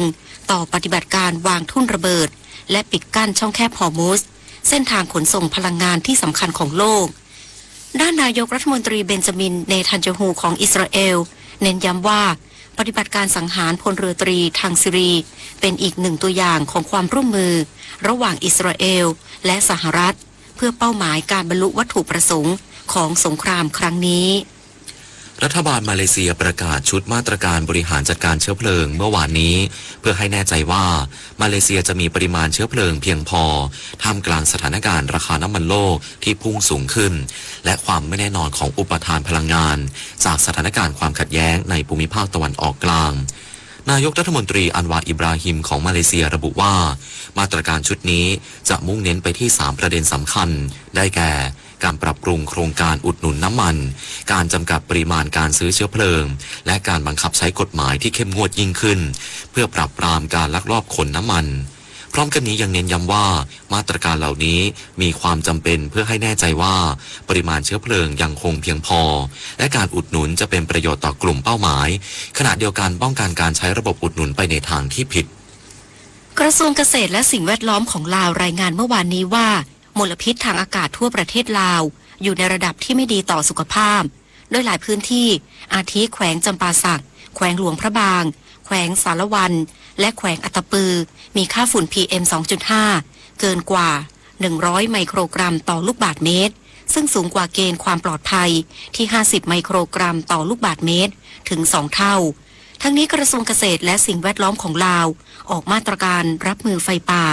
ต่อปฏิบัติการวางทุ่นระเบิดและปิดกั้นช่องแคบฮอร์มุซเส้นทางขนส่งพลังงานที่สำคัญของโลกด้านนายกรัฐมนตรีเบนจามินเนทันยาฮูของอิสราเอลเน้นย้ำว่าปฏิบัติการสังหารพลเรือตรีทางซิรีเป็นอีกหนึ่งตัวอย่างของความร่วมมือระหว่างอิสราเอลและสหรัฐเพื่อเป้าหมายการบรรลุวัตถุประสงค์ของสงครามครั้งนี้รัฐบาลมาเลเซียประกาศชุดมาตรการบริหารจัดการเชื้อเพลิงเมื่อวานนี้เพื่อให้แน่ใจว่ามาเลเซียจะมีปริมาณเชื้อเพลิงเพียงพอท่ามกลางสถานการณ์ราคาน้ำมันโลกที่พุ่งสูงขึ้นและความไม่แน่นอนของอุปทานพลังงานจากสถานการณ์ความขัดแย้งในภูมิภาคตะวันออกกลางนายกรัฐมนตรีอันวาอิบราฮิมของมาเลเซียระบุว่ามาตรการชุดนี้จะมุ่งเน้นไปที่3ประเด็นสำคัญได้แก่การปรับปรุงโครงการอุดหนุนน้ำมันการจำกัดปริมาณการซื้อเชื้อเพลิงและการบังคับใช้กฎหมายที่เข้มงวดยิ่งขึ้นเพื่อปราบปรามการลักลอบขนน้ำมันพร้อมกันนี้ยังเน้นย้ำว่ามาตรการเหล่านี้มีความจำเป็นเพื่อให้แน่ใจว่าปริมาณเชื้อเพลิงยังคงเพียงพอและการอุดหนุนจะเป็นประโยชน์ต่อกลุ่มเป้าหมายขณะเดียวกันป้องกันการใช้ระบบอุดหนุนไปในทางที่ผิดกระทรวงเกษตรและสิ่งแวดล้อมของลาวรายงานเมื่อวานนี้ว่ามลพิษทางอากาศทั่วประเทศลาวอยู่ในระดับที่ไม่ดีต่อสุขภาพโดยหลายพื้นที่อาทิแขวงจำปาสักแขวงหลวงพระบางแขวงสารวันและแขวงอัตตปือมีค่าฝุ่น PM 2.5 เกินกว่า100ไมโครกรัมต่อลูกบาศก์เมตรซึ่งสูงกว่าเกณฑ์ความปลอดภัยที่50ไมโครกรัมต่อลูกบาศก์เมตรถึง2เท่าทั้งนี้กระทรวงเกษตรและสิ่งแวดล้อมของลาวออกมาตรการรับมือไฟป่า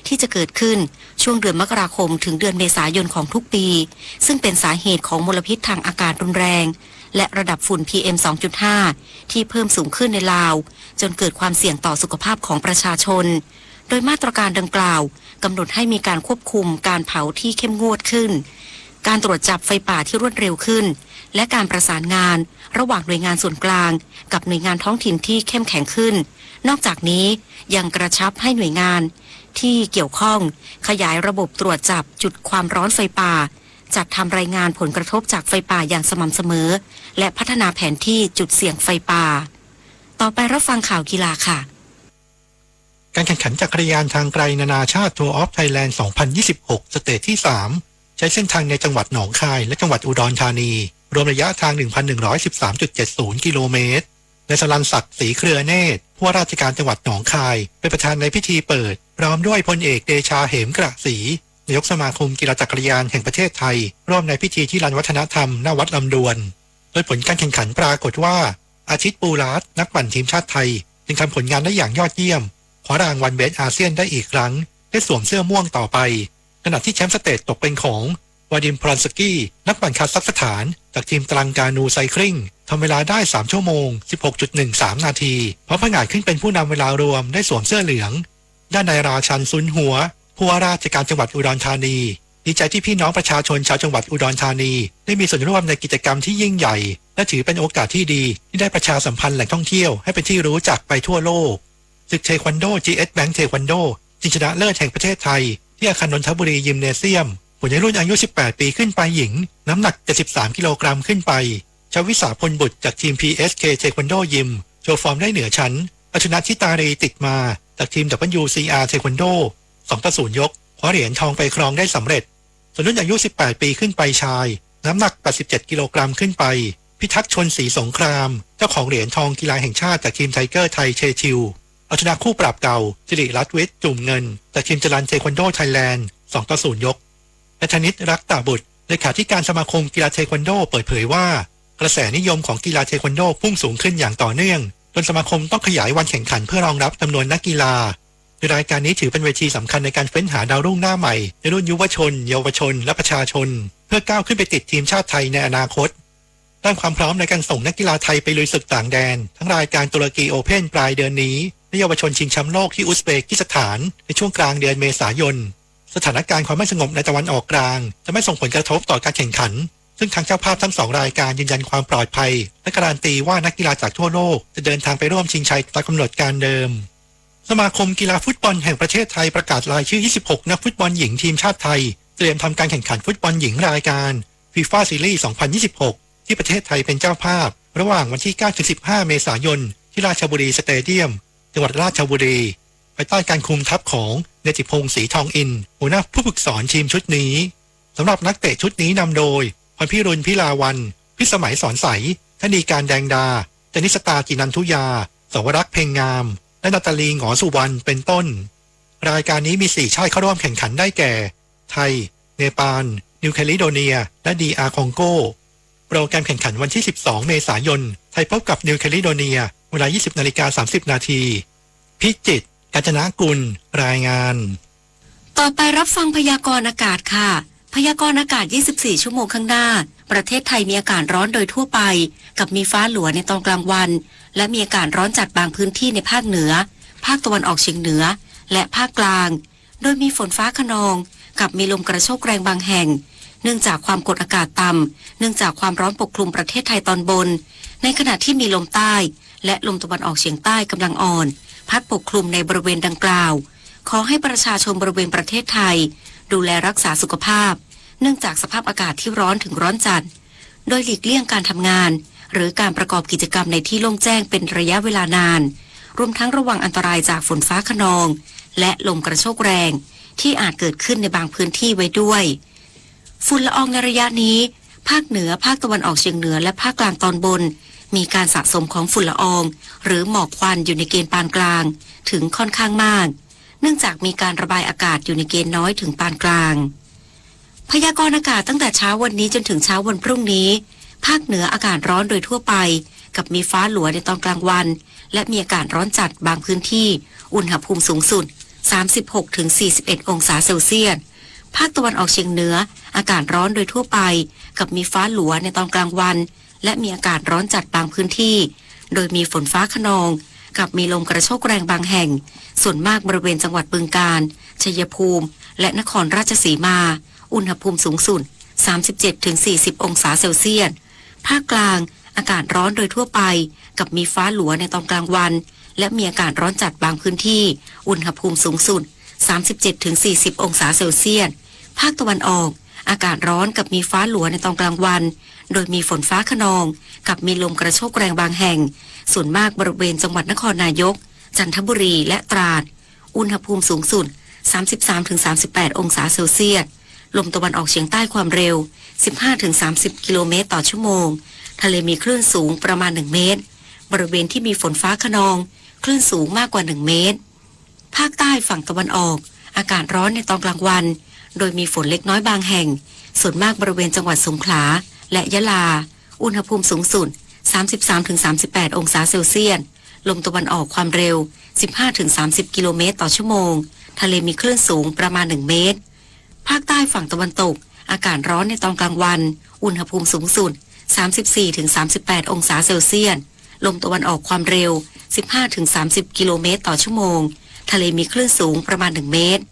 ที่จะเกิดขึ้นช่วงเดือนมกราคมถึงเดือนเมษายนของทุกปีซึ่งเป็นสาเหตุของมลพิษทางอากาศรุนแรงและระดับฝุ่น PM 2.5 ที่เพิ่มสูงขึ้นในลาวจนเกิดความเสี่ยงต่อสุขภาพของประชาชนโดยมาตรการดังกล่าวกำหนดให้มีการควบคุมการเผาที่เข้มงวดขึ้นการตรวจจับไฟป่าที่รวดเร็วขึ้นและการประสานงานระหว่างหน่วยงานส่วนกลางกับหน่วยงานท้องถิ่นที่เข้มแข็งขึ้นนอกจากนี้ยังกระชับให้หน่วยงานที่เกี่ยวข้องขยายระบบตรวจจับจุดความร้อนไฟป่าจัดทำรายงานผลกระทบจากไฟป่าอย่างสม่ำเสมอและพัฒนาแผนที่จุดเสี่ยงไฟป่าต่อไปรับฟังข่าวกีฬาค่ะ การแข่งขันจักรยานทางไกลนานาชาติ Tour of Thailand 2026 สเตจที่ 3 ใช้เส้นทางในจังหวัดหนองคายและจังหวัดอุดรธานีรวมระยะทาง 1,113.70 กิโลเมตรนายสรัญศักดิ์ศรีเครือเนตรผู้ว่าราชการจังหวัดหนองคายเป็นประธานในพิธีเปิดพร้อมด้วยพลเอกเดชาเหมกระศรีนายกสมาคมกีฬาจักรยานแห่งประเทศไทยร่วมในพิธีที่ลานวัฒนธรรมณวัดลำดวนโดยผลการแข่งขันปรากฏว่าอาทิตย์ปูรัตน์นักปั่นทีมชาติไทยจึงทำผลงานได้อย่างยอดเยี่ยมคว้ารางวัลเบสอาเซียนได้อีกครั้งได้สวมเสื้อม่วงต่อไปขณะที่แชมป์สเตจตกเป็นของวาดิมพรอนสกี้นักปั่นคาซัคสถานจากทีมตรังกานูไซคลิงทำเวลาได้3ชั่วโมง 16.13 นาทีเพราะผงาดขึ้นเป็นผู้นำเวลารวมได้สวมเสื้อเหลืองด้านนายราชันซุนหัวผู้ว่าราชการจังหวัดอุดรธานีดีใจที่พี่น้องประชาชนชาวจังหวัดอุดรธานีได้มีส่วนร่วมในกิจกรรมที่ยิ่งใหญ่และถือเป็นโอกาสที่ดีที่ได้ประชาสัมพันธ์แหล่งท่องเที่ยวให้เป็นที่รู้จักไปทั่วโลกศึกเทควันโด GS Bank เทควันโดชิงชนะเลิศแห่งประเทศไทยที่อาคารนนทบุรียิมเนเซียมผู้ใหญ่รุ่นอายุ18 ปีขึ้นไปหญิงน้ำหนัก73 กิโลกรัมขึ้นไปชวิสาพลบุตรจากทีม PSK เทควันโดยิมโชว์ฟอร์มได้เหนือชั้นเอาชนะชิตารีติดมาจากทีม WCR เทควันโด 2-0 ยกคว้าเหรียญทองไปครองได้สำเร็จส่วนรุ่นอายุ18 ปีขึ้นไปชายน้ำหนัก87 กิโลกรัมขึ้นไปพิทักษ์ชนศรีสงครามเจ้าของเหรียญทองกีฬาแห่งชาติจากทีมไทเกอร์ไทยเชชิวเอาชนะคู่ปรับเก่าสิริรัตน์วิทย์จุ่มเงินจากทีมจรัญเทควันโดไทยแลนด์ 2-0 ยกและธนิตรักตาบุตรเลขาธิการสมาคมกีฬาเทควันโดเปิดเผยว่ากระแสนิยมของกีฬาเทควันโดพุ่งสูงขึ้นอย่างต่อเนื่องจนสมาคมต้องขยายวันแข่งขันเพื่อรองรับจำนวนนักกีฬารายการนี้ถือเป็นเวทีสำคัญในการเฟ้นหาดาวรุ่งหน้าใหม่ในรุ่นยุวชนเยาวชนและประชาชนเพื่อก้าวขึ้นไปติดทีมชาติไทยในอนาคตด้านความพร้อมในการส่งนักกีฬาไทยไปลุยศึกต่างแดนทั้งรายการตุรกีโอเพ่นปลายเดือนนี้และเยาวชนชิงแชมป์โลกที่อุซเบกิสถานในช่วงกลางเดือนเมษายนสถานการณ์ความไม่สงบในตะวันออกกลางจะไม่ส่งผลกระทบต่อการแข่งขันซึ่งทางเจ้าภาพทั้ง2รายการยืนยันความปลอดภัยและการันตีว่านักกีฬาจากทั่วโลกจะเดินทางไปร่วมชิงชัยตามกำหนดการเดิมสมาคมกีฬาฟุตบอลแห่งประเทศไทยประกาศรายชื่อ26นักฟุตบอลหญิงทีมชาติไทยเตรียมทำการแข่งขันฟุตบอลหญิงรายการ FIFA Series 2026 ที่ประเทศไทยเป็นเจ้าภาพระหว่างวันที่ 9-15 เมษายนที่ราชบุรีสเตเดียมจังหวัดราชบุรีภายใต้การคุมทัพของเนติพงศ์ศรีทองอินหัวหน้าผู้ฝึกสอนทีมชุดนี้สำหรับนักเตะชุดนี้นำโดยพรพิรุณพิลาวันพิสมัยสอนใสธนีการแดงดาจนิสตาจินันทุยาสวรักษ์เพ็งงามและนาตาลีหงอสุวรรณเป็นต้นรายการนี้มี4ชาติเข้าร่วมแข่งขันได้แก่ไทยเนปาลนิวแคลิโดเนียและDRคองโกโปรแกรมแข่งขันวันที่12 เมษายนไทยพบกับนิวแคลิโดเนียเวลา 20:30 นาทีพิจิตรกาญจนกุลรายงานต่อไปรับฟังพยากรณ์อากาศค่ะพยากรณ์อากาศ 24 ชั่วโมงข้างหน้าประเทศไทยมีอากาศร้อนโดยทั่วไปกับมีฟ้าหลัวในตอนกลางวันและมีอากาศร้อนจัดบางพื้นที่ในภาคเหนือภาคตะวันออกเฉียงเหนือและภาคกลางโดยมีฝนฟ้าคะนองกับมีลมกระโชกแรงบางแห่งเนื่องจากความกดอากาศต่ำเนื่องจากความร้อนปกคลุมประเทศไทยตอนบนในขณะที่มีลมใต้และลมตะวันออกเฉียงใต้กำลังอ่อนพัดปกคลุมในบริเวณดังกล่าวขอให้ประชาชนบริเวณประเทศไทยดูแลรักษาสุขภาพเนื่องจากสภาพอากาศที่ร้อนถึงร้อนจัดโดยหลีกเลี่ยงการทำงานหรือการประกอบกิจกรรมในที่โล่งแจ้งเป็นระยะเวลานานรวมทั้งระวังอันตรายจากฝนฟ้าคะนองและลมกระโชกแรงที่อาจเกิดขึ้นในบางพื้นที่ไว้ด้วยฝุ่นละอองในระยะนี้ภาคเหนือภาคตะวันออกเฉียงเหนือและภาคกลางตอนบนมีการสะสมของฝุ่นละอองหรือหมอกควันอยู่ในเกณฑ์ปานกลางถึงค่อนข้างมากเนื่องจากมีการระบายอากาศอยู่ในเกณฑ์น้อยถึงปานกลางพยากรณ์อากาศตั้งแต่เช้าวันนี้จนถึงเช้าวันพรุ่งนี้ภาคเหนืออากาศร้อนโดยทั่วไปกับมีฟ้าหลัวในตอนกลางวันและมีอากาศร้อนจัดบางพื้นที่อุณหภูมิสูงสุด 36-41 องศาเซลเซียสภาคตะวันออกเฉียงเหนืออากาศร้อนโดยทั่วไปกับมีฟ้าหลัวในตอนกลางวันและมีอากาศร้อนจัดบางพื้นที่โดยมีฝนฟ้าคะนองกับมีลมกระโชกแรงบางแห่งส่วนมากบริเวณจังหวัดบึงกาฬชัยภูมิและนครราชสีมาอุณหภูมิสูงสุด 37-40 องศาเซลเซียสภาคกลางอากาศร้อนโดยทั่วไปกับมีฟ้าหลัวในตอนกลางวันและมีอากาศร้อนจัดบางพื้นที่อุณหภูมิสูงสุด 37-40 องศาเซลเซียสภาคตะวันออกอากาศร้อนกับมีฟ้าหลัวในตอนกลางวันโดยมีฝนฟ้าคะนองกับมีลมกระโชกแรงบางแห่งส่วนมากบริเวณจังหวัดนครนายกจันทบุรีและตราด อุณหภูมิสูงสุด 33-38 องศาเซลเซียสลมตะวันออกเฉียงใต้ความเร็ว 15-30 กิโลเมตรต่อชั่วโมงทะเลมีคลื่นสูงประมาณ 1 เมตรบริเวณที่มีฝนฟ้าคะนองคลื่นสูงมากกว่า 1 เมตรภาคใต้ฝั่งตะวันออกอากาศร้อนในตอนกลางวันโดยมีฝนเล็กน้อยบางแห่งส่วนมากบริเวณจังหวัดสงขลาและยะลาอุณหภูมิสูงสุด 33-38 องศาเซลเซียสลมตะวันออกความเร็ว 15-30 กิโลเมตรต่อชั่วโมงทะเลมีคลื่นสูงประมาณ 1 เมตรภาคใต้ฝั่งตะวันตกอากาศร้อนในตอนกลางวันอุณหภูมิสูงสุด 34-38 องศาเซลเซียสลมตะวันออกความเร็ว 15-30 กิโลเมตรต่อชั่วโมงทะเลมีคลื่นสูงประมาณ 1 เมตร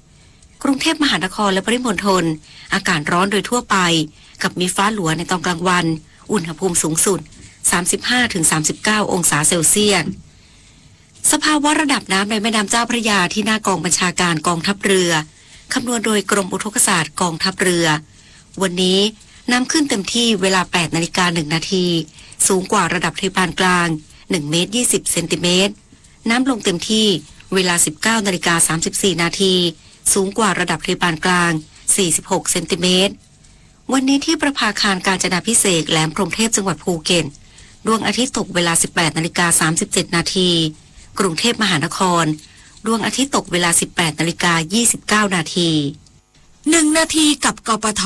กรุงเทพมหานครและปริมณฑลอากาศร้อนโดยทั่วไปกับมีฟ้าหลัวในตอนกลางวันอุณหภูมิสูงสุด 35-39 องศาเซลเซียสสภาวะระดับน้ำในแม่น้ำเจ้าพระยาที่หน้ากองบัญชาการกองทัพเรือคำนวณโดยกรมอุทกศาสตร์กองทัพเรือวันนี้น้ำขึ้นเต็มที่เวลา 8:01 นาทีสูงกว่าระดับทะเลปานกลาง1 เมตร 20 เซนติเมตรน้ำลงเต็มที่เวลา 19:34 นาทีสูงกว่าระดับทะเลปานกลาง46 เซนติเมตรวันนี้ที่ประภาคารกาญจนาภิเษกแหลมพรหมเทพจังหวัดภูเก็ตดวงอาทิตย์ตกเวลา 18:37 นาทีกรุงเทพมหานครดวงอาทิตย์ตกเวลา 18:29 นาที1 นาทีกับกปท.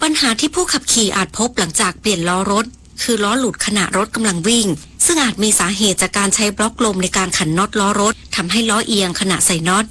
ปัญหาที่ผู้ขับขี่อาจพบหลังจากเปลี่ยนล้อรถคือล้อหลุดขณะรถกำลังวิ่งซึ่งอาจมีสาเหตุจากการใช้บล็อกลมในการขันน็อตล้อรถทำให้ล้อเอียงขณะใส่น็อต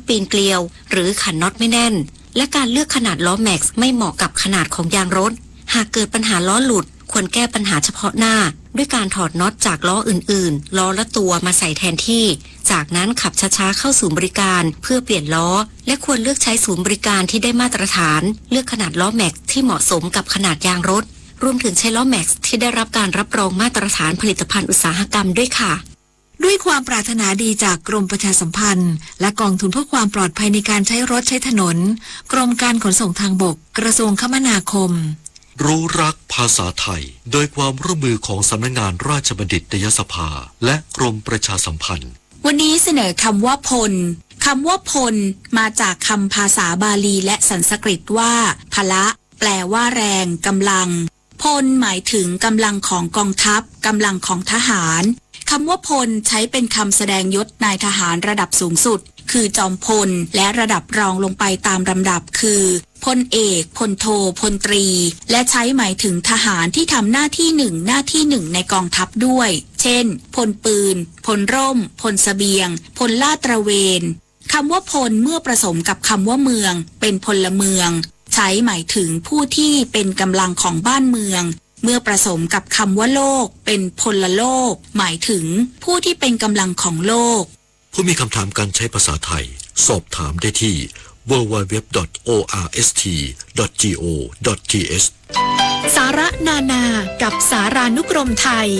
ปีนเกลียวหรือขันน็อตไม่แน่นและการเลือกขนาดล้อแม็กซ์ไม่เหมาะกับขนาดของยางรถหากเกิดปัญหาล้อหลุดควรแก้ปัญหาเฉพาะหน้าด้วยการถอดน็อตจากล้ออื่นๆล้อละตัวมาใส่แทนที่จากนั้นขับช้าๆเข้าศูนย์บริการเพื่อเปลี่ยนล้อและควรเลือกใช้ศูนย์บริการที่ได้มาตรฐานเลือกขนาดล้อแม็กซ์ที่เหมาะสมกับขนาดยางรถรวมถึงใช้ล้อแม็กซ์ที่ได้รับการรับรองมาตรฐานผลิตภัณฑ์อุตสาหกรรมด้วยค่ะด้วยความปรารถนาดีจากกรมประชาสัมพันธ์และกองทุนเพื่อความปลอดภัยในการใช้รถใช้ถนนกรมการขนส่งทางบกกระทรวงคมนาคมรู้รักภาษาไทยโดยความร่วมมือของสำนักงานราชบัณฑิตยสภาและกรมประชาสัมพันธ์วันนี้เสนอคำว่าพลคำว่าพลมาจากคำภาษาบาลีและสันสกฤตว่าพละแปลว่าแรงกำลังพลหมายถึงกำลังของกองทัพกำลังของทหารคำว่าพลใช้เป็นคำแสดงยศนายทหารระดับสูงสุดคือจอมพลและระดับรองลงไปตามลำดับคือพลเอกพลโทพลตรีและใช้หมายถึงทหารที่ทำหน้าที่หนึ่งในกองทัพด้วยเช่นพลปืนพลร่มพลเสบียงพลลาดตระเวนคำว่าพลเมื่อผสมกับคำว่าเมืองเป็นพลเมืองใช้หมายถึงผู้ที่เป็นกำลังของบ้านเมืองเมื่อผสมกับคำว่าโลกเป็นพลโลกหมายถึงผู้ที่เป็นกำลังของโลกผู้มีคำถามการใช้ภาษาไทยสอบถามได้ที่ www.orst.go.th สาระนานากับสารานุกรมไทย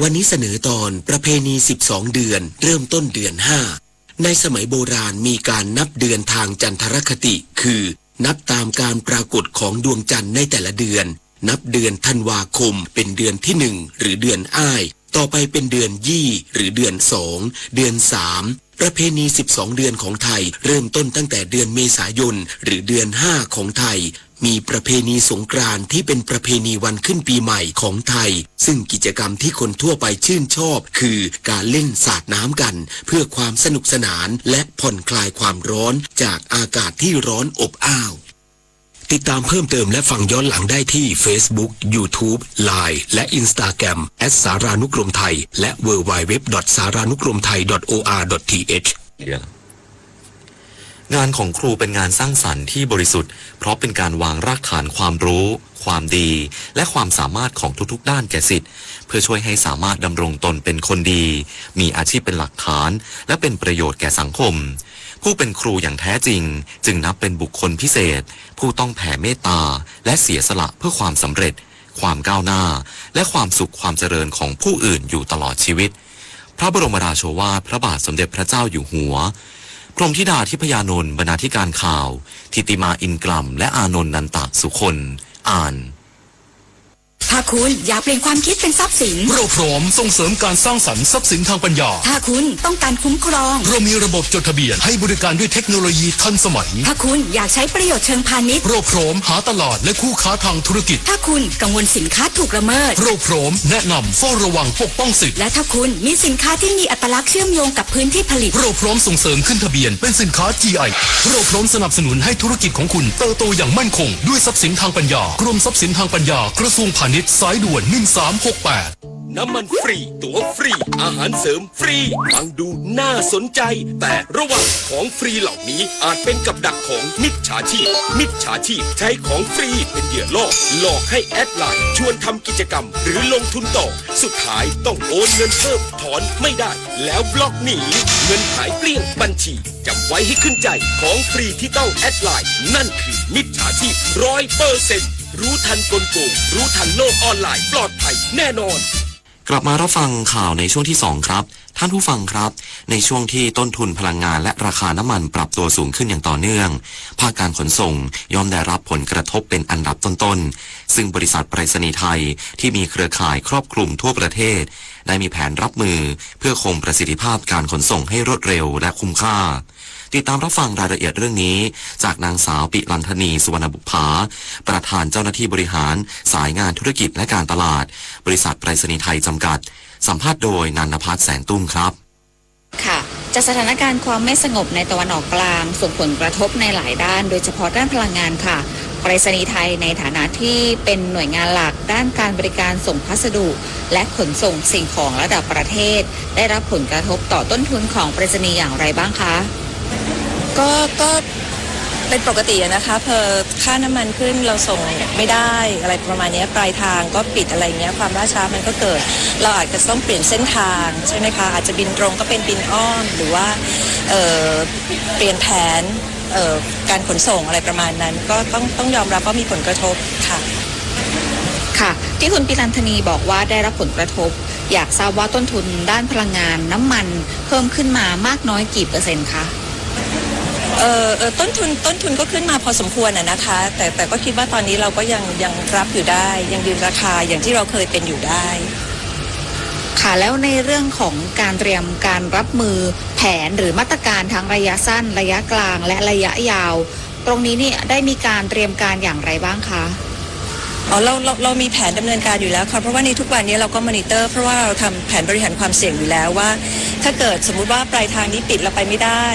วันนี้เสนอตอนประเพณี12เดือนเริ่มต้นเดือน5ในสมัยโบราณมีการนับเดือนทางจันทรคติคือนับตามการปรากฏของดวงจันทร์ในแต่ละเดือนนับเดือนธันวาคมเป็นเดือนที่1หรือเดือนอ้ายต่อไปเป็นเดือนยี่หรือเดือน2เดือน3ประเพณี12เดือนของไทยเริ่มต้นตั้งแต่เดือนเมษายนหรือเดือน5ของไทยมีประเพณีสงกรานต์ที่เป็นประเพณีวันขึ้นปีใหม่ของไทยซึ่งกิจกรรมที่คนทั่วไปชื่นชอบคือการเล่นสาดน้ำกันเพื่อความสนุกสนานและผ่อนคลายความร้อนจากอากาศที่ร้อนอบอ้าวติดตามเพิ่มเติมและฟังย้อนหลังได้ที่ Facebook, YouTube, Line และ Instagram @ สารานุกรมไทยและ www.saranukromthai.or.th งานของครูเป็นงานสร้างสรรค์ที่บริสุทธิ์เพราะเป็นการวางรากฐานความรู้ความดีและความสามารถของทุกๆด้านแก่ศิษย์เพื่อช่วยให้สามารถดำรงตนเป็นคนดีมีอาชีพเป็นหลักฐานและเป็นประโยชน์แก่สังคมผู้เป็นครูอย่างแท้จริงจึงนับเป็นบุคคลพิเศษผู้ต้องแผ่เมตตาและเสียสละเพื่อความสำเร็จความก้าวหน้าและความสุขความเจริญของผู้อื่นอยู่ตลอดชีวิตพระบรมราโชวาทพระบาทสมเด็จพระเจ้าอยู่หัวกรมธิดาทิพยานนท์บรรณาธิการข่าวทิติมาอินกลัมและอานนท์นันตะสุคนอ่าน ถ้าคุณอยากเปลี่ยนความคิดเป็นทรัพย์สินเราพร้อมส่งเสริมการสร้างสรรค์ทรัพย์สินทางปัญญาถ้าคุณต้องการคุ้มครองเรามีระบบจดทะเบียนให้บริการด้วยเทคโนโลยีทันสมัยถ้าคุณอยากใช้ประโยชน์เชิงพาณิชย์เราพร้อมหาตลาดและคู่ค้าทางธุรกิจถ้าคุณกังวลสินค้าถูกละเมิดเราพร้อมแนะนำเฝ้าระวังปกป้องสิทธิและถ้าคุณมีสินค้าที่มีอัตลักษณ์เชื่อมโยงกับพื้นที่ผลิตเราพร้อมส่งเสริมขึ้นทะเบียนเป็นสินค้า GI เราพร้อมสนับสนุนให้ธุรกิจของคุณเติบโตอย่างมั่นคงด้วยทรัพย์สินทางปัญญากรมทรัพย์สินทางปัญญากระทรวงพาณิชย์สายด่วน1368น้ำมันฟรีตั๋วฟรีอาหารเสริมฟรีฟังดูน่าสนใจแต่ระวังของฟรีเหล่านี้อาจเป็นกับดักของมิจฉาชีพใช้ของฟรีเป็นเหยื่อล่อหลอกให้แอดไลน์ชวนทำกิจกรรมหรือลงทุนต่อสุดท้ายต้องโอนเงินเพิ่มถอนไม่ได้แล้วบล็อกหนีเงินหายเกลี้ยงบัญชีจำไว้ให้ขึ้นใจของฟรีที่ต้องแอดไลน์นั่นคือมิจฉาชีพ 100%รู้ทันกลโกงรู้ทันโลกออนไลน์ปลอดภัยแน่นอนกลับมารับฟังข่าวในช่วงที่2ครับท่านผู้ฟังครับในช่วงที่ต้นทุนพลังงานและราคาน้ำมันปรับตัวสูงขึ้นอย่างต่อเนื่องภาคการขนส่งย่อมได้รับผลกระทบเป็นอันดับต้นๆซึ่งบริษัทไปรษณีย์ไทยที่มีเครือข่ายครอบคลุมทั่วประเทศได้มีแผนรับมือเพื่อคงประสิทธิภาพการขนส่งให้รวดเร็วและคุ้มค่าติดตามรับฟังรายละเอียดเรื่องนี้จากนางสาวปิลันธนีสุวรรณบุภาประธานเจ้าหน้าที่บริหารสายงานธุรกิจและการตลาดบริษัทไปรษณีย์ไทยจำกัดสัมภาษณ์โดยนันทภัทรแสงตุ้มครับค่ะจากสถานการณ์ความไม่สงบในตะวันออกกลางส่งผลกระทบในหลายด้านโดยเฉพาะด้านพลังงานค่ะไปรษณีย์ไทยในฐานะที่เป็นหน่วยงานหลักด้านการบริการส่งพัสดุและขนส่งสิ่งของระดับประเทศได้รับผลกระทบต่อต้นทุนของไปรษณีย์อย่างไรบ้างคะก็เป็นปกตินะคะพอค่าน้ำมันขึ้นเราส่งไม่ได้อะไรประมาณนี้ปลายทางก็ปิดอะไรเงี้ยความล่าช้ามันก็เกิดเราอาจจะต้องเปลี่ยนเส้นทางใช่ไหมคะอาจจะบินตรงก็เป็นบินอ้อมหรือว่าเปลี่ยนแผนการขนส่งอะไรประมาณนั้นก็ต้องยอมรับว่ามีผลกระทบค่ะค่ะที่คุณปิลันธนีบอกว่าได้รับผลกระทบอยากทราบว่าต้นทุนด้านพลังงานน้ำมันเพิ่มขึ้นมามากน้อยกี่เปอร์เซ็นต์คะต้นทุนก็ขึ้นมาพอสมควรนะคะแต่ก็คิดว่าตอนนี้เราก็ยังรับอยู่ได้ยังยืนราคาอย่างที่เราเคยเป็นอยู่ได้ค่ะแล้วในเรื่องของการเตรียมการรับมือแผนหรือมาตรการทั้งระยะสั้นระยะกลางและระยะยาวตรงนี้นี่ได้มีการเตรียมการอย่างไรบ้างคะเรามีแผนดำเนินการอยู่แล้วค่ะเพราะว่าในทุกวันนี้เราก็มอนิเตอร์เพราะว่าเราทำแผนบริหารความเสี่ยงอยู่แล้วว่าถ้าเกิดสมมุติว่าปลายทางนี้ปิดเราไปไม่ได้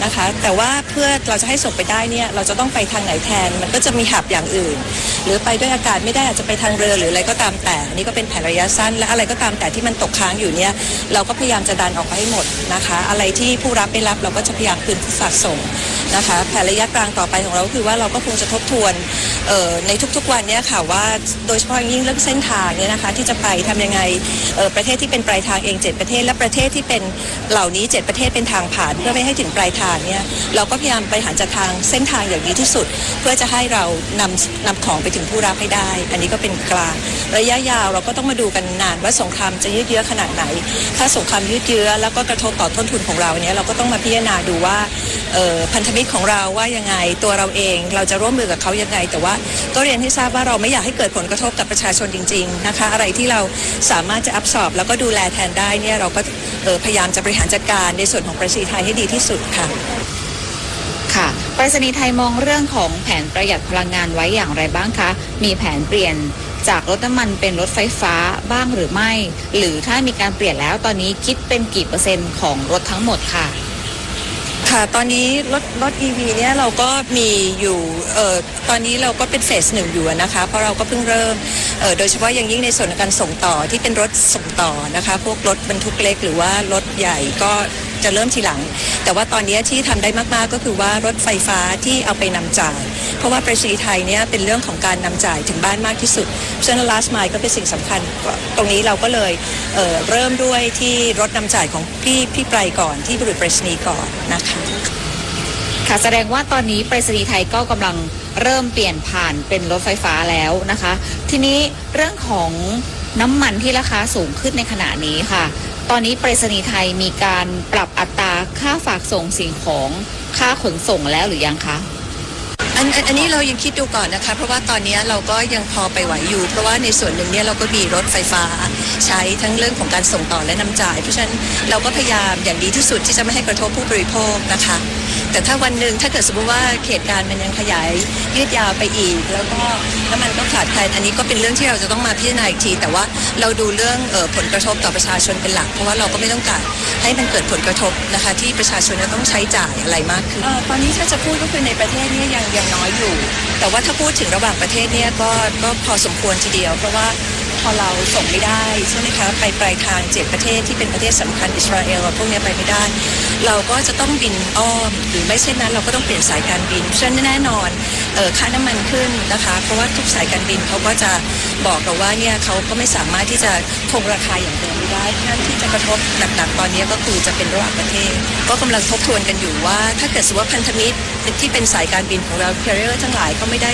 นะคะแต่ว่าเพื่อเราจะให้ส่งไปได้เนี่ยเราจะต้องไปทางไหนแทนมันก็จะมีหับอย่างอื่นหรือไปด้วยอากาศไม่ได้อาจจะไปทางเรือหรืออะไรก็ตามแต่นี่ก็เป็นแผนระยะสั้นและอะไรก็ตามแต่ที่มันตกค้างอยู่เนี่ยเราก็พยายามจะดันออกไปให้หมดนะคะอะไรที่ผู้รับไม่รับเราก็จะพยายามคืนฝากส่งนะคะแผนระยะกลางต่อไปของเราคือว่าเราก็คงจะทบทวนในทุกๆวันเนี่ยค่ะว่าโดยเฉพาะยิ่งเรื่องเส้นทางเนี่ยนะคะที่จะไปทำยังไงประเทศที่เป็นปลายทางเอง7ประเทศและประเทศที่เป็นเหล่านี้7ประเทศเป็นทางผ่านเพื่อไม่ให้ถึงปลายทางเนี่ยเราก็พยายามบริหารจัดทางเส้นทางอย่างดีที่สุดเพื่อจะให้เรานำของไปถึงผู้รับให้ได้อันนี้ก็เป็นกลางระยะยาวเราก็ต้องมาดูกันนานว่าสงครามจะยืดเยื้อขนาดไหนถ้าสงครามยืดเยื้อแล้วก็กระทบต่อต้นทุนของเราเนี่ยเราก็ต้องมาพิจารณาดูว่าพันธมิตรของเราว่ายังไงตัวเราเองเราจะร่วมมือกับเขายังไงแต่ว่าก็เรียนให้ทราบว่าเราไม่อยากให้เกิดผลกระทบกับประชาชนจริงๆนะคะอะไรที่เราสามารถจะอับสอบแล้วก็ดูแลแทนได้เนี่ยเราก็พยายามจะบริหารจัดการในส่วนของไปรษณีย์ไทยให้ดีที่สุดค่ะค่ะไปรษณีย์ไทยมองเรื่องของแผนประหยัดพลังงานไว้อย่างไรบ้างคะมีแผนเปลี่ยนจากรถน้ำมันเป็นรถไฟฟ้าบ้างหรือไม่หรือถ้ามีการเปลี่ยนแล้วตอนนี้คิดเป็นกี่เปอร์เซ็นต์ของรถทั้งหมดค่ะค่ะตอนนี้รถ EV เนี่ยเราก็มีอยู่ตอนนี้เราก็เป็นเฟส 1อยู่นะคะเพราะเราก็เพิ่งเริ่มโดยเฉพาะอย่างยิ่งในส่วนของการส่งต่อที่เป็นรถส่งต่อนะคะพวกรถบรรทุกเล็กหรือว่ารถใหญ่ก็จะเริ่มทีหลังแต่ว่าตอนนี้ที่ทำได้มากๆก็คือว่ารถไฟฟ้าที่เอาไปนำจ่ายเพราะว่าไปรษณีย์ไทยเนี่ยเป็นเรื่องของการนำจ่ายถึงบ้านมากที่สุดฉะนั้น last mile ก็เป็นสิ่งสำคัญตรงนี้เราก็เลยเริ่มด้วยที่รถนำจ่ายของพี่ไพรก่อนที่บุรุษไปรษณีย์ก่อนนะคะค่ะแสดงว่าตอนนี้ไปรษณีย์ไทยก็กำลังเริ่มเปลี่ยนผ่านเป็นรถไฟฟ้าแล้วนะคะทีนี้เรื่องของน้ำมันที่ราคาสูงขึ้นในขณะนี้ค่ะตอนนี้ไปรษณีย์ไทยมีการปรับอัตราค่าฝากส่งสิ่งของค่าขนส่งแล้วหรือยังคะอั อันนี้เรายังคิดดูก่อนนะคะเพราะว่าตอนนี้เราก็ยังพอไปไหวอยู่เพราะว่าในส่วนหนึ่งเนี่ยเราก็มีรถไฟฟ้าใช้ทั้งเรื่องของการส่งต่อและนำจ่ายเพราะฉะนั้นเราก็พยายามอย่างดีที่สุดที่จะไม่ให้กระทบผู้บริโภคนะคะแต่ถ้าวันหนึ่งถ้าเกิดสมมติว่าเหตุการณ์มันยังขยายยืดยาวไปอีกแล้วก็น้ำมันก็ขาดแคลนอันนี้ก็เป็นเรื่องที่เราจะต้องมาพิจารณาอีกทีแต่ว่าเราดูเรื่องผลกระทบต่อประชาชนเป็นหลักเพราะว่าเราก็ไม่ต้องการให้มันเกิดผลกระทบนะคะที่ประชาชนจะต้องใช้จ่ายอะไรมากขึ้นตอนนี้ถ้าจะพูดก็คือในประเทศนี้ยังน้อยอยู่แต่ว่าถ้าพูดถึงระหว่างประเทศเนี่ยก็พอสมควรทีเดียวเพราะว่าพอเราส่งไม่ได้ใช่ไหมคะไปปลายทาง7ประเทศที่เป็นประเทศสำคัญอิสราเอลพวกนี้ไปไม่ได้เราก็จะต้องบินอ้อมหรือไม่เช่นนั้นเราก็ต้องเปลี่ยนสายการบินฉะนั้นแน่นอนค่าน้ำมันขึ้นนะคะเพราะว่าทุกสายการบินเขาก็จะบอกเราว่าเนี่ยเขาก็ไม่สามารถที่จะคงราคาอย่างเดิมได้เพราะฉะนั้นที่จะกระทบหนักๆตอนนี้ก็คือจะเป็นระหว่างประเทศก็กำลังทบทวนกันอยู่ว่าถ้าเกิดสมมติว่าพันธมิตรที่เป็นสายการบินของเรา carrier ทั้งหลายก็ไม่ได้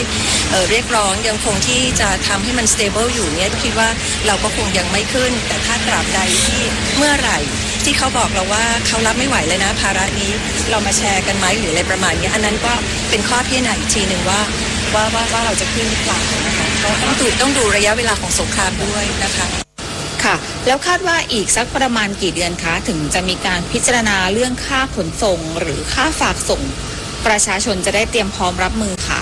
เรียกร้องยังคงที่จะทำให้มัน stable อยู่เนี่ยคิดว่าเราก็คงยังไม่ขึ้นแต่ถ้าตราบใดที่เมื่อไหร่ที่เขาบอกเราว่าเขารับไม่ไหวเลยนะภาระนี้เรามาแชร์กันไหมหรืออะไรประมาณนี้อันนั้นก็เป็นข้อพิจารณาอีกทีหนึ่งว่าเราจะขึ้นหรือเปล่านะคะก็ต้องดูระยะเวลาของสงครามด้วยนะคะค่ะแล้วคาดว่าอีกสักประมาณกี่เดือนคะถึงจะมีการพิจารณาเรื่องค่าขนส่งหรือค่าฝากส่งประชาชนจะได้เตรียมพร้อมรับมือค่ะ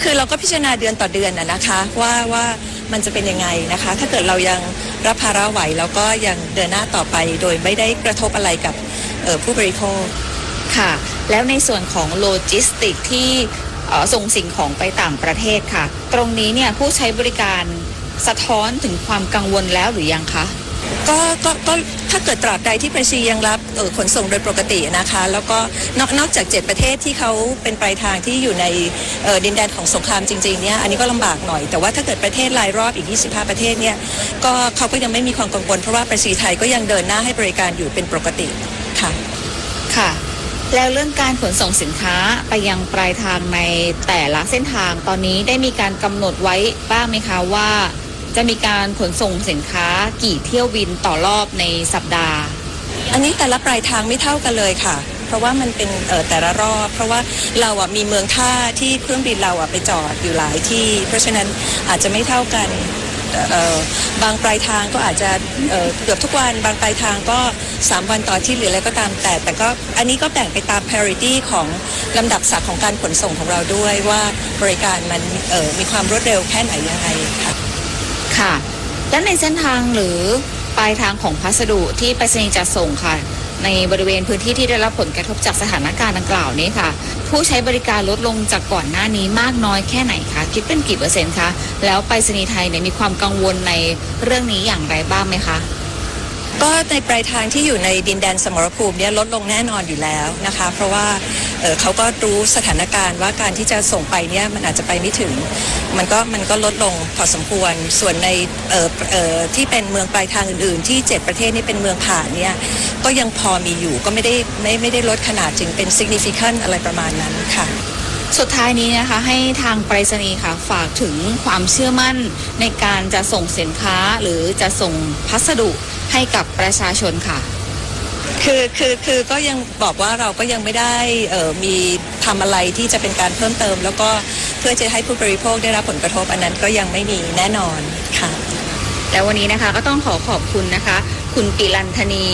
คือเราก็พิจารณาเดือนต่อเดือนนะคะว่ามันจะเป็นยังไงนะคะถ้าเกิดเรายังรับภาระไหวแล้วก็ยังเดินหน้าต่อไปโดยไม่ได้กระทบอะไรกับผู้บริโภคค่ะแล้วในส่วนของโลจิสติกที่ส่งสิ่งของไปต่างประเทศค่ะตรงนี้เนี่ยผู้ใช้บริการสะท้อนถึงความกังวลแล้วหรือยังคะก็ถ้าเกิดตราบใดที่ประชียังรับขนส่งโดยปกตินะคะแล้วก็นอกจาก7ประเทศที่เขาเป็นปลายทางที่อยู่ในดินแดนของสงครามจริงๆเนี่ยอันนี้ก็ลำบากหน่อยแต่ว่าถ้าเกิดประเทศรายรอบอีก25ประเทศเนี่ยก็เขาก็ยังไม่มีความกังวลเพราะว่าประชีไทยก็ยังเดินหน้าให้บริการอยู่เป็นปกติค่ะค่ะแล้วเรื่องการขนส่งสินค้าไปยังปลายทางในแต่ละเส้นทางตอนนี้ได้มีการกำหนดไว้บ้างไหมคะว่าจะมีการขนส่งสินค้ากี่เที่ยวบินต่อรอบในสัปดาห์อันนี้แต่ละปลายทางไม่เท่ากันเลยค่ะเพราะว่ามันเป็นแต่ละรอบเพราะว่าเรามีเมืองท่าที่เครื่องบินเราไปจอดอยู่หลายที่เพราะฉะนั้นอาจจะไม่เท่ากันบางปลายทางก็อาจจะเกือบทุกวันบางปลายทางก็3วันต่อที่หรืออะไรก็ตามแต่ก็อันนี้ก็แบ่งไปตาม priority ของลำดับศักดิ์ของการขนส่งของเราด้วยว่าบริการมันมีความรวดเร็วแค่ไหนยังไงค่ะค่ะและในเส้นทางหรือปลายทางของพัสดุที่ไปรษณีย์จัดส่งค่ะในบริเวณพื้นที่ที่ได้รับผลกระทบจากสถานการณ์ดังกล่าวนี้ค่ะผู้ใช้บริการลดลงจากก่อนหน้านี้มากน้อยแค่ไหนคะคิดเป็นกี่เปอร์เซ็นต์คะแล้วไปรษณีย์ไทยเนี่ยมีความกังวลในเรื่องนี้อย่างไรบ้างไหมคะก็ในปลายทางที่อยู่ในดินแดนสมรภูมิเนี่ยลดลงแน่นอนอยู่แล้วนะคะเพราะว่าเขาก็รู้สถานการณ์ว่าการที่จะส่งไปเนี่ยมันอาจจะไปไม่ถึงมันก็ลดลงพอสมควรส่วนในที่เป็นเมืองปลายทางอื่นๆที่7ประเทศนี่เป็นเมืองผ่านเนี่ยก็ยังพอมีอยู่ก็ไม่ได้ลดขนาดถึงเป็น significant อะไรประมาณนั้นค่ะสุดท้ายนี้นะคะให้ทางไปรษณีย์ค่ะฝากถึงความเชื่อมั่นในการจะส่งสินค้าหรือจะส่งพัสดุให้กับประชาชนค่ะคือก็ยังบอกว่าเราก็ยังไม่ได้มีทำอะไรที่จะเป็นการเพิ่มเติมแล้วก็เพื่อจะให้ผู้บริโภคได้รับผลกระทบอันนั้นก็ยังไม่มีแน่นอนค่ะแล้ววันนี้นะคะก็ต้องขอบคุณนะคะคุณปิลันธนี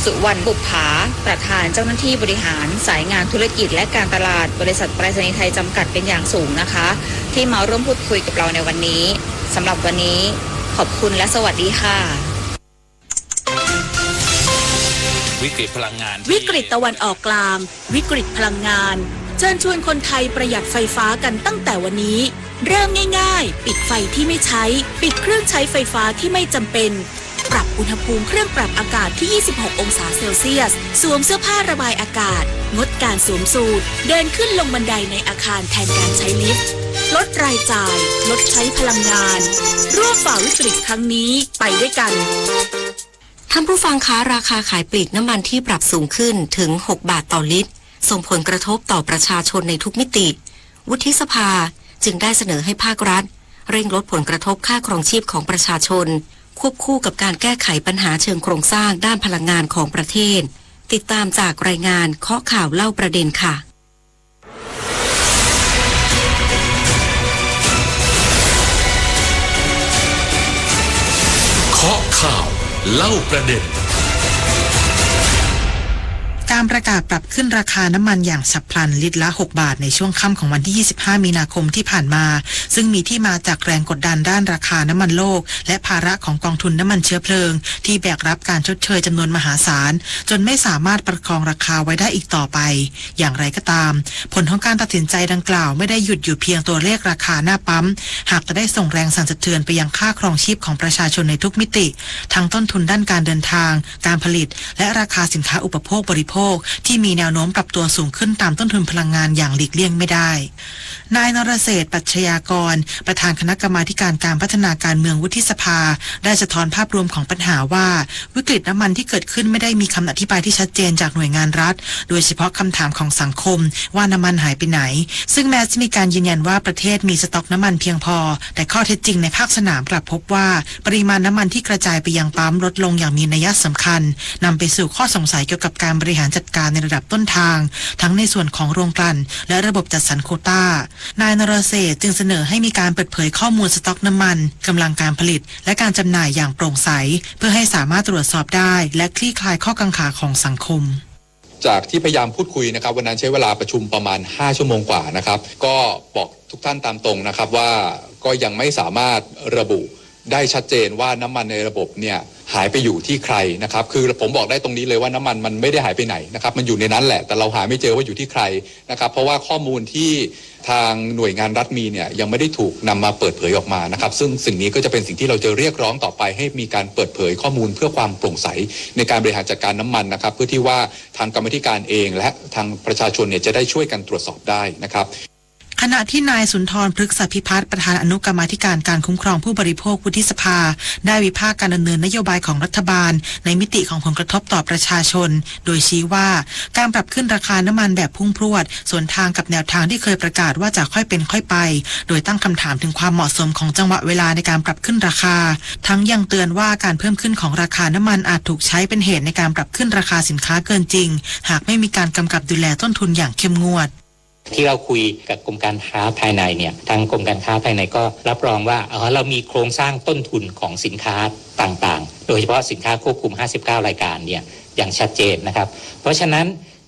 สุวรรณบุปผาประธานเจ้าหน้าที่บริหารสายงานธุรกิจและการตลาดบริษัทไปรษณีย์ไทยจำกัดเป็นอย่างสูงนะคะที่มาร่วมพูดคุยกับเราในวันนี้สำหรับวันนี้ขอบคุณและสวัสดีค่ะวิกฤตพลังงานวิกฤตตะวันออกกลางวิกฤตพลังงานเชิญชวนคนไทยประหยัดไฟฟ้ากันตั้งแต่วันนี้เริ่มง่ายๆปิดไฟที่ไม่ใช้ปิดเครื่องใช้ไฟฟ้าที่ไม่จำเป็นปรับอุณหภูมิเครื่องปรับอากาศที่26องศาเซลเซียสสวมเสื้อผ้าระบายอากาศงดการสวมสูทเดินขึ้นลงบันไดในอาคารแทนการใช้ลิฟต์ลดรายจ่ายลดใช้พลังงานร่วมฝ่าวิกฤตครั้งนี้ไปด้วยกันท่านผู้ฟังคะราคาขายปลีกน้ำมันที่ปรับสูงขึ้นถึง6 บาทต่อลิตรส่งผลกระทบต่อประชาชนในทุกมิติวุฒิสภาจึงได้เสนอให้ภาครัฐเร่งลดผลกระทบค่าครองชีพของประชาชนควบคู่กับการแก้ไขปัญหาเชิงโครงสร้างด้านพลังงานของประเทศติดตามจากรายงานเคาะข่าวเล่าประเด็นค่ะ เล่าประเด็นการประกาศปรับขึ้นราคาน้ำมันอย่างฉับพลันลิตรละ6 บาทในช่วงค่ำของวันที่25มีนาคมที่ผ่านมาซึ่งมีที่มาจากแรงกดดันด้านราคาน้ำมันโลกและภาระของกองทุนน้ำมันเชื้อเพลิงที่แบกรับการชดเชยจำนวนมหาศาลจนไม่สามารถประคองราคาไว้ได้อีกต่อไปอย่างไรก็ตามผลของการตัดสินใจดังกล่าวไม่ได้หยุดอยู่เพียงตัวเลขราคาหน้าปั๊มหากจะได้ส่งแรงสั่นสะเทือนไปยังค่าครองชีพของประชาชนในทุกมิติทั้งต้นทุนด้านการเดินทางการผลิตและราคาสินค้าอุปโภคบริโภคที่มีแนวโน้มปรับตัวสูงขึ้นตามต้นทุนพลังงานอย่างหลีกเลี่ยงไม่ได้นายนรเศรษฐ์ปัชญากรประธานคณะกรรมาการการพัฒนาการเมืองวุฒิสภาได้สะท้อนภาพรวมของปัญหาว่าวิกฤตน้ำมันที่เกิดขึ้นไม่ได้มีคำอธิบายที่ชัดเจนจากหน่วยงานรัฐโดยเฉพาะคำถามของสังคมว่าน้ำมันหายไปไหนซึ่งแม้จะมีการยืนยันว่าประเทศมีสต็อกน้ำมันเพียงพอแต่ข้อเท็จจริงในภาคสนามกลับพบว่าปริมาณน้ำมันที่กระจายไปยังปั๊มลดลงอย่างมีนัยสำคัญนำไปสู่ข้อสงสัยเกี่ยวกับการบริหารจัดการในระดับต้นทางทั้งในส่วนของโรงกลั่นและระบบจัดสรรโควต้านายนรเศรษฐ์จึงเสนอให้มีการเปิดเผยข้อมูลสต็อกน้ำมันกำลังการผลิตและการจำหน่ายอย่างโปร่งใสเพื่อให้สามารถตรวจสอบได้และคลี่คลายข้อกังขาของสังคมจากที่พยายามพูดคุยนะครับวันนั้นใช้เวลาประชุมประมาณ5ชั่วโมงกว่านะครับก็บอกทุกท่านตามตรงนะครับว่าก็ยังไม่สามารถระบุได้ชัดเจนว่าน้ำมันในระบบเนี่ยหายไปอยู่ที่ใครนะครับคือผมบอกได้ตรงนี้เลยว่าน้ำมันไม่ได้หายไปไหนนะครับมันอยู่ในนั้นแหละแต่เราหาไม่เจอว่าอยู่ที่ใครนะครับเพราะว่าข้อมูลที่ทางหน่วยงานรัฐมีเนี่ยยังไม่ได้ถูกนำมาเปิดเผยออกมานะครับซึ่งสิ่งนี้ก็จะเป็นสิ่งที่เราจะเรียกร้องต่อไปให้มีการเปิดเผยข้อมูลเพื่อความโปร่งใสในการบริหารจัดการน้ำมันนะครับเพื่อที่ว่าทางกรรมาธิการเองและทางประชาชนเนี่ยจะได้ช่วยกันตรวจสอบได้นะครับขณะที่นายสุนทรพฤกษพิพัฒน์ประธานอนุกรรมาธิการการคุ้มครองผู้บริโภควุฒิสภาได้วิพากษ์การดำเนินนโยบายของรัฐบาลในมิติของผลกระทบต่อประชาชนโดยชี้ว่าการปรับขึ้นราคาน้ำมันแบบพุ่งพรวดสวนทางกับแนวทางที่เคยประกาศว่าจะค่อยเป็นค่อยไปโดยตั้งคำถามถึงความเหมาะสมของจังหวะเวลาในการปรับขึ้นราคาทั้งยังเตือนว่าการเพิ่มขึ้นของราคาน้ำมันอาจถูกใช้เป็นเหตุในการปรับขึ้นราคาสินค้าเกินจริงหากไม่มีการกำกับดูแลต้นทุนอย่างเข้มงวดที่เราคุยกับกรมการค้าภายในเนี่ยทางกรมการค้าภายในก็รับรองว่าเรามีโครงสร้างต้นทุนของสินค้าต่างๆโดยเฉพาะสินค้าควบคุม59รายการเนี่ยอย่างชัดเจนนะครับเพราะฉะนั้น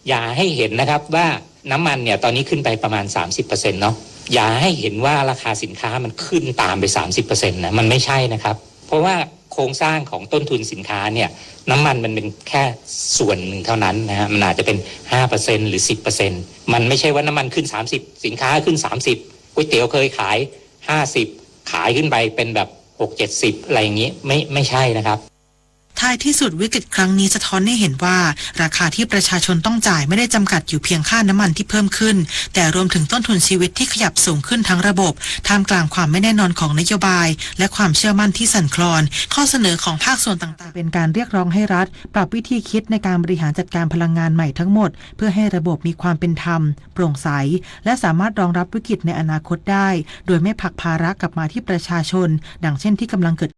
อย่าให้เห็นนะครับว่าน้ำมันเนี่ยตอนนี้ขึ้นไปประมาณ 30% เนาะอย่าให้เห็นว่าราคาสินค้ามันขึ้นตามไป 30% นะมันไม่ใช่นะครับเพราะว่าโครงสร้างของต้นทุนสินค้าเนี่ยน้ำมันมันเป็นแค่ส่วนหนึ่งเท่านั้นนะฮะมันอาจจะเป็น 5% หรือ 10% มันไม่ใช่ว่าน้ำมันขึ้น30สินค้าขึ้น30ก๋วยเตี๋ยวเคยขาย50ขายขึ้นไปเป็นแบบ6-70อะไรอย่างนี้ไม่ใช่นะครับท้ายที่สุดวิกฤตครั้งนี้สะท้อนให้เห็นว่าราคาที่ประชาชนต้องจ่ายไม่ได้จำกัดอยู่เพียงค่าน้ำมันที่เพิ่มขึ้นแต่รวมถึงต้นทุนชีวิตที่ขยับสูงขึ้นทั้งระบบท่ามกลางความไม่แน่นอนของนโยบายและความเชื่อมั่นที่สั่นคลอนข้อเสนอของภาคส่วนต่างๆเป็นการเรียกร้องให้รัฐปรับวิธีคิดในการบริหารจัดการพลังงานใหม่ทั้งหมดเพื่อให้ระบบมีความเป็นธรรมโปร่งใสและสามารถรองรับวิกฤตในอนาคตได้โดยไม่ผลักภาระกลับมาที่ประชาชนดังเช่นที่กำลังเกิด